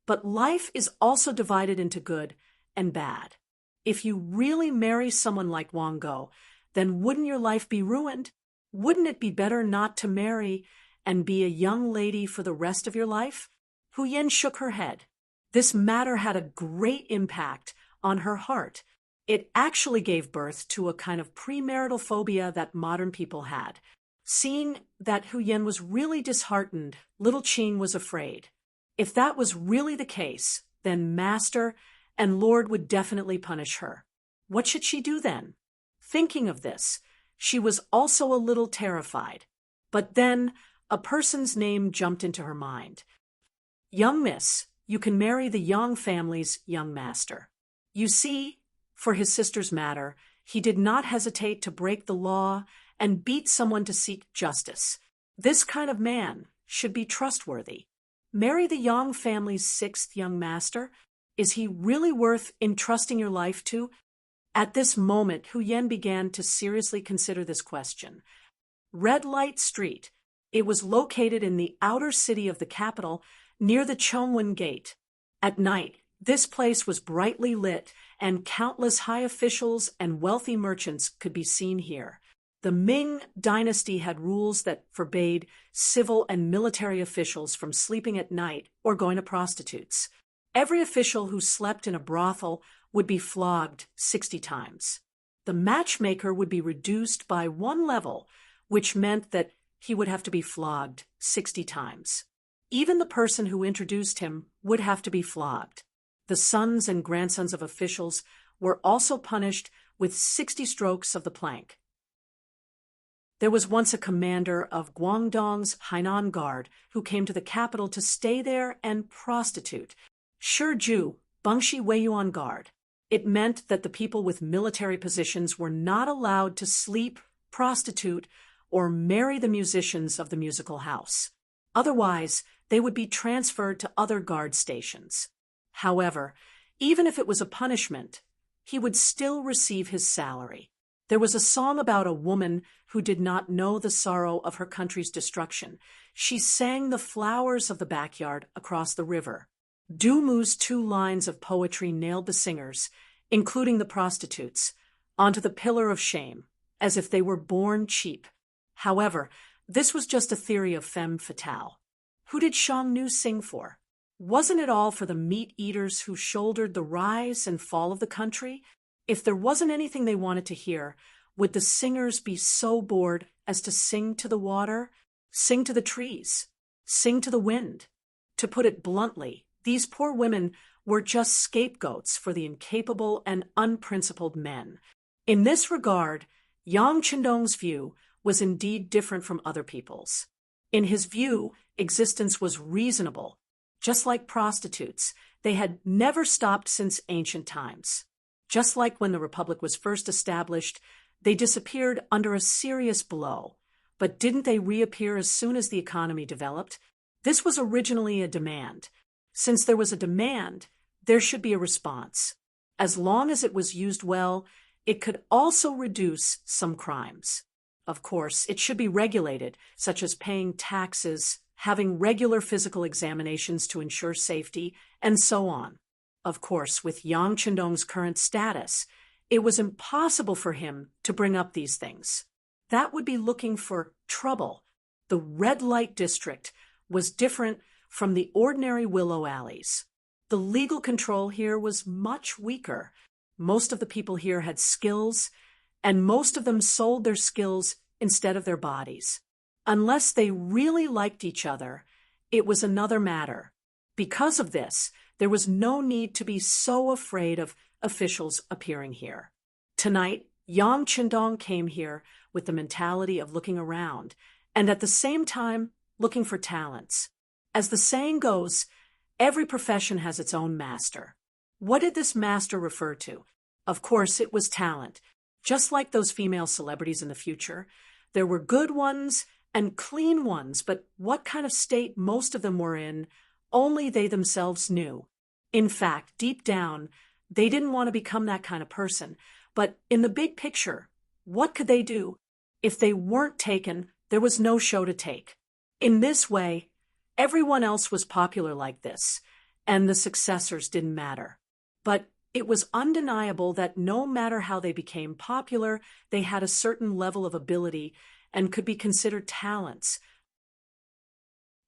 But life is also divided into good and bad. If you really marry someone like Wang Go, then wouldn't your life be ruined? Wouldn't it be better not to marry and be a young lady for the rest of your life? Hu Yan shook her head. This matter had a great impact on her heart. It actually gave birth to a kind of premarital phobia that modern people had. Seeing that Hu Yan was really disheartened, little Qing was afraid. If that was really the case, then Master and Lord would definitely punish her. What should she do then? Thinking of this, she was also a little terrified. But then a person's name jumped into her mind. Young miss, you can marry the Yang family's young master. You see, for his sister's matter, he did not hesitate to break the law and beat someone to seek justice. This kind of man should be trustworthy. Marry the Yang family's sixth young master? Is he really worth entrusting your life to? At this moment, Hu Yen began to seriously consider this question. Red Light Street. It was located in the outer city of the capital, near the Chongwen Gate. At night, this place was brightly lit, and countless high officials and wealthy merchants could be seen here. The Ming dynasty had rules that forbade civil and military officials from sleeping at night or going to prostitutes. Every official who slept in a brothel would be flogged 60 times. The matchmaker would be reduced by one level, which meant that he would have to be flogged 60 times. Even the person who introduced him would have to be flogged. The sons and grandsons of officials were also punished with 60 strokes of the plank. There was once a commander of Guangdong's Hainan Guard who came to the capital to stay there and prostitute. Shiju, Bangshi Weiyuan Guard. It meant that the people with military positions were not allowed to sleep, prostitute, or marry the musicians of the musical house. Otherwise, they would be transferred to other guard stations. However, even if it was a punishment, he would still receive his salary. There was a song about a woman who did not know the sorrow of her country's destruction. She sang the flowers of the backyard across the river. Du Mu's 2 lines of poetry nailed the singers, including the prostitutes, onto the pillar of shame, as if they were born cheap. However, this was just a theory of femme fatale. Who did Xiongnu sing for? Wasn't it all for the meat-eaters who shouldered the rise and fall of the country? If there wasn't anything they wanted to hear, would the singers be so bored as to sing to the water, sing to the trees, sing to the wind? To put it bluntly, these poor women were just scapegoats for the incapable and unprincipled men. In this regard, Yang Qindong's view was indeed different from other people's. In his view, existence was reasonable. Just like prostitutes, they had never stopped since ancient times. Just like when the Republic was first established, they disappeared under a serious blow. But didn't they reappear as soon as the economy developed? This was originally a demand. Since there was a demand, there should be a response. As long as it was used well, it could also reduce some crimes. Of course, it should be regulated, such as paying taxes, having regular physical examinations to ensure safety, and so on. Of course, with Yang Qindong's current status, it was impossible for him to bring up these things. That would be looking for trouble. The red light district was different from the ordinary willow alleys. The legal control here was much weaker. Most of the people here had skills, and most of them sold their skills instead of their bodies. Unless they really liked each other, it was another matter. Because of this, there was no need to be so afraid of officials appearing here. Tonight, Yang Qindong came here with the mentality of looking around, and at the same time, looking for talents. As the saying goes, every profession has its own master. What did this master refer to? Of course, it was talent. Just like those female celebrities in the future, there were good ones and clean ones, but what kind of state most of them were in, only they themselves knew. In fact, deep down, they didn't want to become that kind of person. But in the big picture, what could they do? If they weren't taken, there was no show to take. In this way, everyone else was popular like this, and the successors didn't matter. But it was undeniable that no matter how they became popular, they had a certain level of ability and could be considered talents.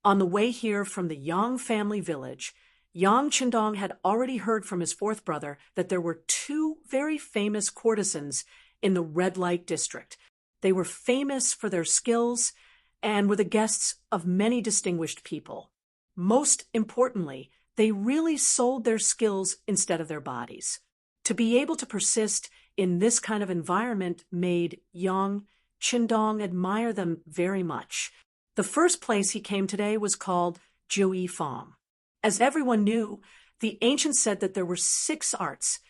On the way here from the Yang family village, Yang Qindong had already heard from his fourth brother that there were 2 very famous courtesans in the red light district. They were famous for their skills and were the guests of many distinguished people. Most importantly, they really sold their skills instead of their bodies. To be able to persist in this kind of environment made Yang Qindong admire them very much. The first place he came today was called Jiuifang. As everyone knew, the ancients said that there were 6 arts: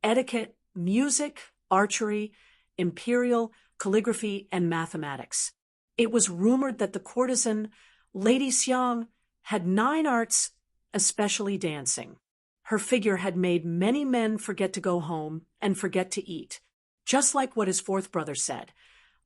etiquette, music, archery, imperial, calligraphy, and mathematics. It was rumored that the courtesan, Lady Xiang, had 9 arts, especially dancing. Her figure had made many men forget to go home and forget to eat. Just like what his 4th brother said,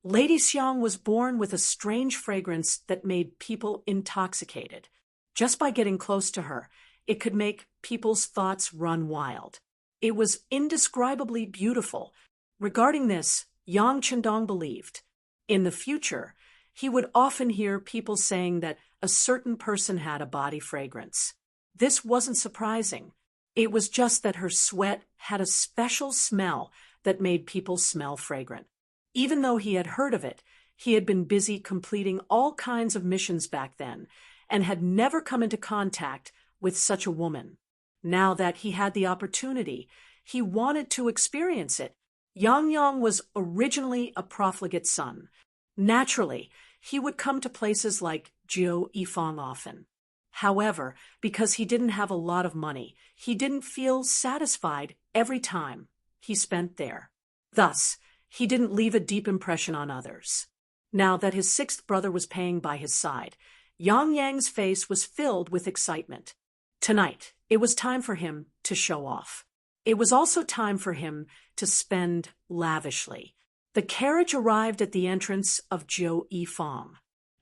Lady Xiang was born with a strange fragrance that made people intoxicated. Just by getting close to her, it could make people's thoughts run wild. It was indescribably beautiful. Regarding this, Yang Qindong believed. In the future, he would often hear people saying that a certain person had a body fragrance. This wasn't surprising. It was just that her sweat had a special smell that made people smell fragrant. Even though he had heard of it, he had been busy completing all kinds of missions back then and had never come into contact with such a woman. Now that he had the opportunity, he wanted to experience it. Yang was originally a profligate son. Naturally, he would come to places like Jiuifang often. However, because he didn't have a lot of money, he didn't feel satisfied every time he spent there. Thus, he didn't leave a deep impression on others. Now that his 6th brother was paying by his side, Yang's face was filled with excitement. Tonight, it was time for him to show off. It was also time for him to spend lavishly. The carriage arrived at the entrance of Jiuifang.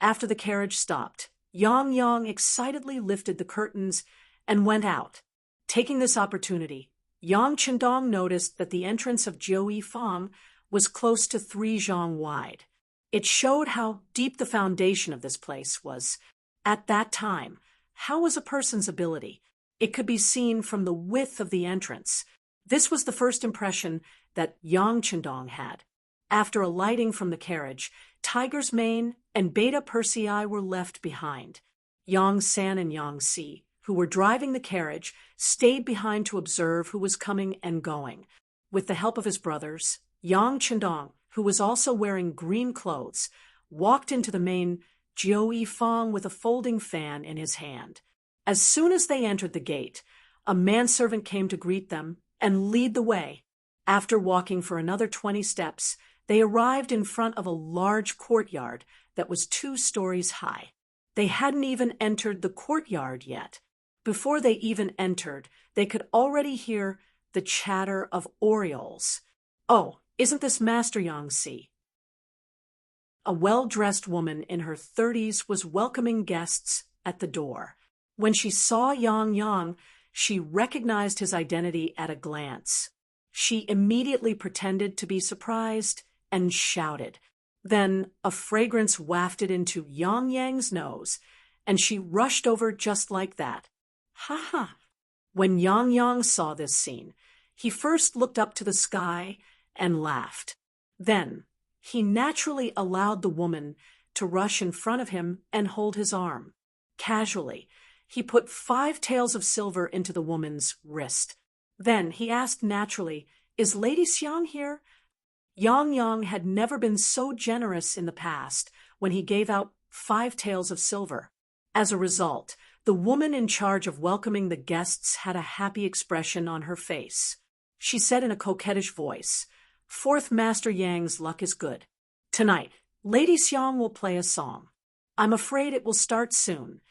After the carriage stopped, Yang excitedly lifted the curtains and went out. Taking this opportunity, Yang Qindong noticed that the entrance of Jiuifang was close to 3 zhang wide. It showed how deep the foundation of this place was. At that time, how was a person's ability? It could be seen from the width of the entrance. This was the first impression that Yang Qindong had. After alighting from the carriage, Tiger's Mane and Beta Persei were left behind. Yang San and Yang Si, who were driving the carriage, stayed behind to observe who was coming and going. With the help of his brothers, Yang Qindong, who was also wearing green clothes, walked into the main Jiuifang with a folding fan in his hand. As soon as they entered the gate, a manservant came to greet them and lead the way. After walking for another 20 steps, they arrived in front of a large courtyard that was 2 stories high. They hadn't even entered the courtyard yet. Before they even entered, they could already hear the chatter of orioles. "Oh, isn't this Master Yang Si?" A well-dressed woman in her 30s was welcoming guests at the door. When she saw Yang, she recognized his identity at a glance. She immediately pretended to be surprised and shouted. Then a fragrance wafted into Yang's nose, and she rushed over just like that. Ha ha! When Yang saw this scene, he first looked up to the sky and laughed. Then he naturally allowed the woman to rush in front of him and hold his arm. Casually, he put 5 taels of silver into the woman's wrist. Then he asked naturally, "Is Lady Xiang here?" Yang had never been so generous in the past when he gave out 5 taels of silver. As a result, the woman in charge of welcoming the guests had a happy expression on her face. She said in a coquettish voice, "4th Master Yang's luck is good. Tonight, Lady Xiang will play a song. I'm afraid it will start soon."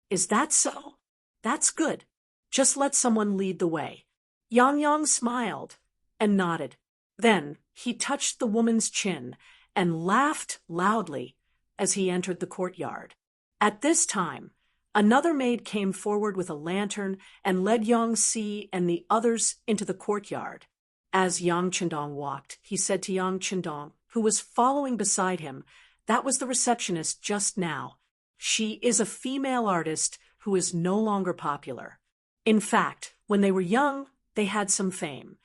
"Is that so? That's good. Just let someone lead the way." Yang smiled and nodded. Then he touched the woman's chin and laughed loudly as he entered the courtyard. At this time, another maid came forward with a lantern and led Yang Si and the others into the courtyard. As Yang Qindong walked, he said to Yang Qindong, who was following beside him, "That was the receptionist just now. She is a female artist who is no longer popular. In fact, when they were young, they had some fame.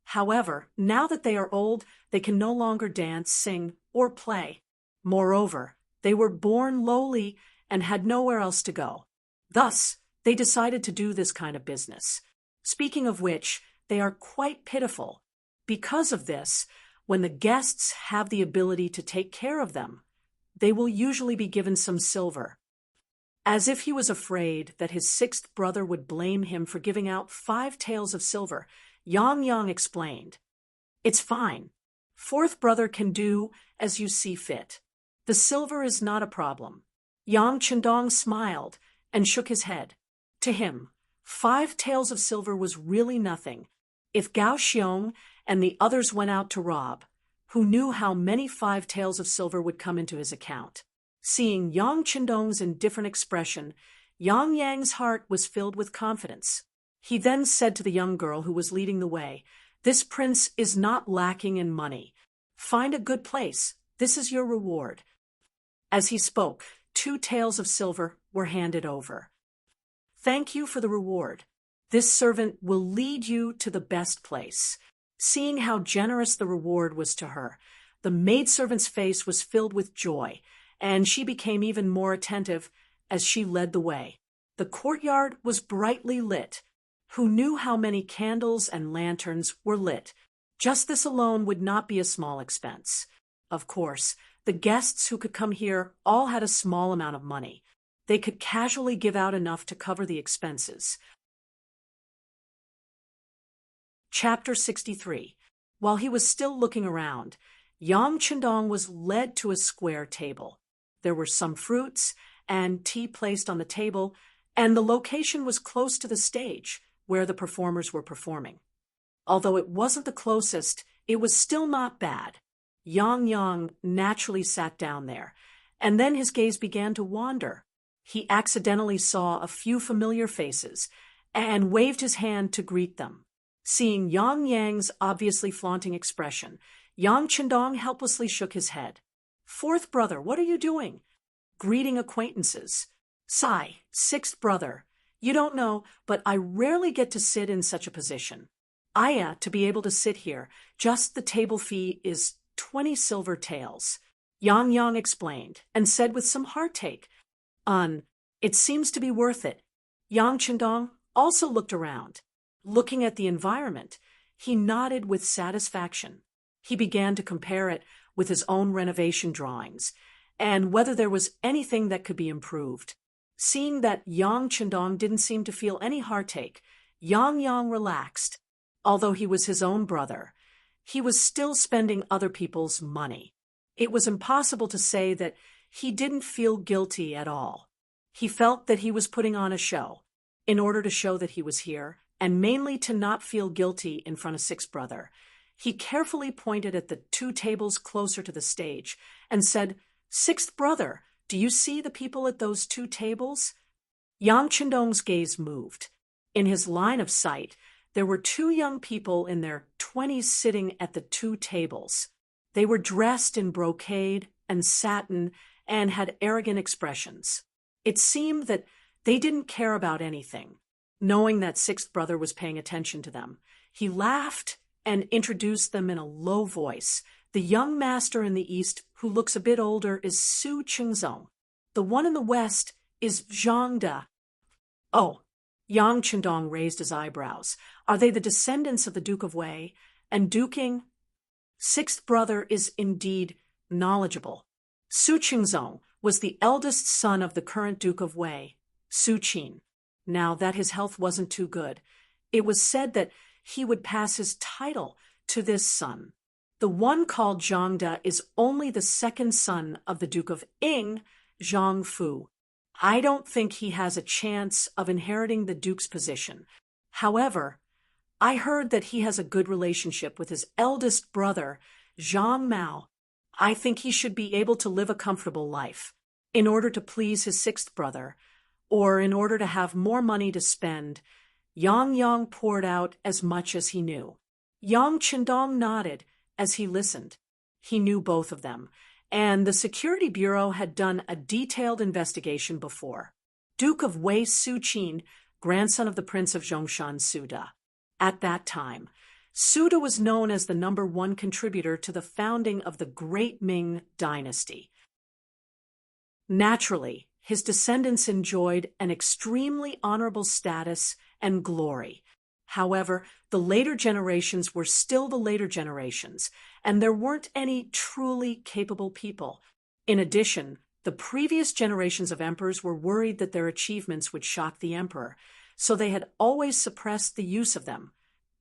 However, now that they are old, they can no longer dance, sing, or play. Moreover, they were born lowly and had nowhere else to go. Thus, they decided to do this kind of business. Speaking of which, they are quite pitiful. Because of this, when the guests have the ability to take care of them, they will usually be given some silver. As if he was afraid that his sixth brother would blame him for giving out 5 taels of silver, Yang Yang explained, "It's fine. Fourth brother can do as you see fit. The silver is not a problem." Yang Chendong smiled and shook his head. To him, 5 taels of silver was really nothing. If Gao Xiong and the others went out to rob, who knew how many 5 taels of silver would come into his account? Seeing Yang Chendong's indifferent expression, Yang Yang's heart was filled with confidence. He then said to the young girl who was leading the way, "This prince is not lacking in money. Find a good place. This is your reward." As he spoke, 2 taels of silver were handed over. "Thank you for the reward. This servant will lead you to the best place." Seeing how generous the reward was to her, the maidservant's face was filled with joy, and she became even more attentive as she led the way. The courtyard was brightly lit. Who knew how many candles and lanterns were lit? Just this alone would not be a small expense. Of course, the guests who could come here all had a small amount of money. They could casually give out enough to cover the expenses. Chapter 63. While he was still looking around, Yang Chendong was led to a square table. There were some fruits and tea placed on the table, and the location was close to the stage where the performers were performing. Although it wasn't the closest, it was still not bad. Yang Yang naturally sat down there, and then his gaze began to wander. He accidentally saw a few familiar faces and waved his hand to greet them. Seeing Yang Yang's obviously flaunting expression, Yang Chendong helplessly shook his head. "Fourth brother, what are you doing?" "Greeting acquaintances." "Sigh, sixth brother. You don't know, but I rarely get to sit in such a position. To be able to sit here, just the table fee is 20 silver taels." Yang Yang explained, and said with some heartache, "It seems to be worth it." Yang Chendong also looked around. Looking at the environment, he nodded with satisfaction. He began to compare it with his own renovation drawings, and whether there was anything that could be improved. Seeing that Yang Chendong didn't seem to feel any heartache, Yang Yang relaxed. Although he was his own brother, he was still spending other people's money. It was impossible to say that he didn't feel guilty at all. He felt that he was putting on a show, in order to show that he was here, and mainly to not feel guilty in front of sixth brother. He carefully pointed at the 2 tables closer to the stage and said, "Sixth brother, do you see the people at those 2 tables?" Yang Chendong's gaze moved. In his line of sight, there were 2 young people in their 20s sitting at the 2 tables. They were dressed in brocade and satin and had arrogant expressions. It seemed that they didn't care about anything. Knowing that sixth brother was paying attention to them, he laughed and introduced them in a low voice. "The young master in the east, who looks a bit older, is Su Qingzong. The one in the west is Zhang De." "Oh," Yang Chendong raised his eyebrows. "Are they the descendants of the Duke of Wei? And duking?" Sixth brother is indeed knowledgeable. Su Qingzong was the eldest son of the current Duke of Wei, Su Qin. Now that his health wasn't too good, it was said that he would pass his title to this son. The one called Zhang De is only the second son of the Duke of Ying, Zhang Fu. I don't think he has a chance of inheriting the Duke's position. However, I heard that he has a good relationship with his eldest brother, Zhang Mao. I think he should be able to live a comfortable life. In order to please his sixth brother, or in order to have more money to spend, Yang Yang poured out as much as he knew. Yang Chendong nodded as he listened. He knew both of them, and the Security Bureau had done a detailed investigation before. Duke of Wei Su Qin, grandson of the Prince of Zhongshan Suda. At that time, Suda was known as the #1 contributor to the founding of the Great Ming dynasty. Naturally, his descendants enjoyed an extremely honorable status and glory. However, the later generations were still the later generations, and there weren't any truly capable people. In addition, the previous generations of emperors were worried that their achievements would shock the emperor, so they had always suppressed the use of them,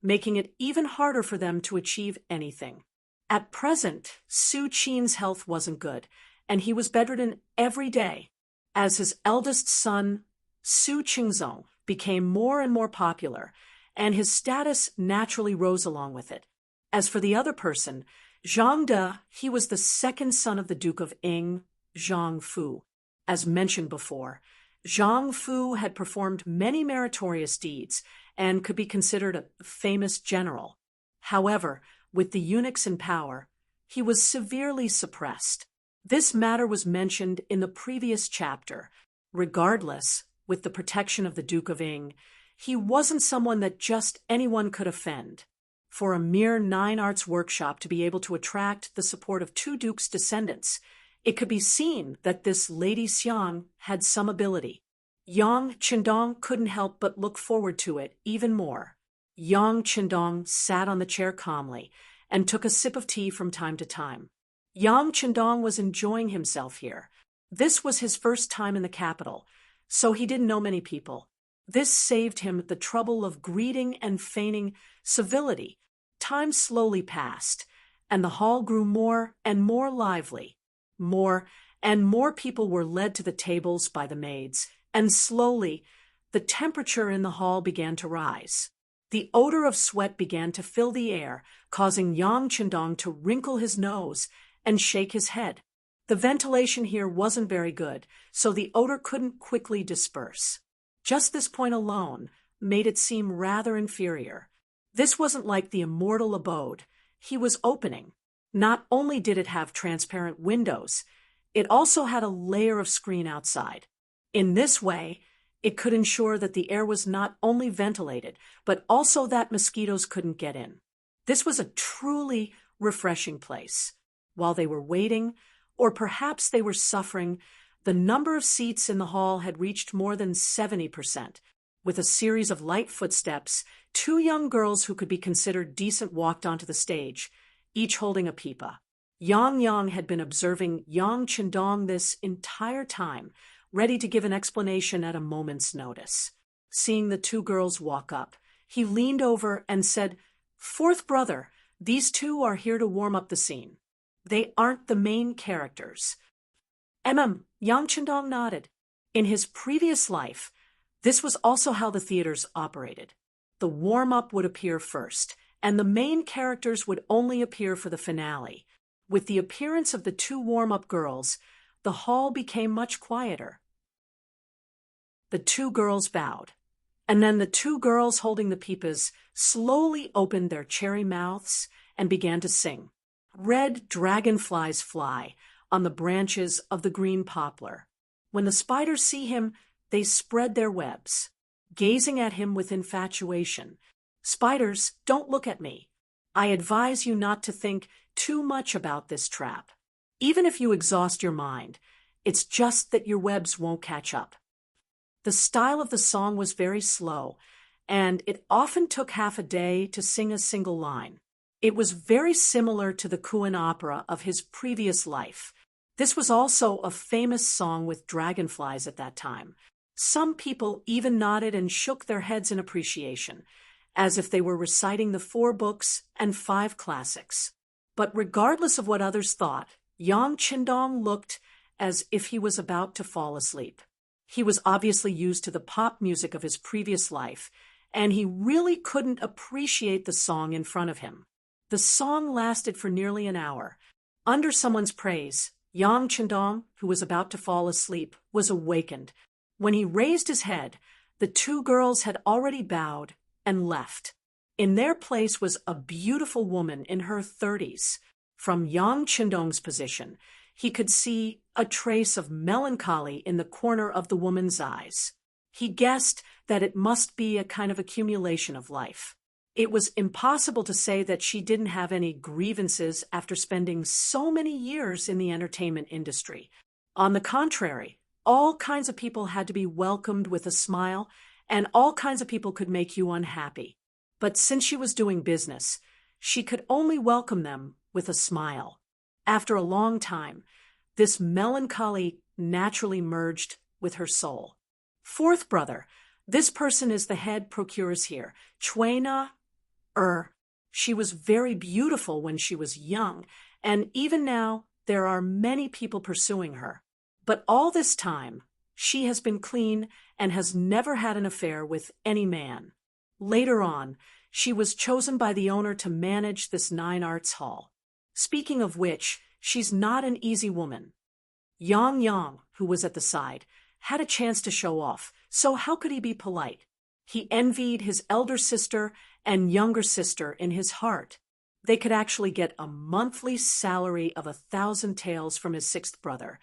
making it even harder for them to achieve anything. At present, Su Qin's health wasn't good, and he was bedridden every day. As his eldest son, Su Qingzong, became more and more popular, and his status naturally rose along with it. As for the other person, Zhang De, he was the second son of the Duke of Ying, Zhang Fu. As mentioned before, Zhang Fu had performed many meritorious deeds and could be considered a famous general. However, with the eunuchs in power, he was severely suppressed. This matter was mentioned in the previous chapter. Regardless, with the protection of the Duke of Ying, he wasn't someone that just anyone could offend. For a mere 9 arts workshop to be able to attract the support of 2 dukes' descendants, it could be seen that this Lady Xiang had some ability. Yang Qindong couldn't help but look forward to it even more. Yang Qindong sat on the chair calmly and took a sip of tea from time to time. Yang Qindong was enjoying himself here. This was his first time in the capital, so he didn't know many people. This saved him the trouble of greeting and feigning civility. Time slowly passed, and the hall grew more and more lively. More and more people were led to the tables by the maids, and slowly the temperature in the hall began to rise. The odor of sweat began to fill the air, causing Yang Qindong to wrinkle his nose and shake his head. The ventilation here wasn't very good, so the odor couldn't quickly disperse. Just this point alone made it seem rather inferior. This wasn't like the immortal abode he was opening. Not only did it have transparent windows, it also had a layer of screen outside. In this way, it could ensure that the air was not only ventilated, but also that mosquitoes couldn't get in. This was a truly refreshing place. While they were waiting, or perhaps they were suffering, the number of seats in the hall had reached more than 70%. With a series of light footsteps, 2 young girls who could be considered decent walked onto the stage, each holding a pipa. Yang had been observing Yang Qindong this entire time, ready to give an explanation at a moment's notice. Seeing the 2 girls walk up, he leaned over and said, "Fourth brother, these 2 are here to warm up the scene. They aren't the main characters." Yang Qindong nodded. In his previous life, this was also how the theaters operated. The warm-up would appear first, and the main characters would only appear for the finale. With the appearance of the 2 warm-up girls, the hall became much quieter. The 2 girls bowed, and then the 2 girls holding the pipas slowly opened their cherry mouths and began to sing. Red dragonflies fly on the branches of the green poplar. When the spiders see him, they spread their webs, gazing at him with infatuation. "Spiders, don't look at me. I advise you not to think too much about this trap. Even if you exhaust your mind, it's just that your webs won't catch up." The style of the song was very slow, and it often took half a day to sing a single line. It was very similar to the Kuan opera of his previous life. This was also a famous song with dragonflies at that time. Some people even nodded and shook their heads in appreciation, as if they were reciting the 4 books and 5 classics. But regardless of what others thought, Yang Qindong looked as if he was about to fall asleep. He was obviously used to the pop music of his previous life, and he really couldn't appreciate the song in front of him. The song lasted for nearly an hour. Under someone's praise, Yang Qindong, who was about to fall asleep, was awakened. When he raised his head, the 2 girls had already bowed and left. In their place was a beautiful woman in her 30s. From Yang Qindong's position, he could see a trace of melancholy in the corner of the woman's eyes. He guessed that it must be a kind of accumulation of life. It was impossible to say that she didn't have any grievances after spending so many years in the entertainment industry. On the contrary, all kinds of people had to be welcomed with a smile, and all kinds of people could make you unhappy. But since she was doing business, she could only welcome them with a smile. After a long time, this melancholy naturally merged with her soul. Fourth brother, this person is the head procuress here. Chuena, she was very beautiful when she was young, and even now there are many people pursuing her. But all this time, she has been clean and has never had an affair with any man. Later on, she was chosen by the owner to manage this 9 Arts Hall. Speaking of which, she's not an easy woman. Yang, who was at the side, had a chance to show off, so how could he be polite? He envied his elder sister and younger sister in his heart. They could actually get a monthly salary of 1,000 taels from his sixth brother.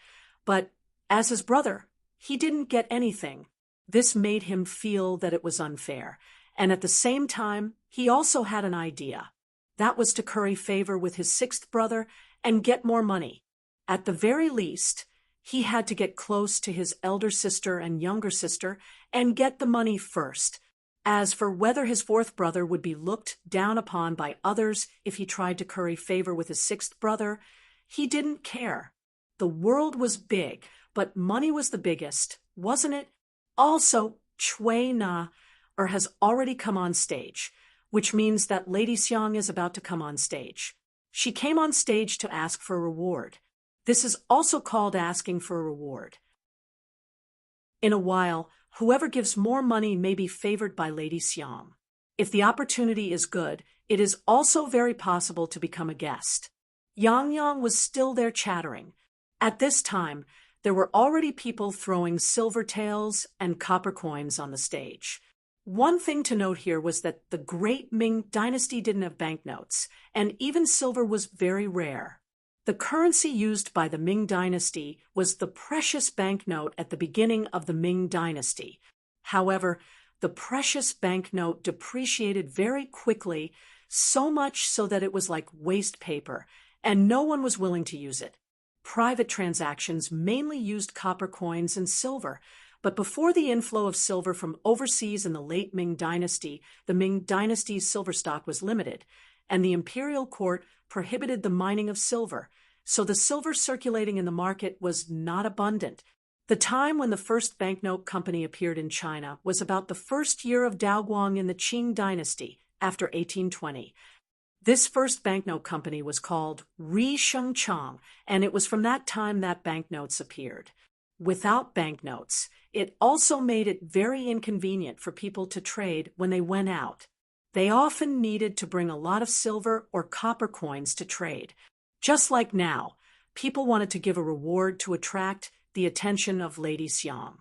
But as his brother, he didn't get anything. This made him feel that it was unfair. And at the same time, he also had an idea. That was to curry favor with his sixth brother and get more money. At the very least, he had to get close to his elder sister and younger sister and get the money first. As for whether his fourth brother would be looked down upon by others if he tried to curry favor with his sixth brother, he didn't care. The world was big, but money was the biggest, wasn't it? Also, Chuena has already come on stage, which means that Lady Xiang is about to come on stage. She came on stage to ask for a reward. This is also called asking for a reward. In a while, whoever gives more money may be favored by Lady Xiang. If the opportunity is good, it is also very possible to become a guest. Yang was still there chattering. At this time, there were already people throwing silver taels and copper coins on the stage. One thing to note here was that the great Ming dynasty didn't have banknotes, and even silver was very rare. The currency used by the Ming dynasty was the precious banknote at the beginning of the Ming dynasty. However, the precious banknote depreciated very quickly, so much so that it was like waste paper, and no one was willing to use it. Private transactions mainly used copper coins and silver, but before the inflow of silver from overseas in the late Ming dynasty, the Ming dynasty's silver stock was limited, and the imperial court prohibited the mining of silver, so the silver circulating in the market was not abundant. The time when the first banknote company appeared in China was about the first year of Daoguang in the Qing dynasty, after 1820. This first banknote company was called Ri Shengchang, and it was from that time that banknotes appeared. Without banknotes, it also made it very inconvenient for people to trade when they went out. They often needed to bring a lot of silver or copper coins to trade. Just like now, people wanted to give a reward to attract the attention of Lady Xiang.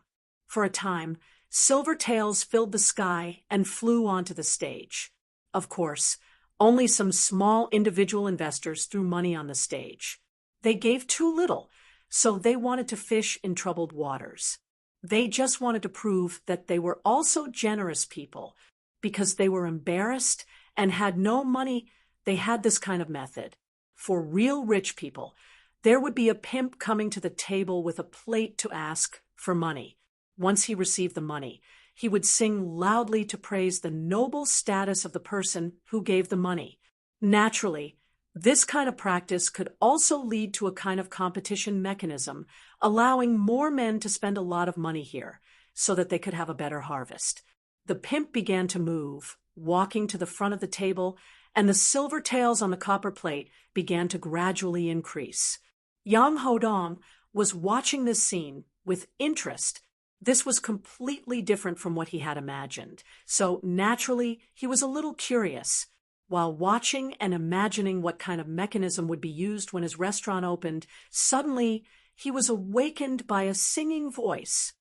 For a time, silver taels filled the sky and flew onto the stage. Of course, only some small individual investors threw money on the stage. They gave too little, so they wanted to fish in troubled waters. They just wanted to prove that they were also generous people. Because they were embarrassed and had no money, they had this kind of method. For real rich people, there would be a pimp coming to the table with a plate to ask for money. Once he received the money, he would sing loudly to praise the noble status of the person who gave the money. Naturally, this kind of practice could also lead to a kind of competition mechanism, allowing more men to spend a lot of money here, so that they could have a better harvest. The pimp began to move, walking to the front of the table, and the silver taels on the copper plate began to gradually increase. Yang Hodong was watching this scene with interest. This was completely different from what he had imagined, so naturally he was a little curious. While watching and imagining what kind of mechanism would be used when his restaurant opened, suddenly he was awakened by a singing voice.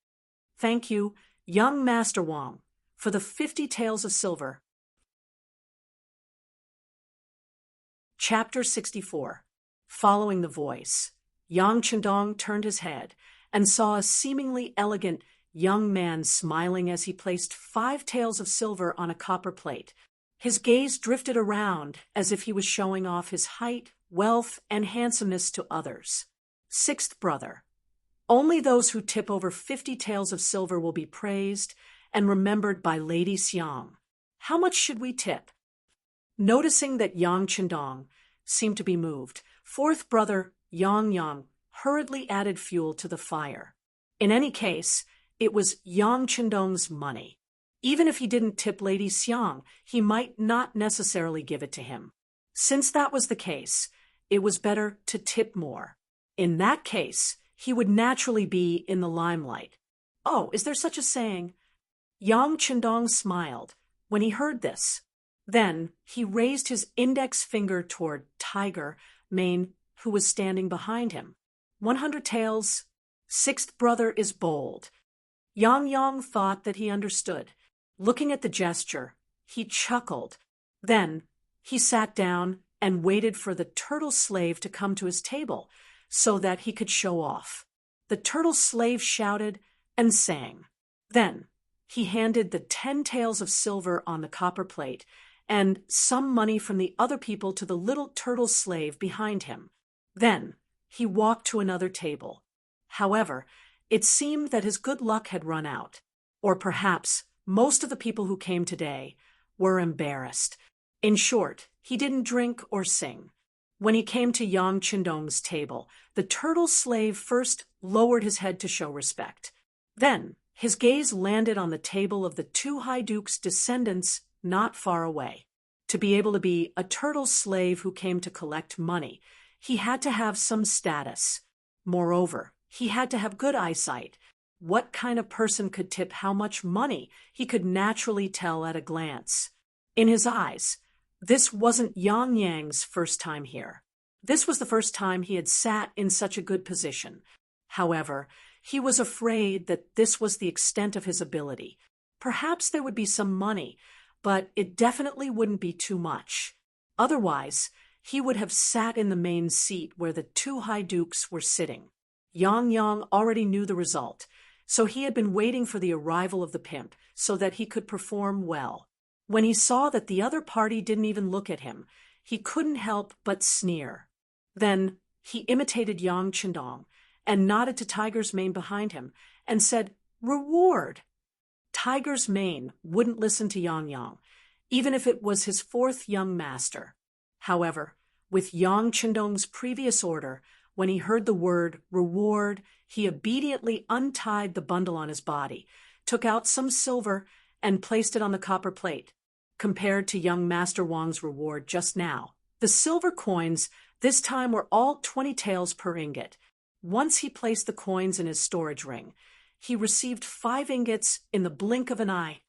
"Thank you, young Master Wang, for the 50 taels of silver." Chapter 64. Following the voice, Yang Chendong turned his head and saw a seemingly elegant young man smiling as he placed 5 taels of silver on a copper plate. His gaze drifted around as if he was showing off his height, wealth, and handsomeness to others. Sixth brother. Only those who tip over 50 taels of silver will be praised and remembered by Lady Xiang. How much should we tip? Noticing that Yang Qindong seemed to be moved, fourth brother Yang Yang hurriedly added fuel to the fire. In any case, it was Yang Qindong's money. Even if he didn't tip Lady Xiang, he might not necessarily give it to him. Since that was the case, it was better to tip more. In that case, he would naturally be in the limelight. Oh, is there such a saying? Yang Qindong smiled when he heard this. Then he raised his index finger toward Tiger Ming, who was standing behind him. 100 taels. Sixth brother is bold. Yang Yang thought that he understood. Looking at the gesture, he chuckled. Then he sat down and waited for the turtle slave to come to his table so that he could show off. The turtle slave shouted and sang. Then he handed the 10 taels of silver on the copper plate and some money from the other people to the little turtle slave behind him. Then he walked to another table. However, it seemed that his good luck had run out. Or perhaps most of the people who came today were embarrassed. In short, he didn't drink or sing. When he came to Yang Qindong's table, the turtle slave first lowered his head to show respect. Then his gaze landed on the table of the two high dukes' descendants not far away. To be able to be a turtle slave who came to collect money, he had to have some status. Moreover, he had to have good eyesight. What kind of person could tip how much money he could naturally tell at a glance. In his eyes, this wasn't Yang Yang's first time here. This was the first time he had sat in such a good position. However, he was afraid that this was the extent of his ability. Perhaps there would be some money, but it definitely wouldn't be too much. Otherwise, he would have sat in the main seat where the two high dukes were sitting. Yang Yang already knew the result, so he had been waiting for the arrival of the pimp so that he could perform well. When he saw that the other party didn't even look at him, he couldn't help but sneer. Then he imitated Yang Qindong and nodded to Tiger's mane behind him and said, "Reward!" Tiger's mane wouldn't listen to Yang Yang, even if it was his fourth young master. However, with Yang Qindong's previous order, when he heard the word reward, he obediently untied the bundle on his body, took out some silver, and placed it on the copper plate. Compared to young Master Wang's reward just now, the silver coins this time were all 20 taels per ingot. Once he placed the coins in his storage ring, he received 5 ingots in the blink of an eye.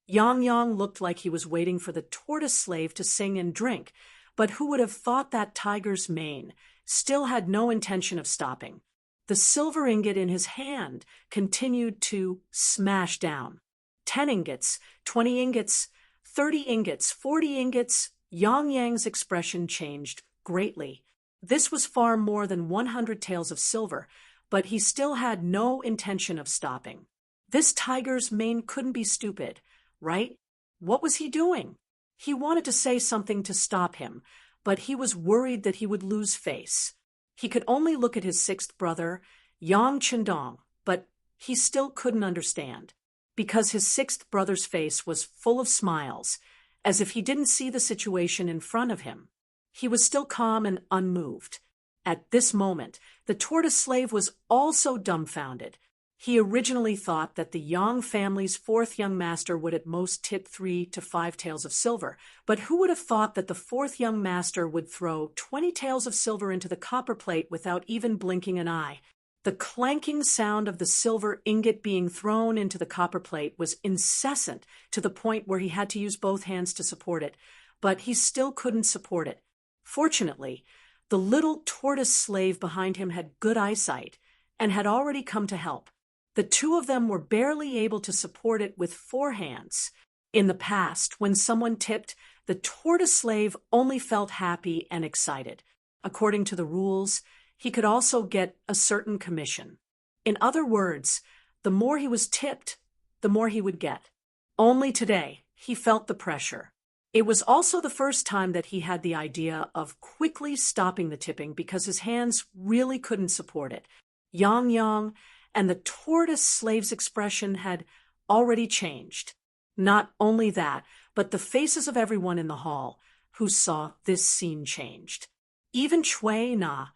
Yang Yang looked like he was waiting for the tortoise slave to sing and drink, but who would have thought that Tiger's mane still had no intention of stopping? The silver ingot in his hand continued to smash down. 10 ingots, 20 ingots, 30 ingots, 40 ingots. Yang Yang's expression changed greatly. This was far more than 100 taels of silver, but he still had no intention of stopping. This tiger's mane couldn't be stupid, right? What was he doing? He wanted to say something to stop him, but he was worried that he would lose face. He could only look at his sixth brother, Yang Qindong, but he still couldn't understand, because his sixth brother's face was full of smiles, as if he didn't see the situation in front of him. He was still calm and unmoved. At this moment, the tortoise slave was also dumbfounded. He originally thought that the Yang family's fourth young master would at most tip 3 to 5 taels of silver, but who would have thought that the fourth young master would throw 20 taels of silver into the copper plate without even blinking an eye? The clanking sound of the silver ingot being thrown into the copper plate was incessant to the point where he had to use both hands to support it, but he still couldn't support it. Fortunately, the little tortoise slave behind him had good eyesight and had already come to help. The two of them were barely able to support it with 4 hands. In the past, when someone tipped, the tortoise slave only felt happy and excited. According to the rules, he could also get a certain commission. In other words, the more he was tipped, the more he would get. Only today, he felt the pressure. It was also the first time that he had the idea of quickly stopping the tipping because his hands really couldn't support it. Yang Yang, and the tortoise slave's expression had already changed. Not only that, but the faces of everyone in the hall who saw this scene changed. Even Chui Na,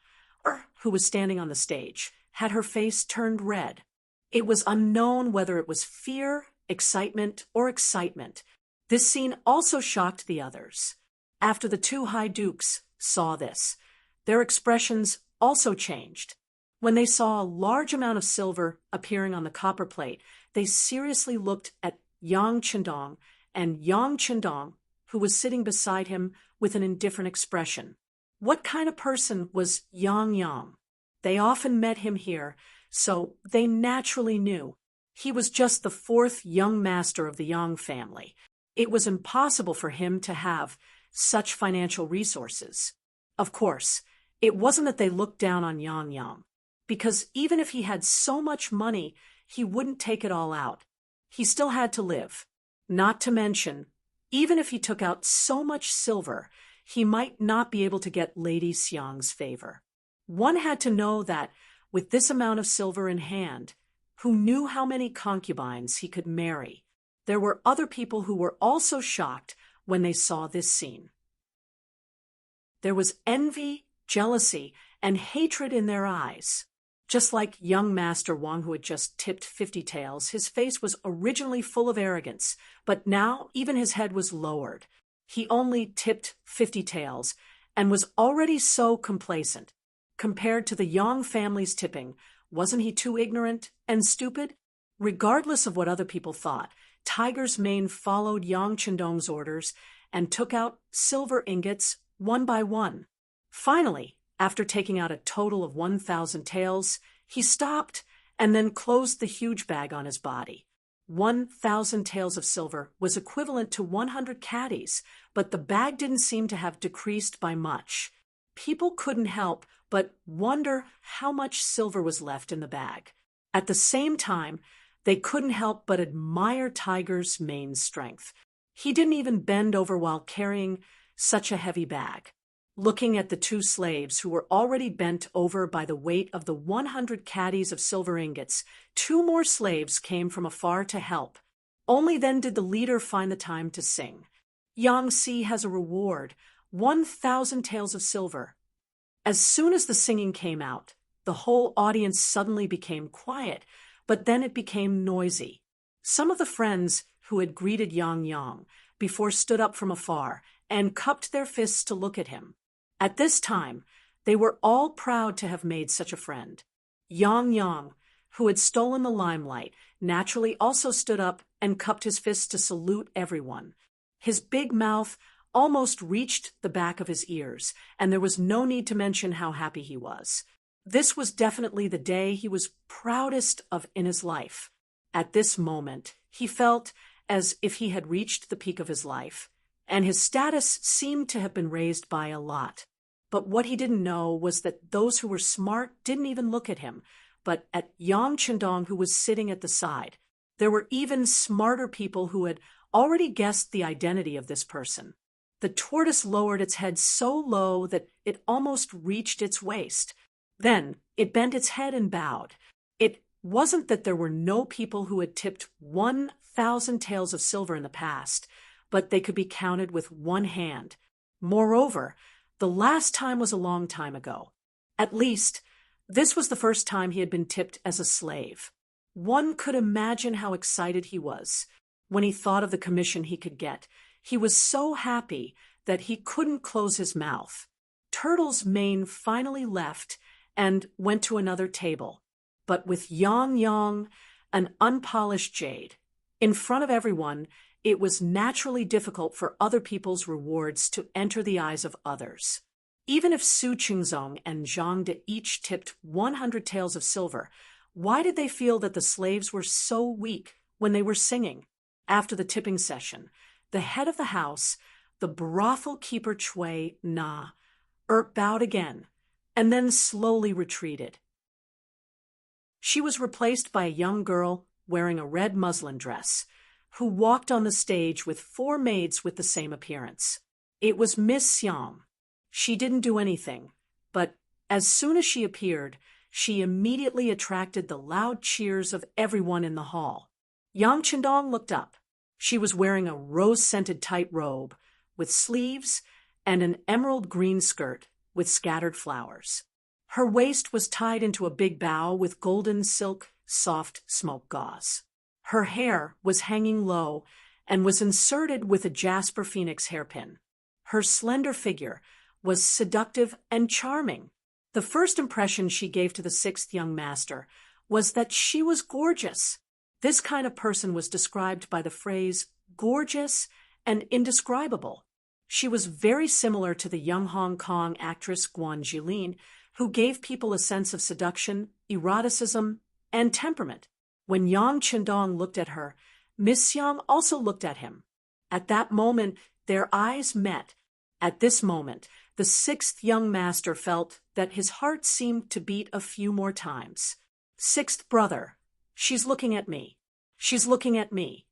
who was standing on the stage, had her face turned red. It was unknown whether it was fear, excitement, or excitement. This scene also shocked the others. After the two high dukes saw this, their expressions also changed. When they saw a large amount of silver appearing on the copper plate, they seriously looked at Yang Chendong and Yang Chendong, who was sitting beside him with an indifferent expression. What kind of person was Yang Yang? They often met him here, so they naturally knew. He was just the fourth young master of the Yang family. It was impossible for him to have such financial resources. Of course, it wasn't that they looked down on Yang Yang, because even if he had so much money, he wouldn't take it all out. He still had to live. Not to mention, even if he took out so much silver, he might not be able to get Lady Xiang's favor. One had to know that, with this amount of silver in hand, who knew how many concubines he could marry? There were other people who were also shocked when they saw this scene. There was envy, jealousy, and hatred in their eyes. Just like young Master Wang, who had just tipped 50 taels, his face was originally full of arrogance, but now even his head was lowered. He only tipped 50 taels and was already so complacent. Compared to the Yang family's tipping, wasn't he too ignorant and stupid? Regardless of what other people thought, Tiger's Mane followed Yang Chendong's orders and took out silver ingots one by one. Finally, after taking out a total of 1,000 taels, he stopped and then closed the huge bag on his body. 1,000 taels of silver was equivalent to 100 caddies, but the bag didn't seem to have decreased by much. People couldn't help but wonder how much silver was left in the bag. At the same time, they couldn't help but admire Tiger's Mane's strength. He didn't even bend over while carrying such a heavy bag. Looking at the two slaves who were already bent over by the weight of the 100 caddies of silver ingots, two more slaves came from afar to help. Only then did the leader find the time to sing. Yang Si has a reward, 1,000 taels of silver. As soon as the singing came out, the whole audience suddenly became quiet, but then it became noisy. Some of the friends who had greeted Yang Yang before stood up from afar and cupped their fists to look at him. At this time, they were all proud to have made such a friend. Yang Yang, who had stolen the limelight, naturally also stood up and cupped his fists to salute everyone. His big mouth almost reached the back of his ears, and there was no need to mention how happy he was. This was definitely the day he was proudest of in his life. At this moment, he felt as if he had reached the peak of his life, and his status seemed to have been raised by a lot. But what he didn't know was that those who were smart didn't even look at him, but at Yang Chendong, who was sitting at the side. There were even smarter people who had already guessed the identity of this person. The tortoise lowered its head so low that it almost reached its waist. Then it bent its head and bowed. It wasn't that there were no people who had tipped 1,000 taels of silver in the past, but they could be counted with one hand. Moreover, the last time was a long time ago. At least, this was the first time he had been tipped as a slave. One could imagine how excited he was. When he thought of the commission he could get, he was so happy that he couldn't close his mouth. Turtle's Mane finally left and went to another table, but with Yang Yang, an unpolished jade. In front of everyone, it was naturally difficult for other people's rewards to enter the eyes of others. Even if Su Qingzong and Zhang De each tipped 100 taels of silver, why did they feel that the slaves were so weak when they were singing? After the tipping session, the head of the house, the brothel keeper Chui Na, bowed again, and then slowly retreated. She was replaced by a young girl wearing a red muslin dress, who walked on the stage with 4 maids with the same appearance. It was Miss Xiang. She didn't do anything, but as soon as she appeared, she immediately attracted the loud cheers of everyone in the hall. Yang Chendong looked up. She was wearing a rose-scented tight robe with sleeves and an emerald green skirt with scattered flowers. Her waist was tied into a big bow with golden silk soft smoke gauze. Her hair was hanging low and was inserted with a jasper phoenix hairpin. Her slender figure was seductive and charming. The first impression she gave to the sixth young master was that she was gorgeous. This kind of person was described by the phrase gorgeous and indescribable. She was very similar to the young Hong Kong actress Guan Jilin, who gave people a sense of seduction, eroticism, and temperament. When Yang Chendong looked at her, Miss Xiang also looked at him. At that moment, their eyes met. At this moment, the sixth young master felt that his heart seemed to beat a few more times. Sixth brother, she's looking at me. She's looking at me.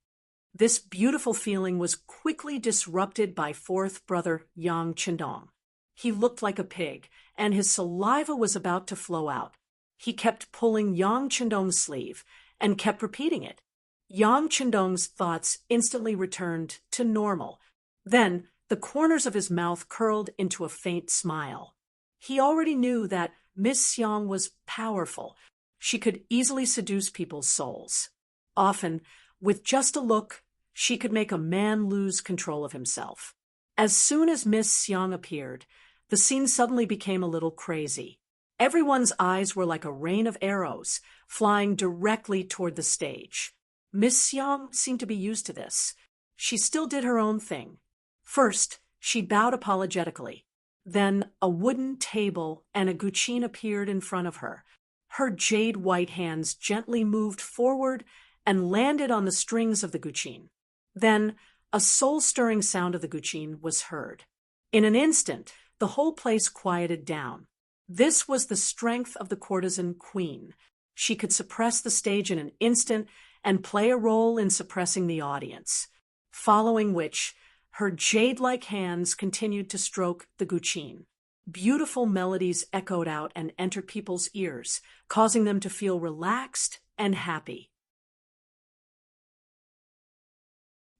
This beautiful feeling was quickly disrupted by fourth brother Yang Chendong. He looked like a pig, and his saliva was about to flow out. He kept pulling Yang Chendong's sleeve and kept repeating it. Yang Chendong's thoughts instantly returned to normal. Then the corners of his mouth curled into a faint smile. He already knew that Miss Xiang was powerful. She could easily seduce people's souls. Often, with just a look, she could make a man lose control of himself. As soon as Miss Xiang appeared, the scene suddenly became a little crazy. Everyone's eyes were like a rain of arrows, flying directly toward the stage. Miss Xiang seemed to be used to this. She still did her own thing. First, she bowed apologetically. Then a wooden table and a guqin appeared in front of her. Her jade-white hands gently moved forward and landed on the strings of the guqin. Then a soul-stirring sound of the guqin was heard. In an instant, the whole place quieted down. This was the strength of the courtesan queen. She could suppress the stage in an instant and play a role in suppressing the audience, following which her jade-like hands continued to stroke the guqin. Beautiful melodies echoed out and entered people's ears, causing them to feel relaxed and happy.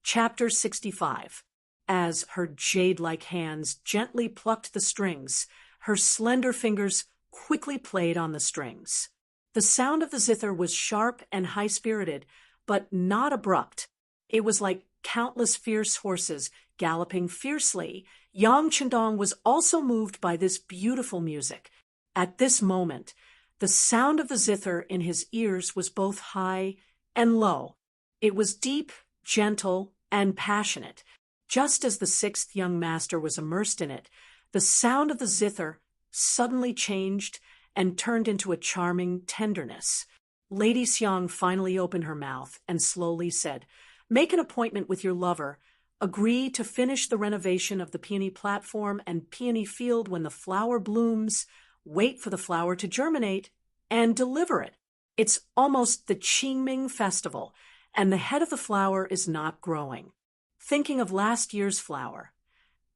Chapter 65. As her jade-like hands gently plucked the strings, her slender fingers quickly played on the strings. The sound of the zither was sharp and high-spirited, but not abrupt. It was like countless fierce horses galloping fiercely. Yang Chendong was also moved by this beautiful music. At this moment, the sound of the zither in his ears was both high and low. It was deep, gentle, and passionate. Just as the sixth young master was immersed in it, the sound of the zither suddenly changed and turned into a charming tenderness. Lady Xiang finally opened her mouth and slowly said, "Make an appointment with your lover. Agree to finish the renovation of the peony platform and peony field when the flower blooms. Wait for the flower to germinate and deliver it. It's almost the Qingming festival, and the head of the flower is not growing. Thinking of last year's flower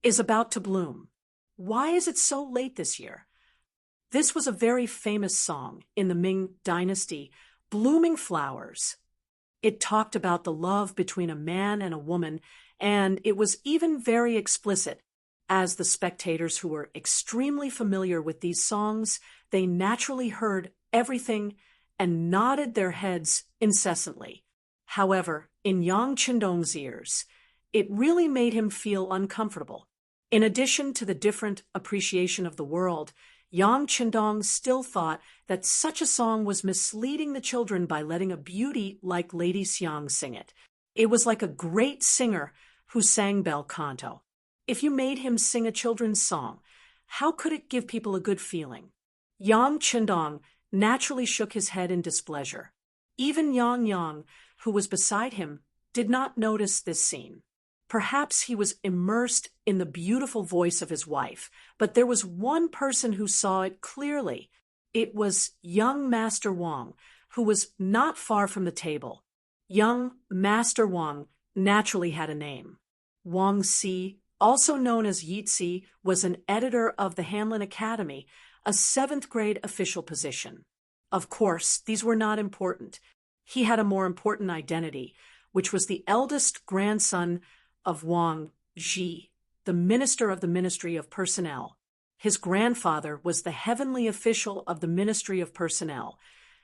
is about to bloom. Why is it so late this year?" This was a very famous song in the Ming dynasty, Blooming Flowers. It talked about the love between a man and a woman, and it was even very explicit. As the spectators who were extremely familiar with these songs, they naturally heard everything and nodded their heads incessantly. However, in Yang Chendong's ears, it really made him feel uncomfortable. In addition to the different appreciation of the world, Yang Chendong still thought that such a song was misleading the children by letting a beauty like Lady Xiang sing it. It was like a great singer who sang bel canto. If you made him sing a children's song, how could it give people a good feeling? Yang Chendong naturally shook his head in displeasure. Even Yang, who was beside him, did not notice this scene. Perhaps he was immersed in the beautiful voice of his wife, but there was one person who saw it clearly. It was young Master Wang, who was not far from the table. Young Master Wang naturally had a name. Wang Si, also known as Yitzi, was an editor of the Hanlin Academy, a 7th grade official position. Of course, these were not important. He had a more important identity, which was the eldest grandson of Wang Zhi, the minister of the Ministry of Personnel. His grandfather was the heavenly official of the Ministry of Personnel,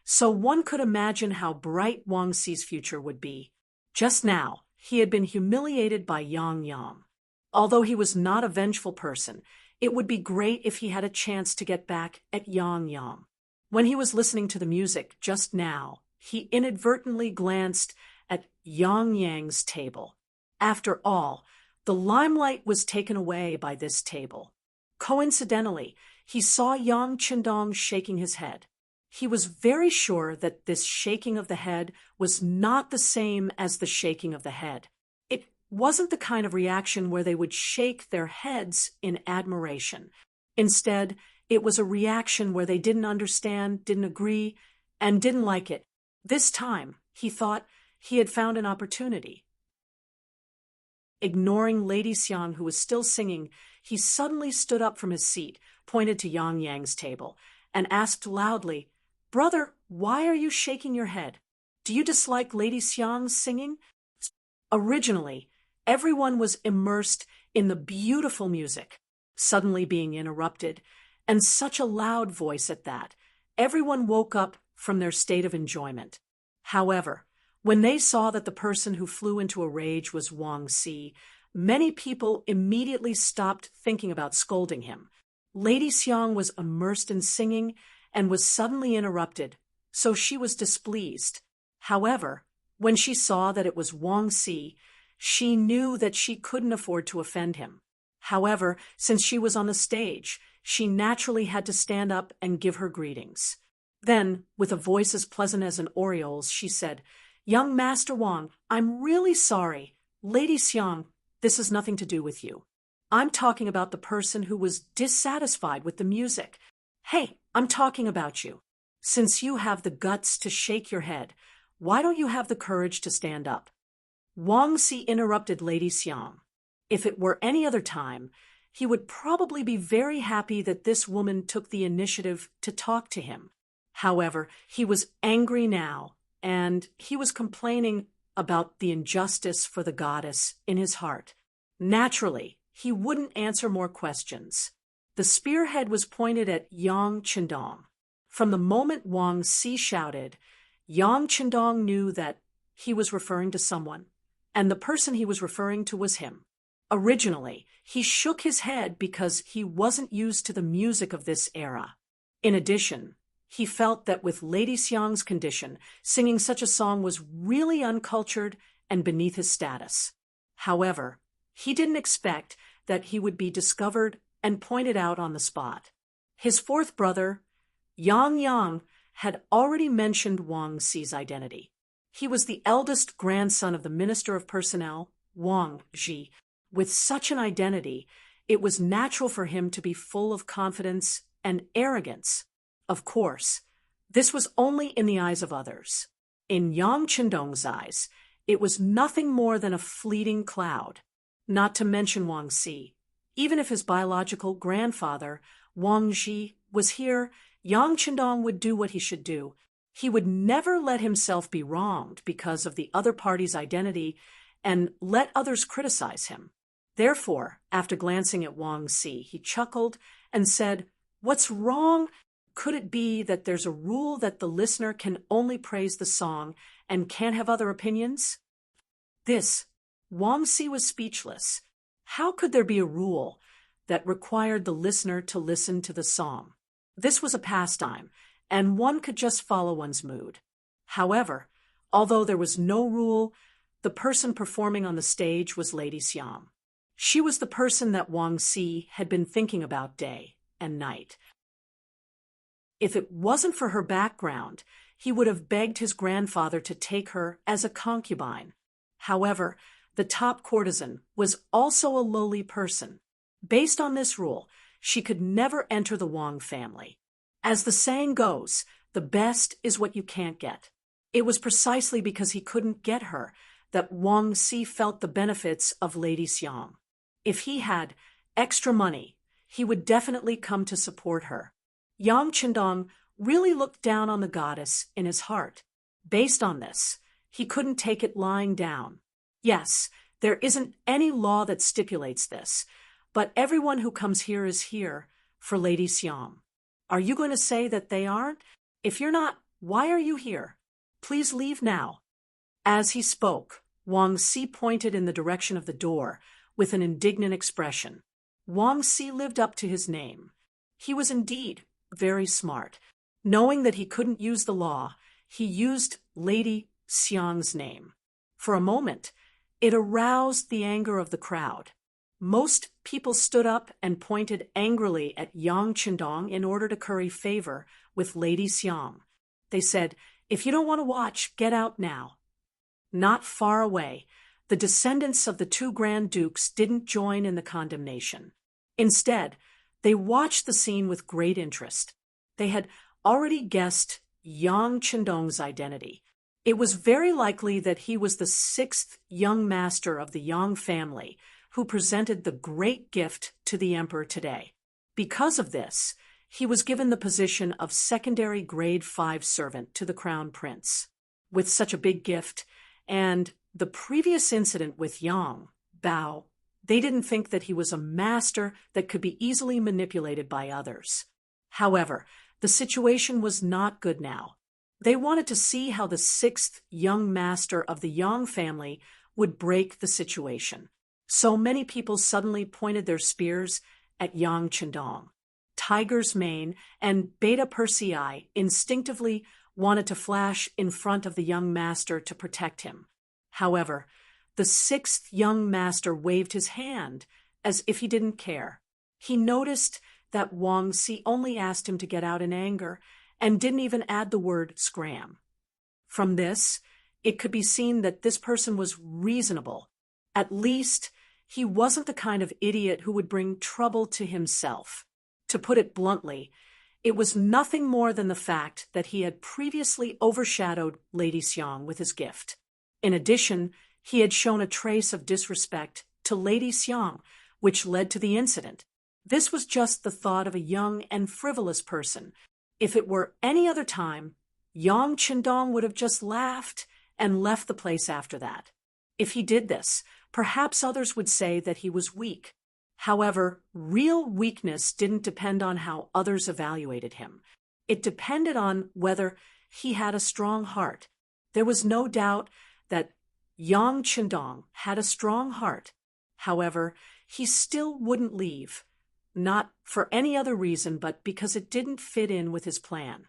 so one could imagine how bright Wang Xi's future would be. Just now, he had been humiliated by Yang Yang. Although he was not a vengeful person, it would be great if he had a chance to get back at Yang Yang. When he was listening to the music just now, he inadvertently glanced at Yang Yang's table. After all, the limelight was taken away by this table. Coincidentally, he saw Yang Qindong shaking his head. He was very sure that this shaking of the head was not the same as the shaking of the head. It wasn't the kind of reaction where they would shake their heads in admiration. Instead, it was a reaction where they didn't understand, didn't agree, and didn't like it. This time, he thought he had found an opportunity. Ignoring Lady Xiang, who was still singing, he suddenly stood up from his seat, pointed to Yang Yang's table, and asked loudly, "Brother, why are you shaking your head? Do you dislike Lady Xiang's singing?" Originally, everyone was immersed in the beautiful music, suddenly being interrupted, and such a loud voice at that. Everyone woke up from their state of enjoyment. However, when they saw that the person who flew into a rage was Wang Xi, many people immediately stopped thinking about scolding him. Lady Xiang was immersed in singing and was suddenly interrupted, so she was displeased. However, when she saw that it was Wang Xi, she knew that she couldn't afford to offend him. However, since she was on the stage, she naturally had to stand up and give her greetings. Then, with a voice as pleasant as an oriole's, she said, "Young Master Wang, I'm really sorry. Lady Xiang, this has nothing to do with you. I'm talking about the person who was dissatisfied with the music. Hey, I'm talking about you. Since you have the guts to shake your head, why don't you have the courage to stand up?" Wang Xi interrupted Lady Xiang. If it were any other time, he would probably be very happy that this woman took the initiative to talk to him. However, he was angry now, and he was complaining about the injustice for the goddess in his heart. Naturally, he wouldn't answer more questions. The spearhead was pointed at Yang Qindong. From the moment Wang Xi shouted, Yang Qindong knew that he was referring to someone, and the person he was referring to was him. Originally, he shook his head because he wasn't used to the music of this era. In addition, he felt that with Lady Xiang's condition, singing such a song was really uncultured and beneath his status. However, he didn't expect that he would be discovered and pointed out on the spot. His fourth brother, Yang Yang, had already mentioned Wang Xi's identity. He was the eldest grandson of the Minister of Personnel, Wang Zhi. With such an identity, it was natural for him to be full of confidence and arrogance. Of course, this was only in the eyes of others. In Yang Qindong's eyes, it was nothing more than a fleeting cloud. Not to mention Wang Xi. Even if his biological grandfather, Wang Zhi, was here, Yang Qindong would do what he should do. He would never let himself be wronged because of the other party's identity and let others criticize him. Therefore, after glancing at Wang Xi, he chuckled and said, "What's wrong? Could it be that there's a rule that the listener can only praise the song and can't have other opinions?" Wang Xi was speechless. How could there be a rule that required the listener to listen to the song? This was a pastime, and one could just follow one's mood. However, although there was no rule, the person performing on the stage was Lady Xiang. She was the person that Wang Xi had been thinking about day and night. If it wasn't for her background, he would have begged his grandfather to take her as a concubine. However, the top courtesan was also a lowly person. Based on this rule, she could never enter the Wang family. As the saying goes, the best is what you can't get. It was precisely because he couldn't get her that Wang Xi felt the benefits of Lady Xiang. If he had extra money, he would definitely come to support her. Yang Qindong really looked down on the goddess in his heart. Based on this, he couldn't take it lying down. Yes, there isn't any law that stipulates this, but everyone who comes here is here for Lady Xiang. Are you going to say that they aren't? If you're not, why are you here? Please leave now. As he spoke, Wang Si pointed in the direction of the door with an indignant expression. Wang Si lived up to his name. He was indeed very smart. Knowing that he couldn't use the law, he used Lady Xiang's name. For a moment, it aroused the anger of the crowd. Most people stood up and pointed angrily at Yang Qindong in order to curry favor with Lady Xiang. They said, "If you don't want to watch, get out now." Not far away, the descendants of the two Grand Dukes didn't join in the condemnation. Instead, they watched the scene with great interest. They had already guessed Yang Qindong's identity. It was very likely that he was the sixth young master of the Yang family who presented the great gift to the emperor today. Because of this, he was given the position of secondary grade 5 servant to the crown prince. With such a big gift, and the previous incident with Yang Bao, they didn't think that he was a master that could be easily manipulated by others. However, the situation was not good now. They wanted to see how the sixth young master of the Yang family would break the situation. So many people suddenly pointed their spears at Yang Qindong. Tiger's Mane and Beta Persei instinctively wanted to flash in front of the young master to protect him. However, the sixth young master waved his hand as if he didn't care. He noticed that Wang Si only asked him to get out in anger and didn't even add the word scram. From this, it could be seen that this person was reasonable. At least, he wasn't the kind of idiot who would bring trouble to himself. To put it bluntly, it was nothing more than the fact that he had previously overshadowed Lady Xiang with his gift. In addition, he had shown a trace of disrespect to Lady Xiang, which led to the incident. This was just the thought of a young and frivolous person. If it were any other time, Yang Qindong would have just laughed and left the place after that. If he did this, perhaps others would say that he was weak. However, real weakness didn't depend on how others evaluated him. It depended on whether he had a strong heart. There was no doubt that Yang Qindong had a strong heart. However, he still wouldn't leave, not for any other reason but because it didn't fit in with his plan.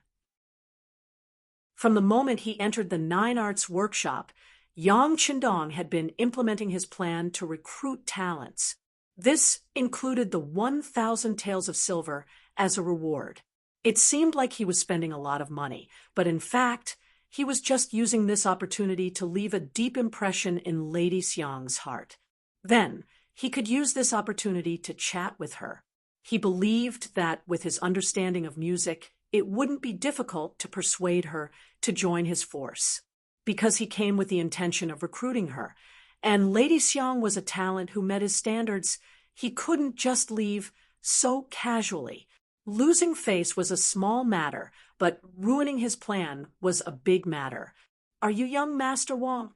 From the moment he entered the Nine Arts workshop, Yang Qindong had been implementing his plan to recruit talents. This included the 1,000 taels of silver as a reward. It seemed like he was spending a lot of money, but in fact, he was just using this opportunity to leave a deep impression in Lady Xiang's heart. Then, he could use this opportunity to chat with her. He believed that with his understanding of music, it wouldn't be difficult to persuade her to join his force, because he came with the intention of recruiting her, and Lady Xiang was a talent who met his standards. He couldn't just leave so casually. Losing face was a small matter, but ruining his plan was a big matter. "Are you young Master Wang?"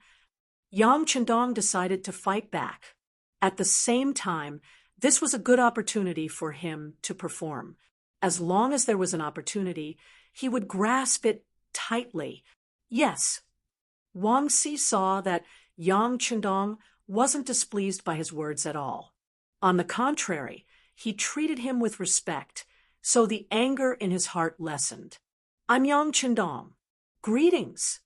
Yang Qindong decided to fight back. At the same time, this was a good opportunity for him to perform. As long as there was an opportunity, he would grasp it tightly. Yes, Wang Si saw that Yang Qindong wasn't displeased by his words at all. On the contrary, he treated him with respect, so the anger in his heart lessened. "I'm Yang Qindong. Greetings."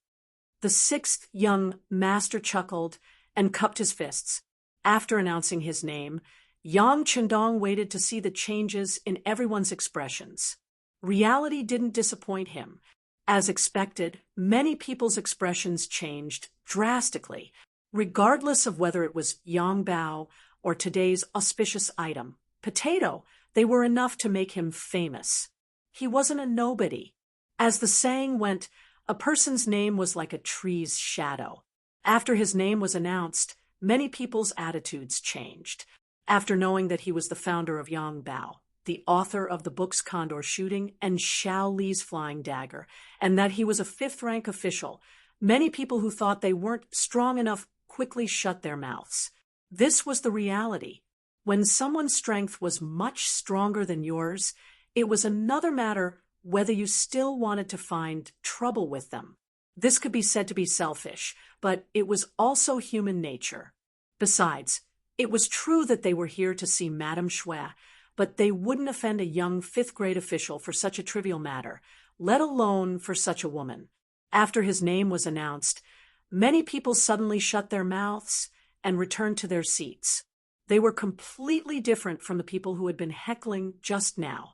The sixth young master chuckled and cupped his fists. After announcing his name, Yang Qindong waited to see the changes in everyone's expressions. Reality didn't disappoint him. As expected, many people's expressions changed drastically, regardless of whether it was Yang Bao or today's auspicious item, potato. They were enough to make him famous. He wasn't a nobody. As the saying went, a person's name was like a tree's shadow. After his name was announced, many people's attitudes changed. After knowing that he was the founder of Yang Bao, the author of the books Condor Shooting and Xiao Li's Flying Dagger, and that he was a fifth-rank official. Many people who thought they weren't strong enough quickly shut their mouths. This was the reality. When someone's strength was much stronger than yours, it was another matter whether you still wanted to find trouble with them. This could be said to be selfish, but it was also human nature. Besides, it was true that they were here to see Madame Shui, but they wouldn't offend a young fifth-grade official for such a trivial matter, let alone for such a woman. After his name was announced, many people suddenly shut their mouths and returned to their seats. They were completely different from the people who had been heckling just now.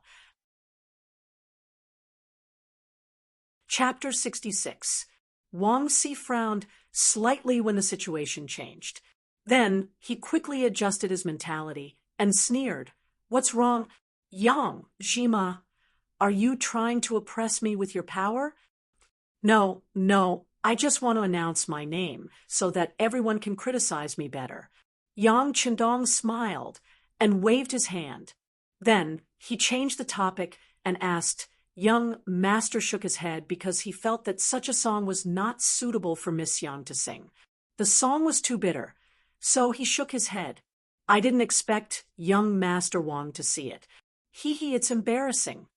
Chapter 66. Wang Xi frowned slightly when the situation changed. Then he quickly adjusted his mentality and sneered. "What's wrong? Yang, Jima, are you trying to oppress me with your power?" No, I just want to announce my name so that everyone can criticize me better." Yang Qindong smiled and waved his hand. Then he changed the topic and asked. Young Master shook his head because he felt that such a song was not suitable for Miss Yang to sing. The song was too bitter, so he shook his head. "I didn't expect young Master Wang to see it. It's embarrassing."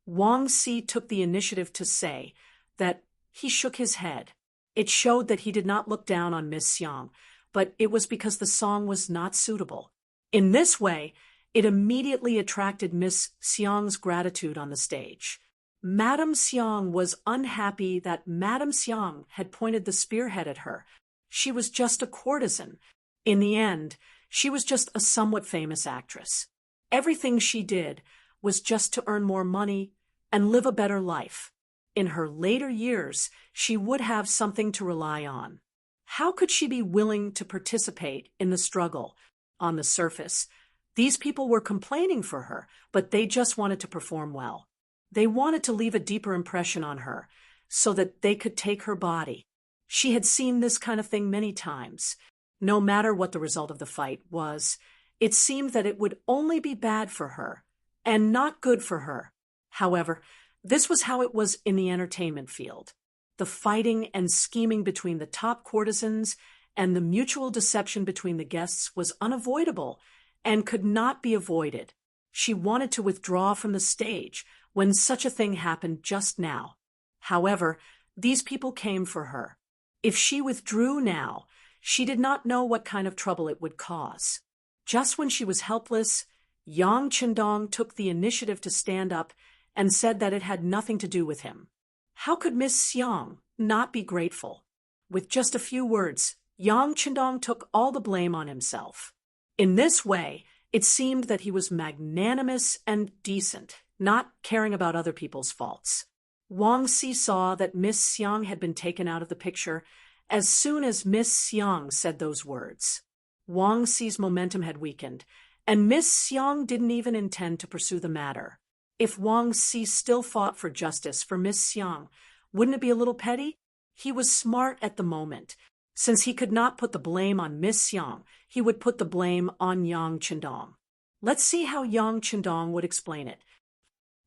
Wang Xi took the initiative to say that he shook his head. It showed that he did not look down on Miss Xiang, but it was because the song was not suitable. In this way, it immediately attracted Miss Xiang's gratitude on the stage. Madame Xiang was unhappy that Madame Xiang had pointed the spearhead at her. She was just a courtesan. In the end, she was just a somewhat famous actress. Everything she did was just to earn more money and live a better life. In her later years, she would have something to rely on. How could she be willing to participate in the struggle? On the surface, these people were complaining for her, but they just wanted to perform well. They wanted to leave a deeper impression on her so that they could take her body. She had seen this kind of thing many times. No matter what the result of the fight was, it seemed that it would only be bad for her and not good for her. However, this was how it was in the entertainment field. The fighting and scheming between the top courtesans and the mutual deception between the guests was unavoidable and could not be avoided. She wanted to withdraw from the stage when such a thing happened just now. However, these people came for her. If she withdrew now, she did not know what kind of trouble it would cause. Just when she was helpless, Yang Qindong took the initiative to stand up and said that it had nothing to do with him. How could Miss Xiang not be grateful? With just a few words, Yang Qindong took all the blame on himself. In this way, it seemed that he was magnanimous and decent, not caring about other people's faults. Wang Xi saw that Miss Xiang had been taken out of the picture as soon as Miss Xiang said those words. Wang Xi's momentum had weakened, and Miss Xiang didn't even intend to pursue the matter. If Wang Xi still fought for justice for Miss Xiang, wouldn't it be a little petty? He was smart at the moment. Since he could not put the blame on Miss Xiang, he would put the blame on Yang Qindong. Let's see how Yang Qindong would explain it.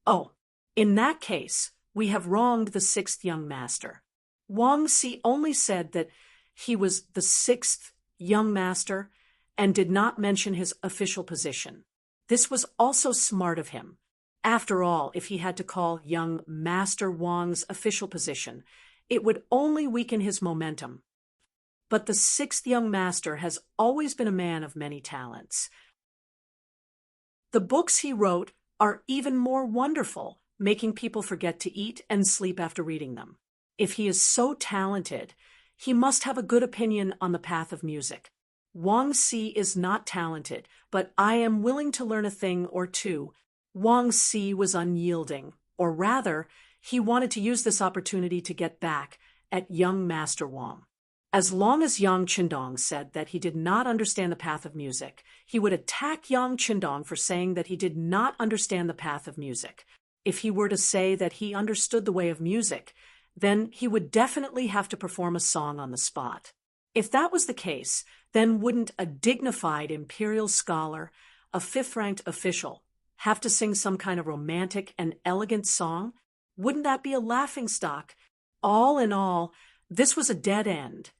"Oh, in that case, we have wronged the sixth young master." Wang Xi only said that he was the sixth young master and did not mention his official position. This was also smart of him. After all, if he had to call young Master Wang's official position, it would only weaken his momentum. But the sixth young master has always been a man of many talents. The books he wrote are even more wonderful, making people forget to eat and sleep after reading them. If he is so talented, he must have a good opinion on the path of music. Wang Xi is not talented, but I am willing to learn a thing or two. Wang Xi was unyielding, or rather, he wanted to use this opportunity to get back at young Master Wang. As long as Yang Qindong said that he did not understand the path of music, he would attack Yang Qindong for saying that he did not understand the path of music. If he were to say that he understood the way of music, then he would definitely have to perform a song on the spot. If that was the case, then wouldn't a dignified imperial scholar, a fifth-ranked official, Have to sing some kind of romantic and elegant song? Wouldn't that be a laughingstock? All in all, this was a dead end.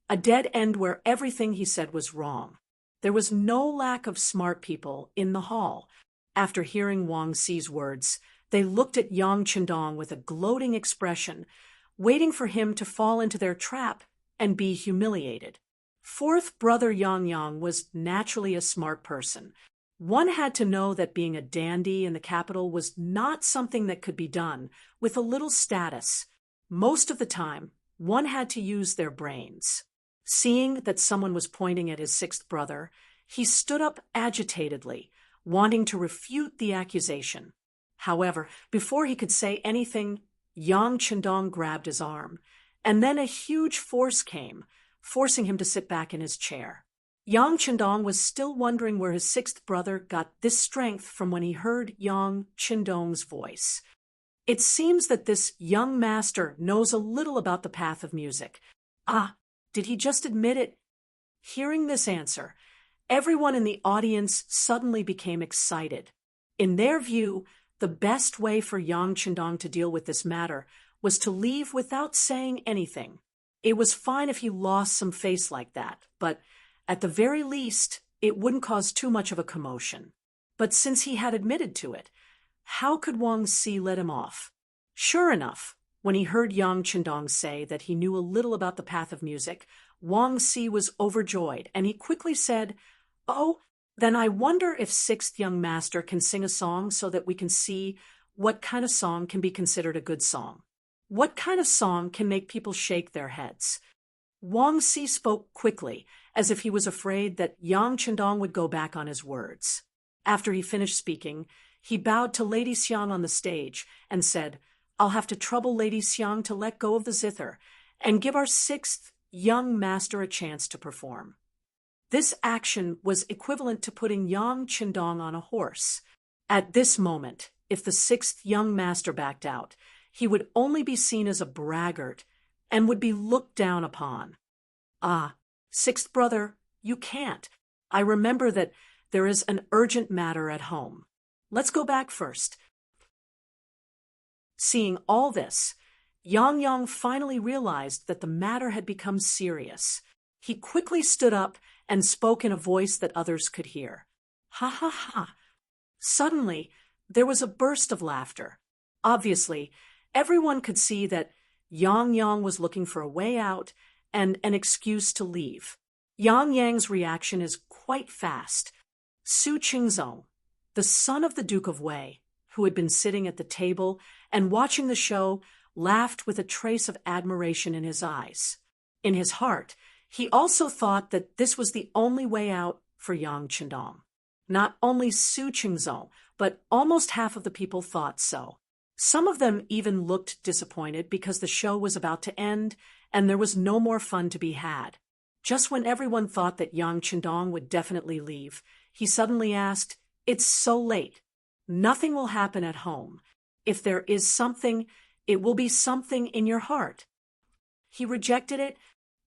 A dead end where everything he said was wrong. There was no lack of smart people in the hall. After hearing Wang Xi's words, they looked at Yang Qindong with a gloating expression, waiting for him to fall into their trap and be humiliated. Fourth brother Yang was naturally a smart person. One had to know that being a dandy in the capital was not something that could be done with a little status. Most of the time, one had to use their brains. Seeing that someone was pointing at his sixth brother, he stood up agitatedly, wanting to refute the accusation. However, before he could say anything, Yang Qindong grabbed his arm, and then a huge force came, forcing him to sit back in his chair. Yang Qindong was still wondering where his sixth brother got this strength from when he heard Yang Qindong's voice. It seems that this young master knows a little about the path of music. Ah, did he just admit it? Hearing this answer, everyone in the audience suddenly became excited. In their view, the best way for Yang Qindong to deal with this matter was to leave without saying anything. It was fine if he lost some face like that, but at the very least, it wouldn't cause too much of a commotion. But since he had admitted to it, how could Wang Xi let him off? Sure enough, when he heard Yang Qindong say that he knew a little about the path of music, Wang Xi was overjoyed, and he quickly said, "Oh, then I wonder if sixth young master can sing a song so that we can see what kind of song can be considered a good song. What kind of song can make people shake their heads?" Wang Xi spoke quickly, as if he was afraid that Yang Qindong would go back on his words. After he finished speaking, he bowed to Lady Xiang on the stage and said, "I'll have to trouble Lady Xiang to let go of the zither and give our sixth young master a chance to perform." This action was equivalent to putting Yang Qindong on a horse. At this moment, if the sixth young master backed out, he would only be seen as a braggart and would be looked down upon. "Ah, sixth brother, you can't. I remember that there is an urgent matter at home. Let's go back first." Seeing all this, Yang finally realized that the matter had become serious. He quickly stood up and spoke in a voice that others could hear. "Ha ha ha." Suddenly, there was a burst of laughter. Obviously, everyone could see that Yang was looking for a way out and an excuse to leave. Yang's reaction is quite fast. Su Qingzong, the son of the Duke of Wei, who had been sitting at the table and watching the show, laughed with a trace of admiration in his eyes. In his heart, he also thought that this was the only way out for Yang Qindong. Not only Su Qingzong, but almost half of the people thought so. Some of them even looked disappointed because the show was about to end and there was no more fun to be had. Just when everyone thought that Yang Qindong would definitely leave, he suddenly asked, "It's so late. Nothing will happen at home. If there is something, it will be something in your heart." He rejected it.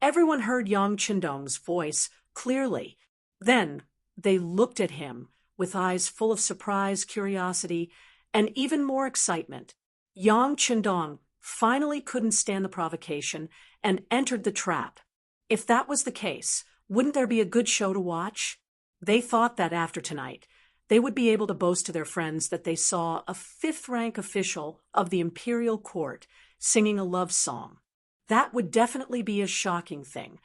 Everyone heard Yang Qindong's voice clearly. Then they looked at him with eyes full of surprise, curiosity, and even more excitement. Yang Qindong finally couldn't stand the provocation and entered the trap. If that was the case, wouldn't there be a good show to watch? They thought that after tonight, they would be able to boast to their friends that they saw a fifth-rank official of the imperial court singing a love song. That would definitely be a shocking thing.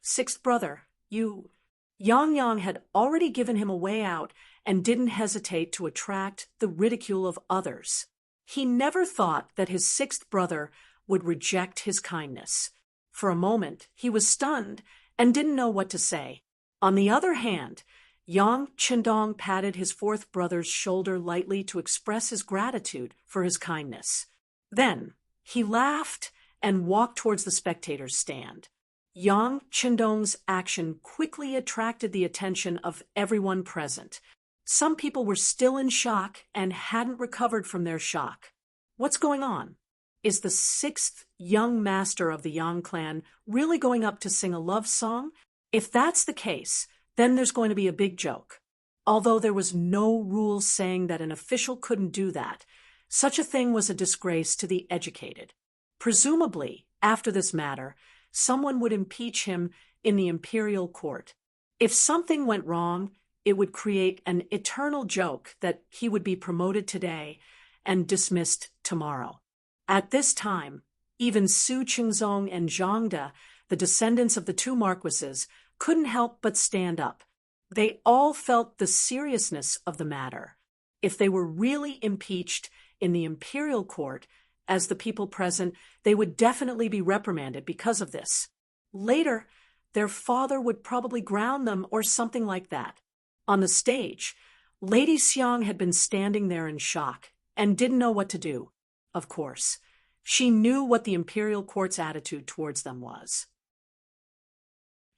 "Sixth brother, you..." Yang had already given him a way out and didn't hesitate to attract the ridicule of others. He never thought that his sixth brother would reject his kindness. For a moment, he was stunned and didn't know what to say. On the other hand, Yang Qindong patted his fourth brother's shoulder lightly to express his gratitude for his kindness. Then he laughed and walked towards the spectators' stand. Yang Qindong's action quickly attracted the attention of everyone present. Some people were still in shock and hadn't recovered from their shock. What's going on? Is the sixth young master of the Yang clan really going up to sing a love song? If that's the case, then there's going to be a big joke. Although there was no rule saying that an official couldn't do that, such a thing was a disgrace to the educated. Presumably, after this matter, someone would impeach him in the imperial court. If something went wrong, it would create an eternal joke that he would be promoted today and dismissed tomorrow. At this time, even Su Qingzong and Zhangde, the descendants of the two marquises, couldn't help but stand up. They all felt the seriousness of the matter. If they were really impeached in the imperial court, as the people present, they would definitely be reprimanded because of this. Later, their father would probably ground them or something like that. On the stage, Lady Xiang had been standing there in shock and didn't know what to do. Of course, she knew what the imperial court's attitude towards them was.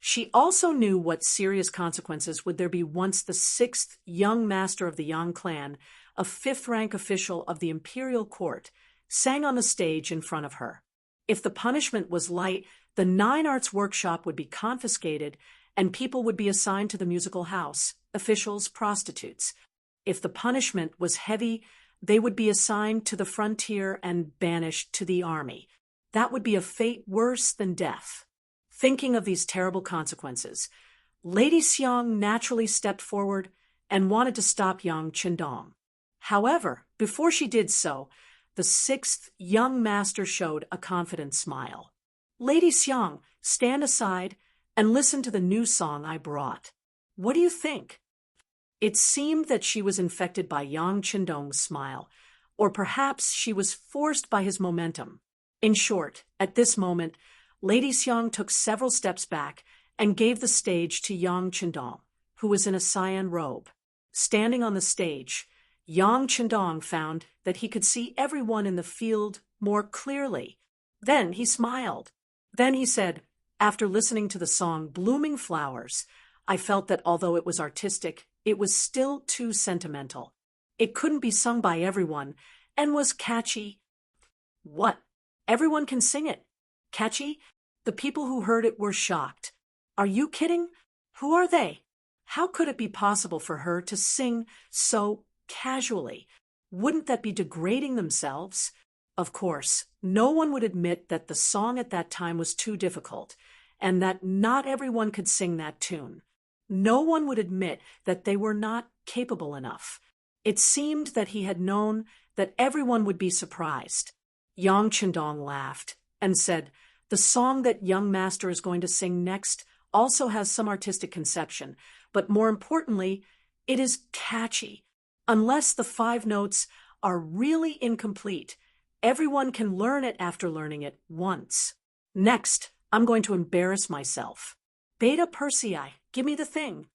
She also knew what serious consequences would there be once the sixth young master of the Yang clan, a fifth-rank official of the imperial court, sang on the stage in front of her. If the punishment was light, the Nine Arts workshop would be confiscated and people would be assigned to the musical house, officials, prostitutes. If the punishment was heavy, they would be assigned to the frontier and banished to the army. That would be a fate worse than death. Thinking of these terrible consequences, Lady Xiang naturally stepped forward and wanted to stop Yang Qindong. However, before she did so, the sixth young master showed a confident smile. "Lady Xiang, stand aside and listen to the new song I brought. What do you think?" It seemed that she was infected by Yang Qindong's smile, or perhaps she was forced by his momentum. In short, at this moment, Lady Xiang took several steps back and gave the stage to Yang Qindong, who was in a cyan robe. Standing on the stage, Yang Qindong found that he could see everyone in the field more clearly. Then he smiled. Then he said, "After listening to the song Blooming Flowers, I felt that although it was artistic, it was still too sentimental. It couldn't be sung by everyone and was catchy." "What? Everyone can sing it? Catchy?" The people who heard it were shocked. "Are you kidding? Who are they? How could it be possible for her to sing so casually? Wouldn't that be degrading themselves?" Of course, no one would admit that the song at that time was too difficult, and that not everyone could sing that tune. No one would admit that they were not capable enough. It seemed that he had known that everyone would be surprised. Yang Qindong laughed and said, "The song that young master is going to sing next also has some artistic conception, but more importantly, it is catchy. Unless the 5 notes are really incomplete, everyone can learn it after learning it once. Next, I'm going to embarrass myself. Beta Persei, give me the thing."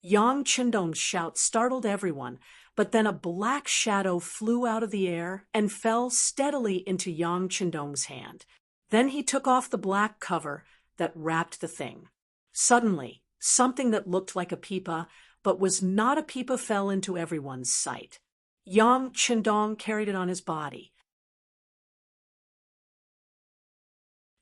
Yang Qindong's shout startled everyone, but then a black shadow flew out of the air and fell steadily into Yang Qindong's hand. Then he took off the black cover that wrapped the thing. Suddenly, something that looked like a pipa, but was not a pipa, fell into everyone's sight. Yang Qindong carried it on his body.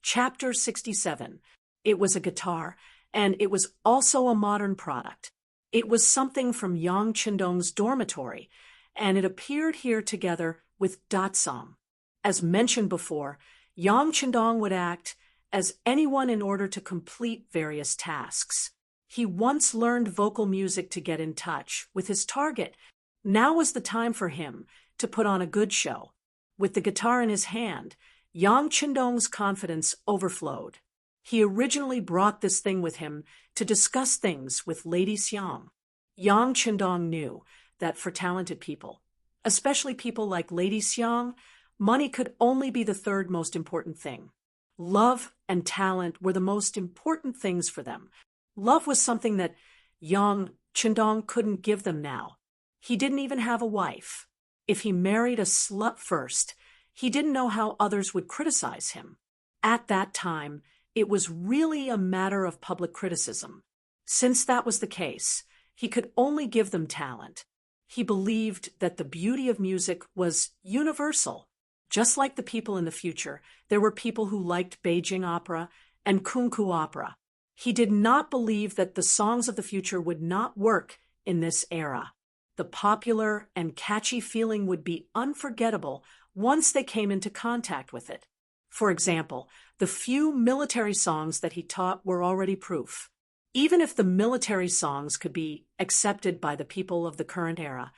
Chapter 67. It was a guitar, and it was also a modern product. It was something from Yang Qindong's dormitory, and it appeared here together with datsang. As mentioned before, Yang Qindong would act as anyone in order to complete various tasks. He once learned vocal music to get in touch with his target. Now was the time for him to put on a good show. With the guitar in his hand, Yang Qindong's confidence overflowed. He originally brought this thing with him to discuss things with Lady Xiang. Yang Qindong knew that for talented people, especially people like Lady Xiang, money could only be the third most important thing. Love and talent were the most important things for them. Love was something that Yang Qindong couldn't give them now. He didn't even have a wife. If he married a slut first, he didn't know how others would criticize him. At that time, it was really a matter of public criticism. Since that was the case, he could only give them talent. He believed that the beauty of music was universal. Just like the people in the future, there were people who liked Beijing opera and Kunku opera. He did not believe that the songs of the future would not work in this era. The popular and catchy feeling would be unforgettable once they came into contact with it. For example, the few military songs that he taught were already proof. Even if the military songs could be accepted by the people of the current era,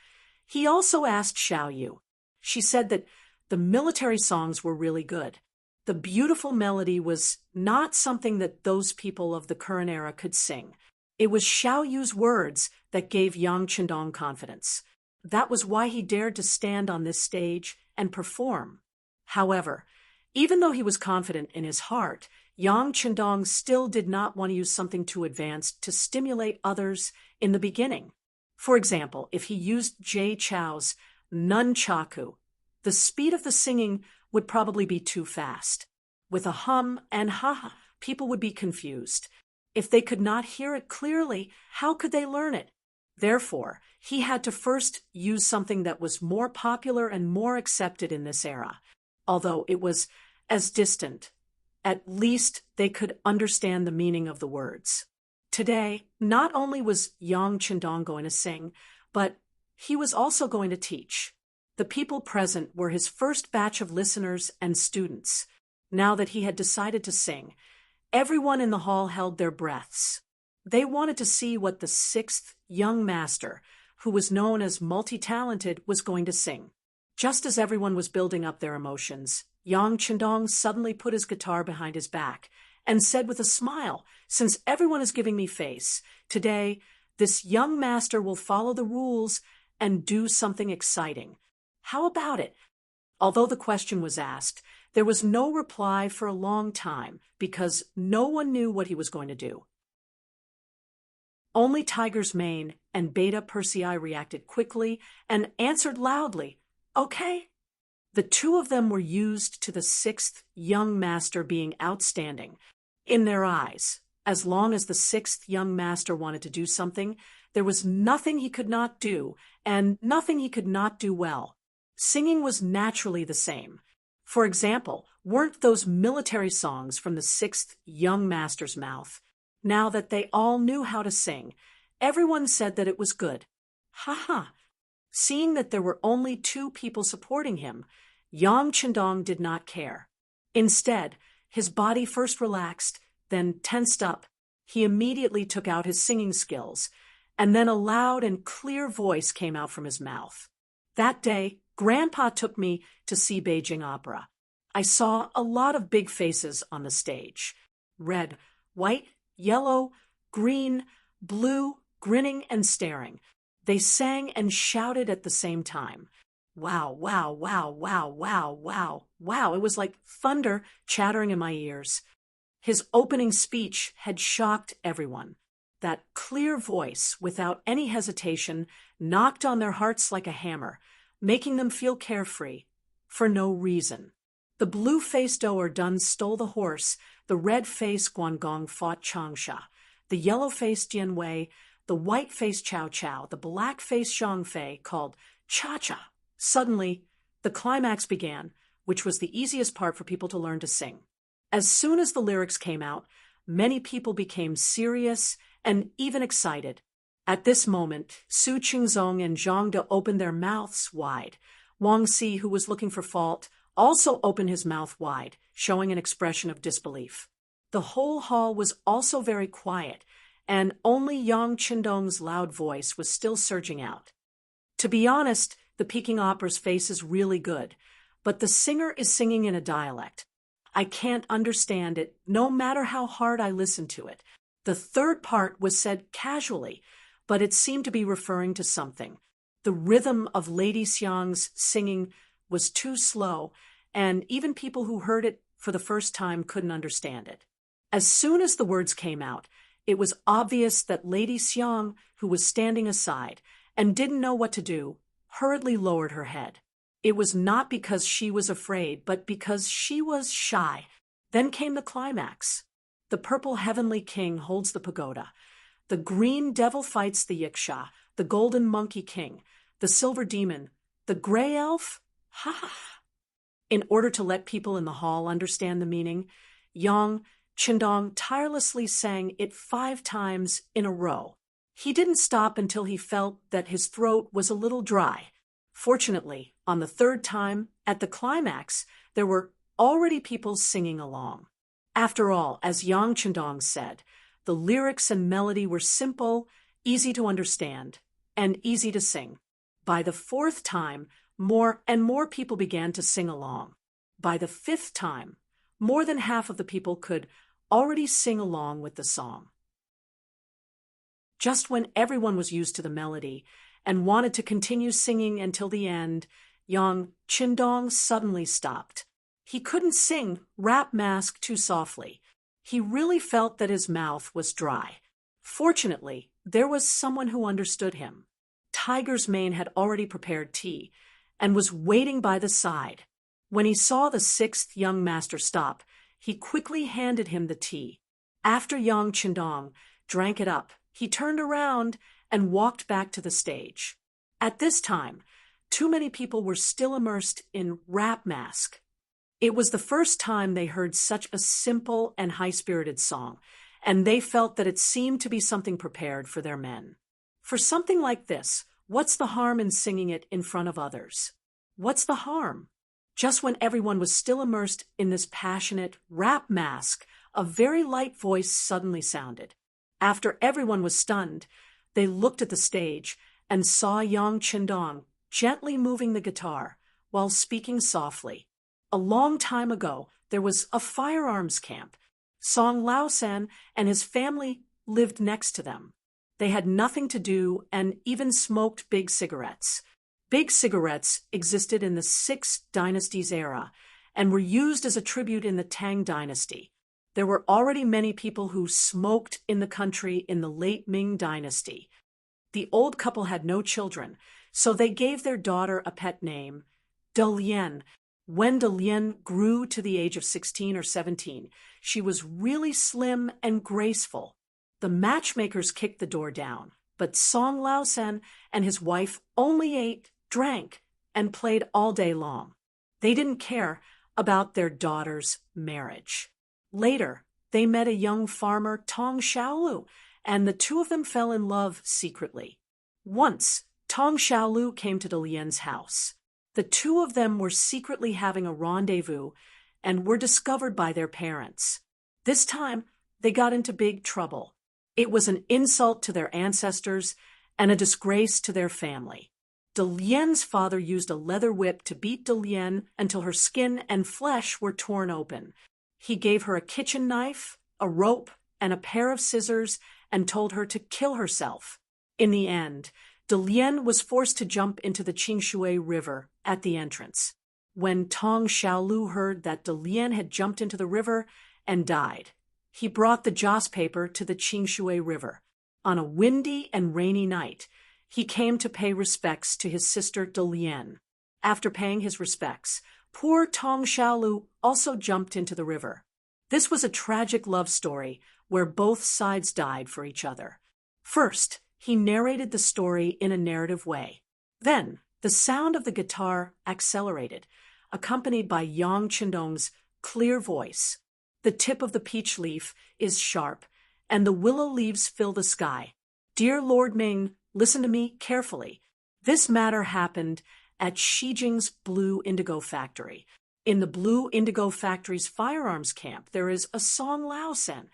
he also asked Xiao Yu. She said that the military songs were really good. The beautiful melody was not something that those people of the current era could sing. It was Xiao Yu's words that gave Yang Qindong confidence. That was why he dared to stand on this stage and perform. However, even though he was confident in his heart, Yang Qindong still did not want to use something too advanced to stimulate others in the beginning. For example, if he used Jay Chou's nunchaku, the speed of the singing would probably be too fast. With a hum and ha-ha, people would be confused. If they could not hear it clearly, how could they learn it? Therefore, he had to first use something that was more popular and more accepted in this era. Although it was as distant, at least they could understand the meaning of the words. Today, not only was Yang Qindong going to sing, but he was also going to teach. The people present were his first batch of listeners and students. Now that he had decided to sing, everyone in the hall held their breaths. They wanted to see what the sixth young master, who was known as multi-talented, was going to sing. Just as everyone was building up their emotions, Yang Qindong suddenly put his guitar behind his back and said with a smile, "Since everyone is giving me face, today this young master will follow the rules and do something exciting. How about it?" Although the question was asked, there was no reply for a long time because no one knew what he was going to do. Only Tiger's Mane and Beta Persei reacted quickly and answered loudly, "Okay." The two of them were used to the sixth young master being outstanding. In their eyes, as long as the sixth young master wanted to do something, there was nothing he could not do and nothing he could not do well. Singing was naturally the same. For example, weren't those military songs from the sixth young master's mouth? Now that they all knew how to sing, everyone said that it was good. Ha! Seeing that there were only two people supporting him, Yang Qindong did not care. Instead, his body first relaxed, then tensed up. He immediately took out his singing skills, and then a loud and clear voice came out from his mouth. That day, Grandpa took me to see Beijing Opera. I saw a lot of big faces on the stage. Red, white, yellow, green, blue, grinning and staring. They sang and shouted at the same time. Wow, wow, wow, wow, wow, wow, wow. It was like thunder chattering in my ears. His opening speech had shocked everyone. That clear voice, without any hesitation, knocked on their hearts like a hammer, making them feel carefree, for no reason. The blue-faced Doer Dun stole the horse, the red-faced Guangong fought Changsha, the yellow-faced Jianwei, the white-faced Cao Cao, the black-faced Zhangfei called Cha-Cha. Suddenly, the climax began, which was the easiest part for people to learn to sing. As soon as the lyrics came out, many people became serious and even excited. At this moment, Su Qingzong and Zhang De opened their mouths wide. Wang Si, who was looking for fault, also opened his mouth wide, showing an expression of disbelief. The whole hall was also very quiet, and only Yang Qindong's loud voice was still surging out. To be honest, the Peking Opera's face is really good, but the singer is singing in a dialect. I can't understand it, no matter how hard I listen to it. The third part was said casually, but it seemed to be referring to something. The rhythm of Lady Xiang's singing was too slow, and even people who heard it for the first time couldn't understand it. As soon as the words came out, it was obvious that Lady Xiang, who was standing aside and didn't know what to do, hurriedly lowered her head. It was not because she was afraid, but because she was shy. Then came the climax. The purple heavenly king holds the pagoda. The green devil fights the yiksha, the golden monkey king, the silver demon, the gray elf. In order to let people in the hall understand the meaning, Yang Qindong tirelessly sang it 5 times in a row. He didn't stop until he felt that his throat was a little dry. Fortunately, on the third time, at the climax, there were already people singing along. After all, as Yang Chendong said, the lyrics and melody were simple, easy to understand, and easy to sing. By the fourth time, more and more people began to sing along. By the fifth time, more than half of the people could already sing along with the song. Just when everyone was used to the melody and wanted to continue singing until the end, Yang Chendong suddenly stopped. He couldn't sing Rap Mask too softly. He really felt that his mouth was dry. Fortunately, there was someone who understood him. Tiger's Mane had already prepared tea and was waiting by the side. When he saw the sixth young master stop, he quickly handed him the tea. After Yang Chendong drank it up, he turned around and walked back to the stage. At this time, too many people were still immersed in Rap Mask. It was the first time they heard such a simple and high-spirited song, and they felt that it seemed to be something prepared for their men. For something like this, what's the harm in singing it in front of others? What's the harm? Just when everyone was still immersed in this passionate Rap Mask, a very light voice suddenly sounded. After everyone was stunned, they looked at the stage and saw Yang Chendong gently moving the guitar while speaking softly. A long time ago, there was a firearms camp. Song Lao-san and his family lived next to them. They had nothing to do and even smoked big cigarettes. Big cigarettes existed in the 6th dynasty's era and were used as a tribute in the Tang dynasty. There were already many people who smoked in the country in the late Ming dynasty. The old couple had no children, so they gave their daughter a pet name, Delian. When Delian grew to the age of 16 or 17, she was really slim and graceful. The matchmakers kicked the door down, but Song Lao-san and his wife only ate, drank, and played all day long. They didn't care about their daughter's marriage. Later, they met a young farmer, Tong Xiaolu, and the two of them fell in love secretly. Once, Tong Xiaolu came to Delian's house. The two of them were secretly having a rendezvous and were discovered by their parents. This time, they got into big trouble. It was an insult to their ancestors and a disgrace to their family. Delian's father used a leather whip to beat Delian until her skin and flesh were torn open. He gave her a kitchen knife, a rope, and a pair of scissors and told her to kill herself. In the end, Delian was forced to jump into the Qingshui River at the entrance. When Tong Xiaolu heard that Delian had jumped into the river and died, he brought the joss paper to the Qingshui River. On a windy and rainy night, he came to pay respects to his sister Delian. After paying his respects, poor Tong Xiaolu also jumped into the river. This was a tragic love story where both sides died for each other. First, he narrated the story in a narrative way. Then, the sound of the guitar accelerated, accompanied by Yang Chendong's clear voice. The tip of the peach leaf is sharp, and the willow leaves fill the sky. Dear Lord Ming, listen to me carefully. This matter happened at Shijing's Blue Indigo Factory. In the Blue Indigo Factory's firearms camp, there is a Song Lao-san.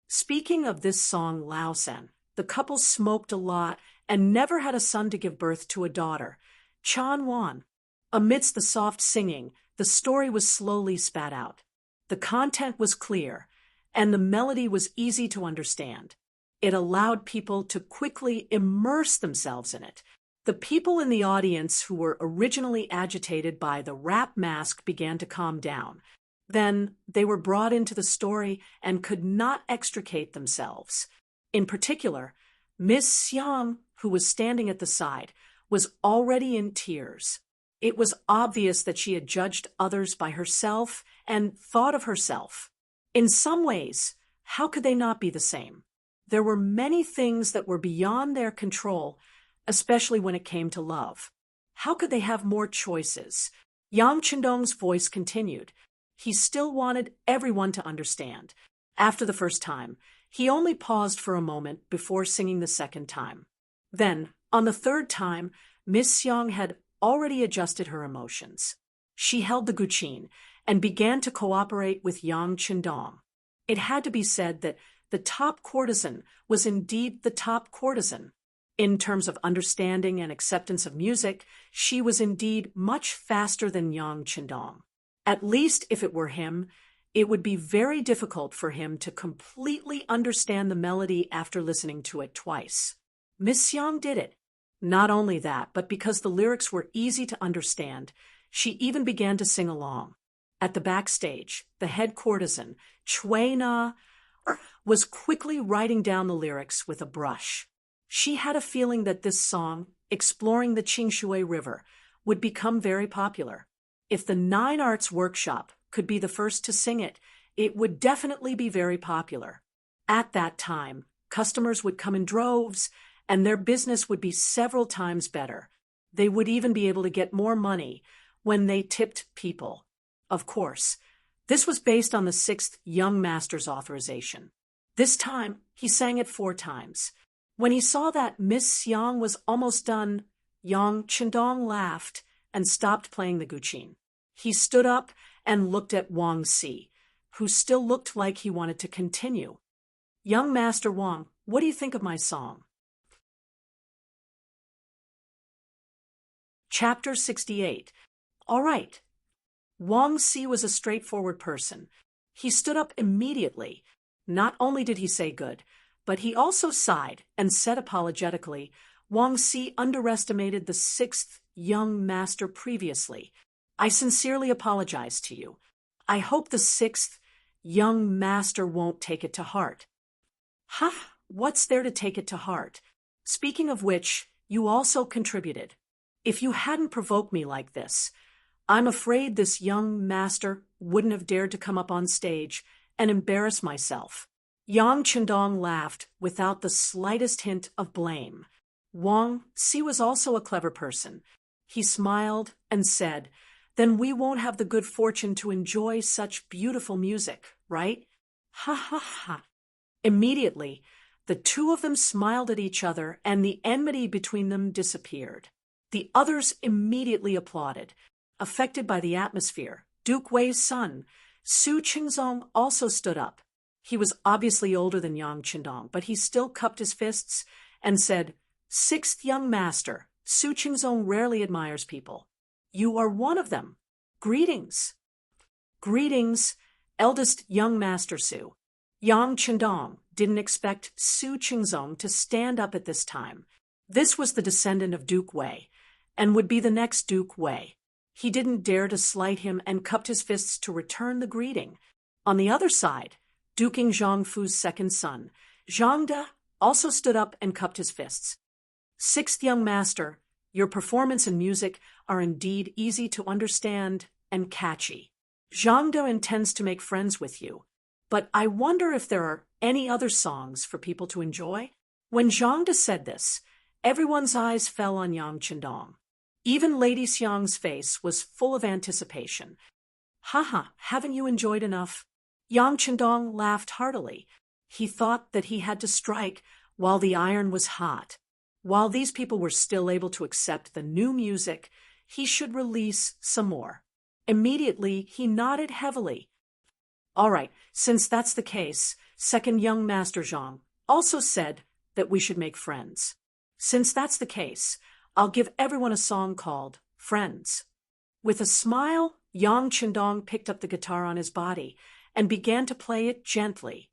Speaking of this Song Lao-san, the couple smoked a lot and never had a son to give birth to a daughter, Chan Wan. Amidst the soft singing, the story was slowly spat out. The content was clear, and the melody was easy to understand. It allowed people to quickly immerse themselves in it. The people in the audience who were originally agitated by the Rap Mask began to calm down. Then they were brought into the story and could not extricate themselves. In particular, Miss Xiang, who was standing at the side, was already in tears. It was obvious that she had judged others by herself and thought of herself. In some ways, how could they not be the same? There were many things that were beyond their control, especially when it came to love. How could they have more choices? Yang Chendong's voice continued. He still wanted everyone to understand. After the first time, He only paused for a moment before singing the second time. Then, on the third time, Miss Xiang had already adjusted her emotions. She held the guqin and began to cooperate with Yang Qindong. It had to be said that the top courtesan was indeed the top courtesan. In terms of understanding and acceptance of music, she was indeed much faster than Yang Qindong. At least if it were him, it would be very difficult for him to completely understand the melody after listening to it twice. Miss Xiang did it. Not only that, but because the lyrics were easy to understand, she even began to sing along. At the backstage, the head courtesan, Cui Na, was quickly writing down the lyrics with a brush. She had a feeling that this song, exploring the Qingshui River, would become very popular. If the Nine Arts Workshop could be the first to sing it, it would definitely be very popular. At that time, customers would come in droves, and their business would be several times better. They would even be able to get more money when they tipped people. Of course, this was based on the 6th young master's authorization. This time, he sang it 4 times. When he saw that Miss Xiang was almost done, Yang Qindong laughed and stopped playing the guqin. He stood up and looked at Wang Si, who still looked like he wanted to continue. "Young Master Wang, what do you think of my song?" Chapter 68. All right. Wang Si was a straightforward person. He stood up immediately. Not only did he say good, but he also sighed and said apologetically, Wang Si underestimated the 6th young master previously. "I sincerely apologize to you. I hope the 6th young master won't take it to heart." "Ha! What's there to take it to heart? Speaking of which, you also contributed. If you hadn't provoked me like this, I'm afraid this young master wouldn't have dared to come up on stage and embarrass myself." Yang Qindong laughed without the slightest hint of blame. Wang Si was also a clever person. He smiled and said, "Then we won't have the good fortune to enjoy such beautiful music, right?" Ha ha ha. Immediately, the two of them smiled at each other and the enmity between them disappeared. The others immediately applauded. Affected by the atmosphere, Duke Wei's son, Su Qingzong, also stood up. He was obviously older than Yang Qindong, but he still cupped his fists and said, "6th young master, Su Qingzong rarely admires people. You are one of them. Greetings." "Greetings, eldest young master Su." Yang Qindong didn't expect Su Qingzong to stand up at this time. This was the descendant of Duke Wei, and would be the next Duke Wei. He didn't dare to slight him and cupped his fists to return the greeting. On the other side, Duking Zhongfu's second son, Zhang De, also stood up and cupped his fists. "6th young master, your performance and music are indeed easy to understand and catchy. Zhang De intends to make friends with you, but I wonder if there are any other songs for people to enjoy?" When Zhang De said this, everyone's eyes fell on Yang Qindong. Even Lady Xiang's face was full of anticipation. "Haha, haven't you enjoyed enough?" Yang Qindong laughed heartily. He thought that he had to strike while the iron was hot. While these people were still able to accept the new music, he should release some more. Immediately, he nodded heavily. "All right, since that's the case, 2nd young master Zhang also said that we should make friends. Since that's the case, I'll give everyone a song called Friends." With a smile, Yang Qindong picked up the guitar on his body and began to play it gently.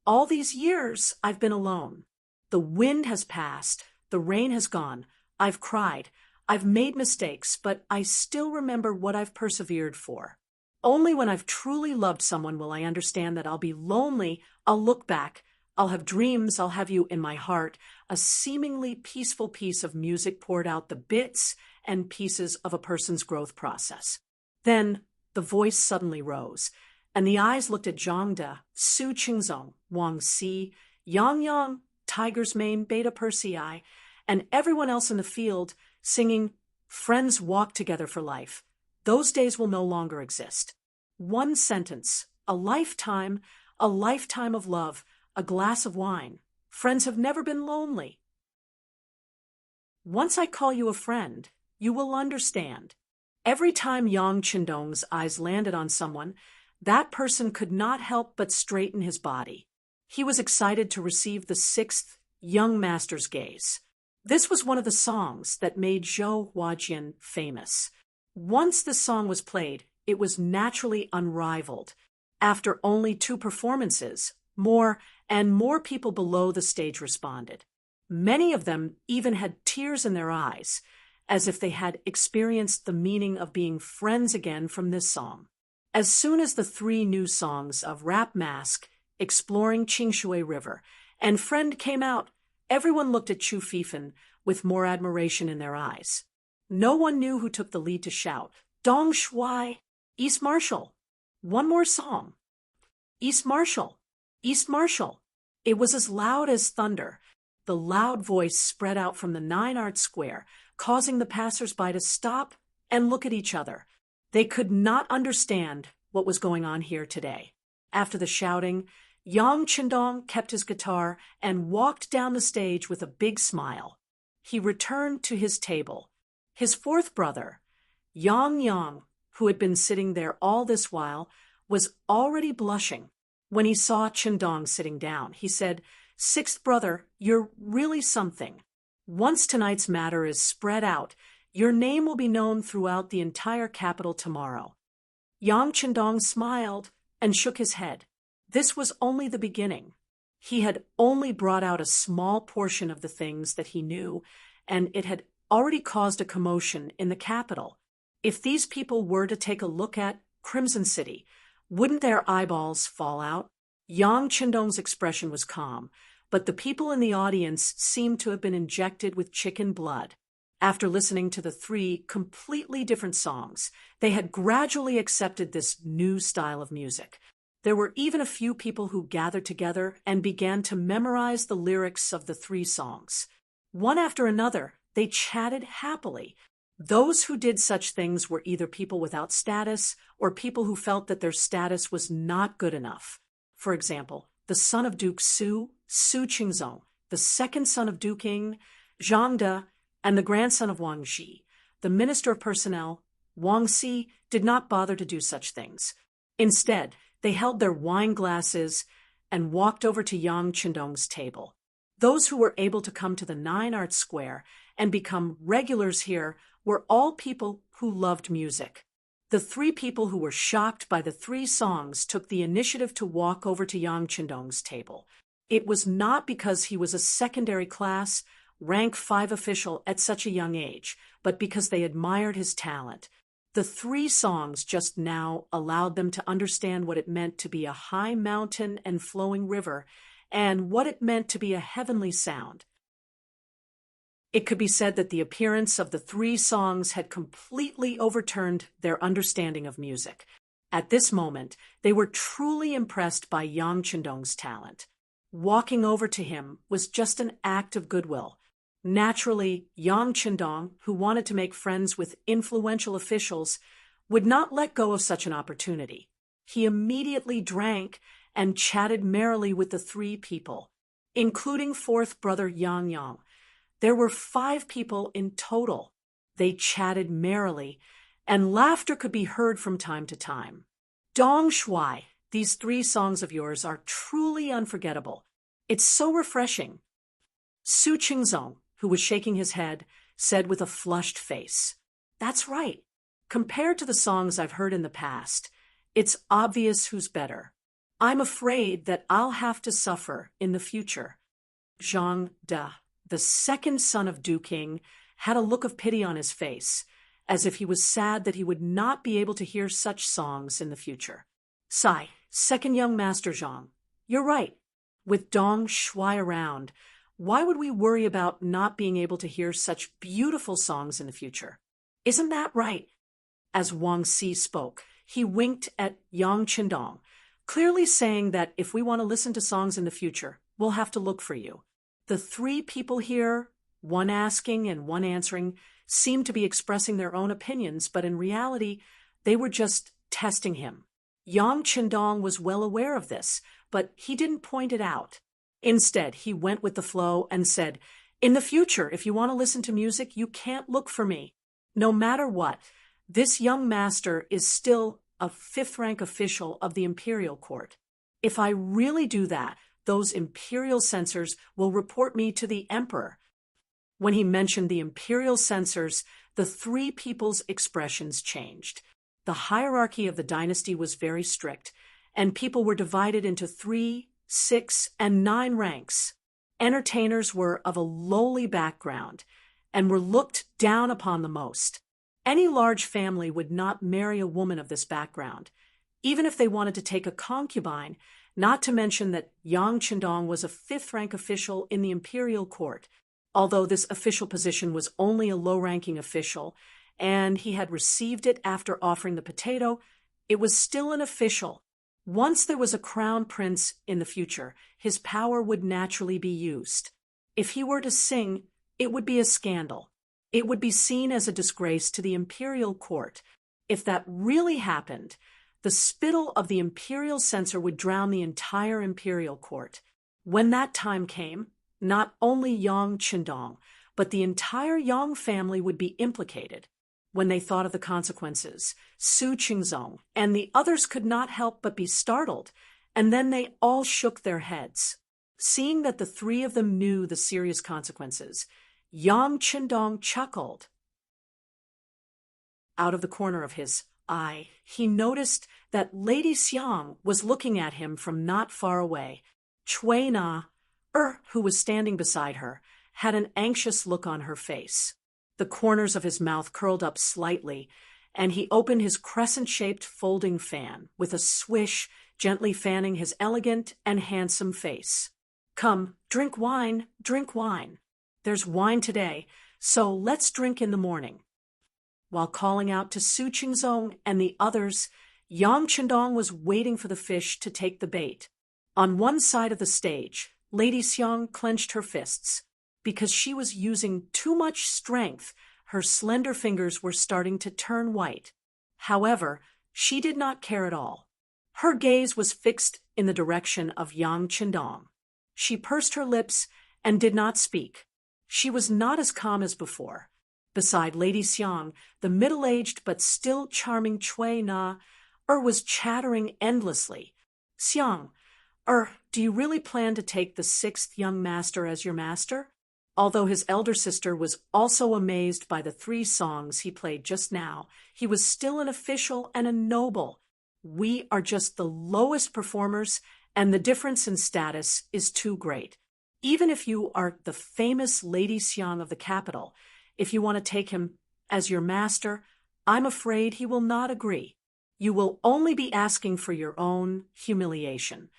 "All these years I've been alone. The wind has passed, the rain has gone, I've cried, I've made mistakes, but I still remember what I've persevered for. Only when I've truly loved someone will I understand that I'll be lonely, I'll look back, I'll have dreams, I'll have you in my heart, a seemingly peaceful piece of music poured out the bits and pieces of a person's growth process." Then the voice suddenly rose, and the eyes looked at Zhang De, Su Qingzong, Wang Si, Yang Yang, Tiger's Mane, Beta Persei, and everyone else in the field, singing, "Friends walk together for life. Those days will no longer exist. One sentence, a lifetime of love, a glass of wine. Friends have never been lonely. Once I call you a friend, you will understand. Every time Yang Qindong's eyes landed on someone, that person could not help but straighten his body. He was excited to receive the sixth young master's gaze. This was one of the songs that made Zhou Huajian famous. Once this song was played, it was naturally unrivaled. After only 2 performances, more and more people below the stage responded. Many of them even had tears in their eyes, as if they had experienced the meaning of being friends again from this song. As soon as the 3 new songs of Rap Mask, Exploring Qingshui River, and Friend came out, everyone looked at Chu Fifan with more admiration in their eyes. No one knew who took the lead to shout, "Dong Shuai, East Marshal! One more song! East Marshal! East Marshal!" It was as loud as thunder. The loud voice spread out from the 9 Art Square, causing the passers-by to stop and look at each other. They could not understand what was going on here today. After the shouting, Yang Qindong kept his guitar and walked down the stage with a big smile. He returned to his table. His 4th brother, Yang, who had been sitting there all this while, was already blushing. When he saw Qindong sitting down, he said, "6th brother, you're really something. Once tonight's matter is spread out, your name will be known throughout the entire capital tomorrow." Yang Qindong smiled and shook his head. This was only the beginning. He had only brought out a small portion of the things that he knew, and it had already caused a commotion in the capital. If these people were to take a look at Crimson City, wouldn't their eyeballs fall out? Yang Qindong's expression was calm, but the people in the audience seemed to have been injected with chicken blood. After listening to the 3 completely different songs, they had gradually accepted this new style of music. There were even a few people who gathered together and began to memorize the lyrics of the 3 songs. One after another, they chatted happily. Those who did such things were either people without status or people who felt that their status was not good enough. For example, the son of Duke Su Qingzong, the 2nd son of Duke Ying, Zhang De, and the grandson of Wang Xi, the Minister of Personnel, Wang Si, did not bother to do such things. Instead, they held their wine glasses and walked over to Yang Qindong's table. Those who were able to come to the 9 Art Square and become regulars here were all people who loved music. The 3 people who were shocked by the 3 songs took the initiative to walk over to Yang Qindong's table. It was not because he was a secondary class, rank 5 official at such a young age, but because they admired his talent. The 3 songs just now allowed them to understand what it meant to be a high mountain and flowing river, and what it meant to be a heavenly sound. It could be said that the appearance of the 3 songs had completely overturned their understanding of music. At this moment, they were truly impressed by Yang Qindong's talent. Walking over to him was just an act of goodwill. Naturally, Yang Qindong, who wanted to make friends with influential officials, would not let go of such an opportunity. He immediately drank and chatted merrily with the 3 people, including 4th brother Yang. There were 5 people in total. They chatted merrily, and laughter could be heard from time to time. Dong Shuai, these 3 songs of yours are truly unforgettable. It's so refreshing. Su Qingzong, who was shaking his head, said with a flushed face, "That's right. Compared to the songs I've heard in the past, it's obvious who's better. I'm afraid that I'll have to suffer in the future." Zhang De, the 2nd son of Duke Ying, had a look of pity on his face, as if he was sad that he would not be able to hear such songs in the future. "Sai, 2nd young master Zhang, you're right. With Dong Shuai around, why would we worry about not being able to hear such beautiful songs in the future? Isn't that right?" As Wang Si spoke, he winked at Yang Qindong, clearly saying that if we want to listen to songs in the future, we'll have to look for you. The 3 people here, one asking and one answering, seemed to be expressing their own opinions, but in reality, they were just testing him. Yang Qindong was well aware of this, but he didn't point it out. Instead, he went with the flow and said, "In the future, if you want to listen to music, you can't look for me. No matter what, this young master is still a fifth-rank official of the imperial court. If I really do that, those imperial censors will report me to the emperor." When he mentioned the imperial censors, the three people's expressions changed. The hierarchy of the dynasty was very strict, and people were divided into 3, 6, and 9 ranks. Entertainers were of a lowly background and were looked down upon the most. Any large family would not marry a woman of this background, even if they wanted to take a concubine, not to mention that Yang Qindong was a fifth-rank official in the imperial court. Although this official position was only a low-ranking official, and he had received it after offering the potato, it was still an official. Once there was a crown prince in the future, his power would naturally be used. If he were to sing, it would be a scandal. It would be seen as a disgrace to the imperial court. If that really happened, the spittle of the imperial censor would drown the entire imperial court. When that time came, not only Yang Qindong, but the entire Yang family would be implicated. When they thought of the consequences, Su Qingzong and the others could not help but be startled, and then they all shook their heads. Seeing that the three of them knew the serious consequences, Yang Qindong chuckled. Out of the corner of his eye, he noticed that Lady Xiang was looking at him from not far away. Cui Na, who was standing beside her, had an anxious look on her face. The corners of his mouth curled up slightly, and he opened his crescent-shaped folding fan with a swish, gently fanning his elegant and handsome face. "Come, drink wine, drink wine. There's wine today, so let's drink in the morning." While calling out to Su Qingzong and the others, Yang Qindong was waiting for the fish to take the bait. On one side of the stage, Lady Xiang clenched her fists. Because she was using too much strength, her slender fingers were starting to turn white. However, she did not care at all. Her gaze was fixed in the direction of Yang Qindong. She pursed her lips and did not speak. She was not as calm as before. Beside Lady Xiang, the middle-aged but still charming Cui Na was chattering endlessly. "Xiang, do you really plan to take the 6th young master as your master?" Although his elder sister was also amazed by the 3 songs he played just now, he was still an official and a noble. "We are just the lowest performers, and the difference in status is too great. Even if you are the famous Lady Xiang of the capital, if you want to take him as your master, I'm afraid he will not agree. You will only be asking for your own humiliation."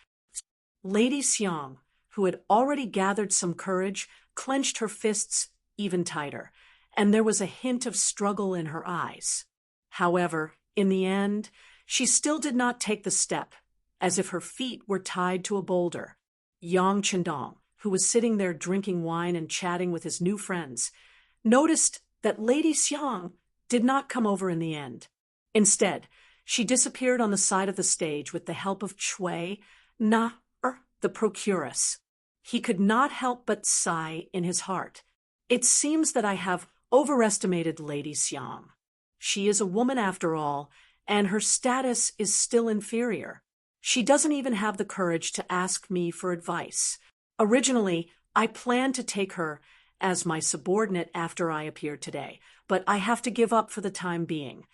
Lady Xiang, who had already gathered some courage, clenched her fists even tighter, and there was a hint of struggle in her eyes. However, in the end, she still did not take the step, as if her feet were tied to a boulder. Yang Qindong, who was sitting there drinking wine and chatting with his new friends, noticed that Lady Xiang did not come over in the end. Instead, she disappeared on the side of the stage with the help of Cui Na, the procuress. He could not help but sigh in his heart. "It seems that I have overestimated Lady Xiang. She is a woman after all, and her status is still inferior. She doesn't even have the courage to ask me for advice. Originally, I planned to take her as my subordinate after I appeared today, but I have to give up for the time being."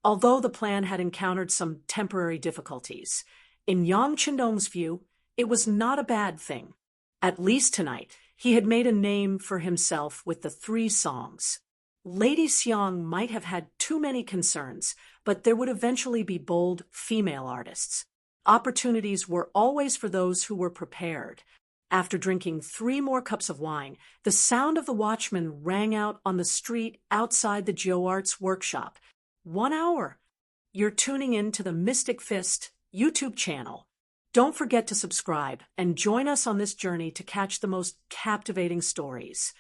Although the plan had encountered some temporary difficulties, in Yang Qindong's view, it was not a bad thing. At least tonight, he had made a name for himself with the 3 songs. Lady Xiang might have had too many concerns, but there would eventually be bold female artists. Opportunities were always for those who were prepared. After drinking 3 more cups of wine, the sound of the watchman rang out on the street outside the Joe Arts workshop. 1 hour. You're tuning in to the Mystic Fist YouTube channel. Don't forget to subscribe and join us on this journey to catch the most captivating stories.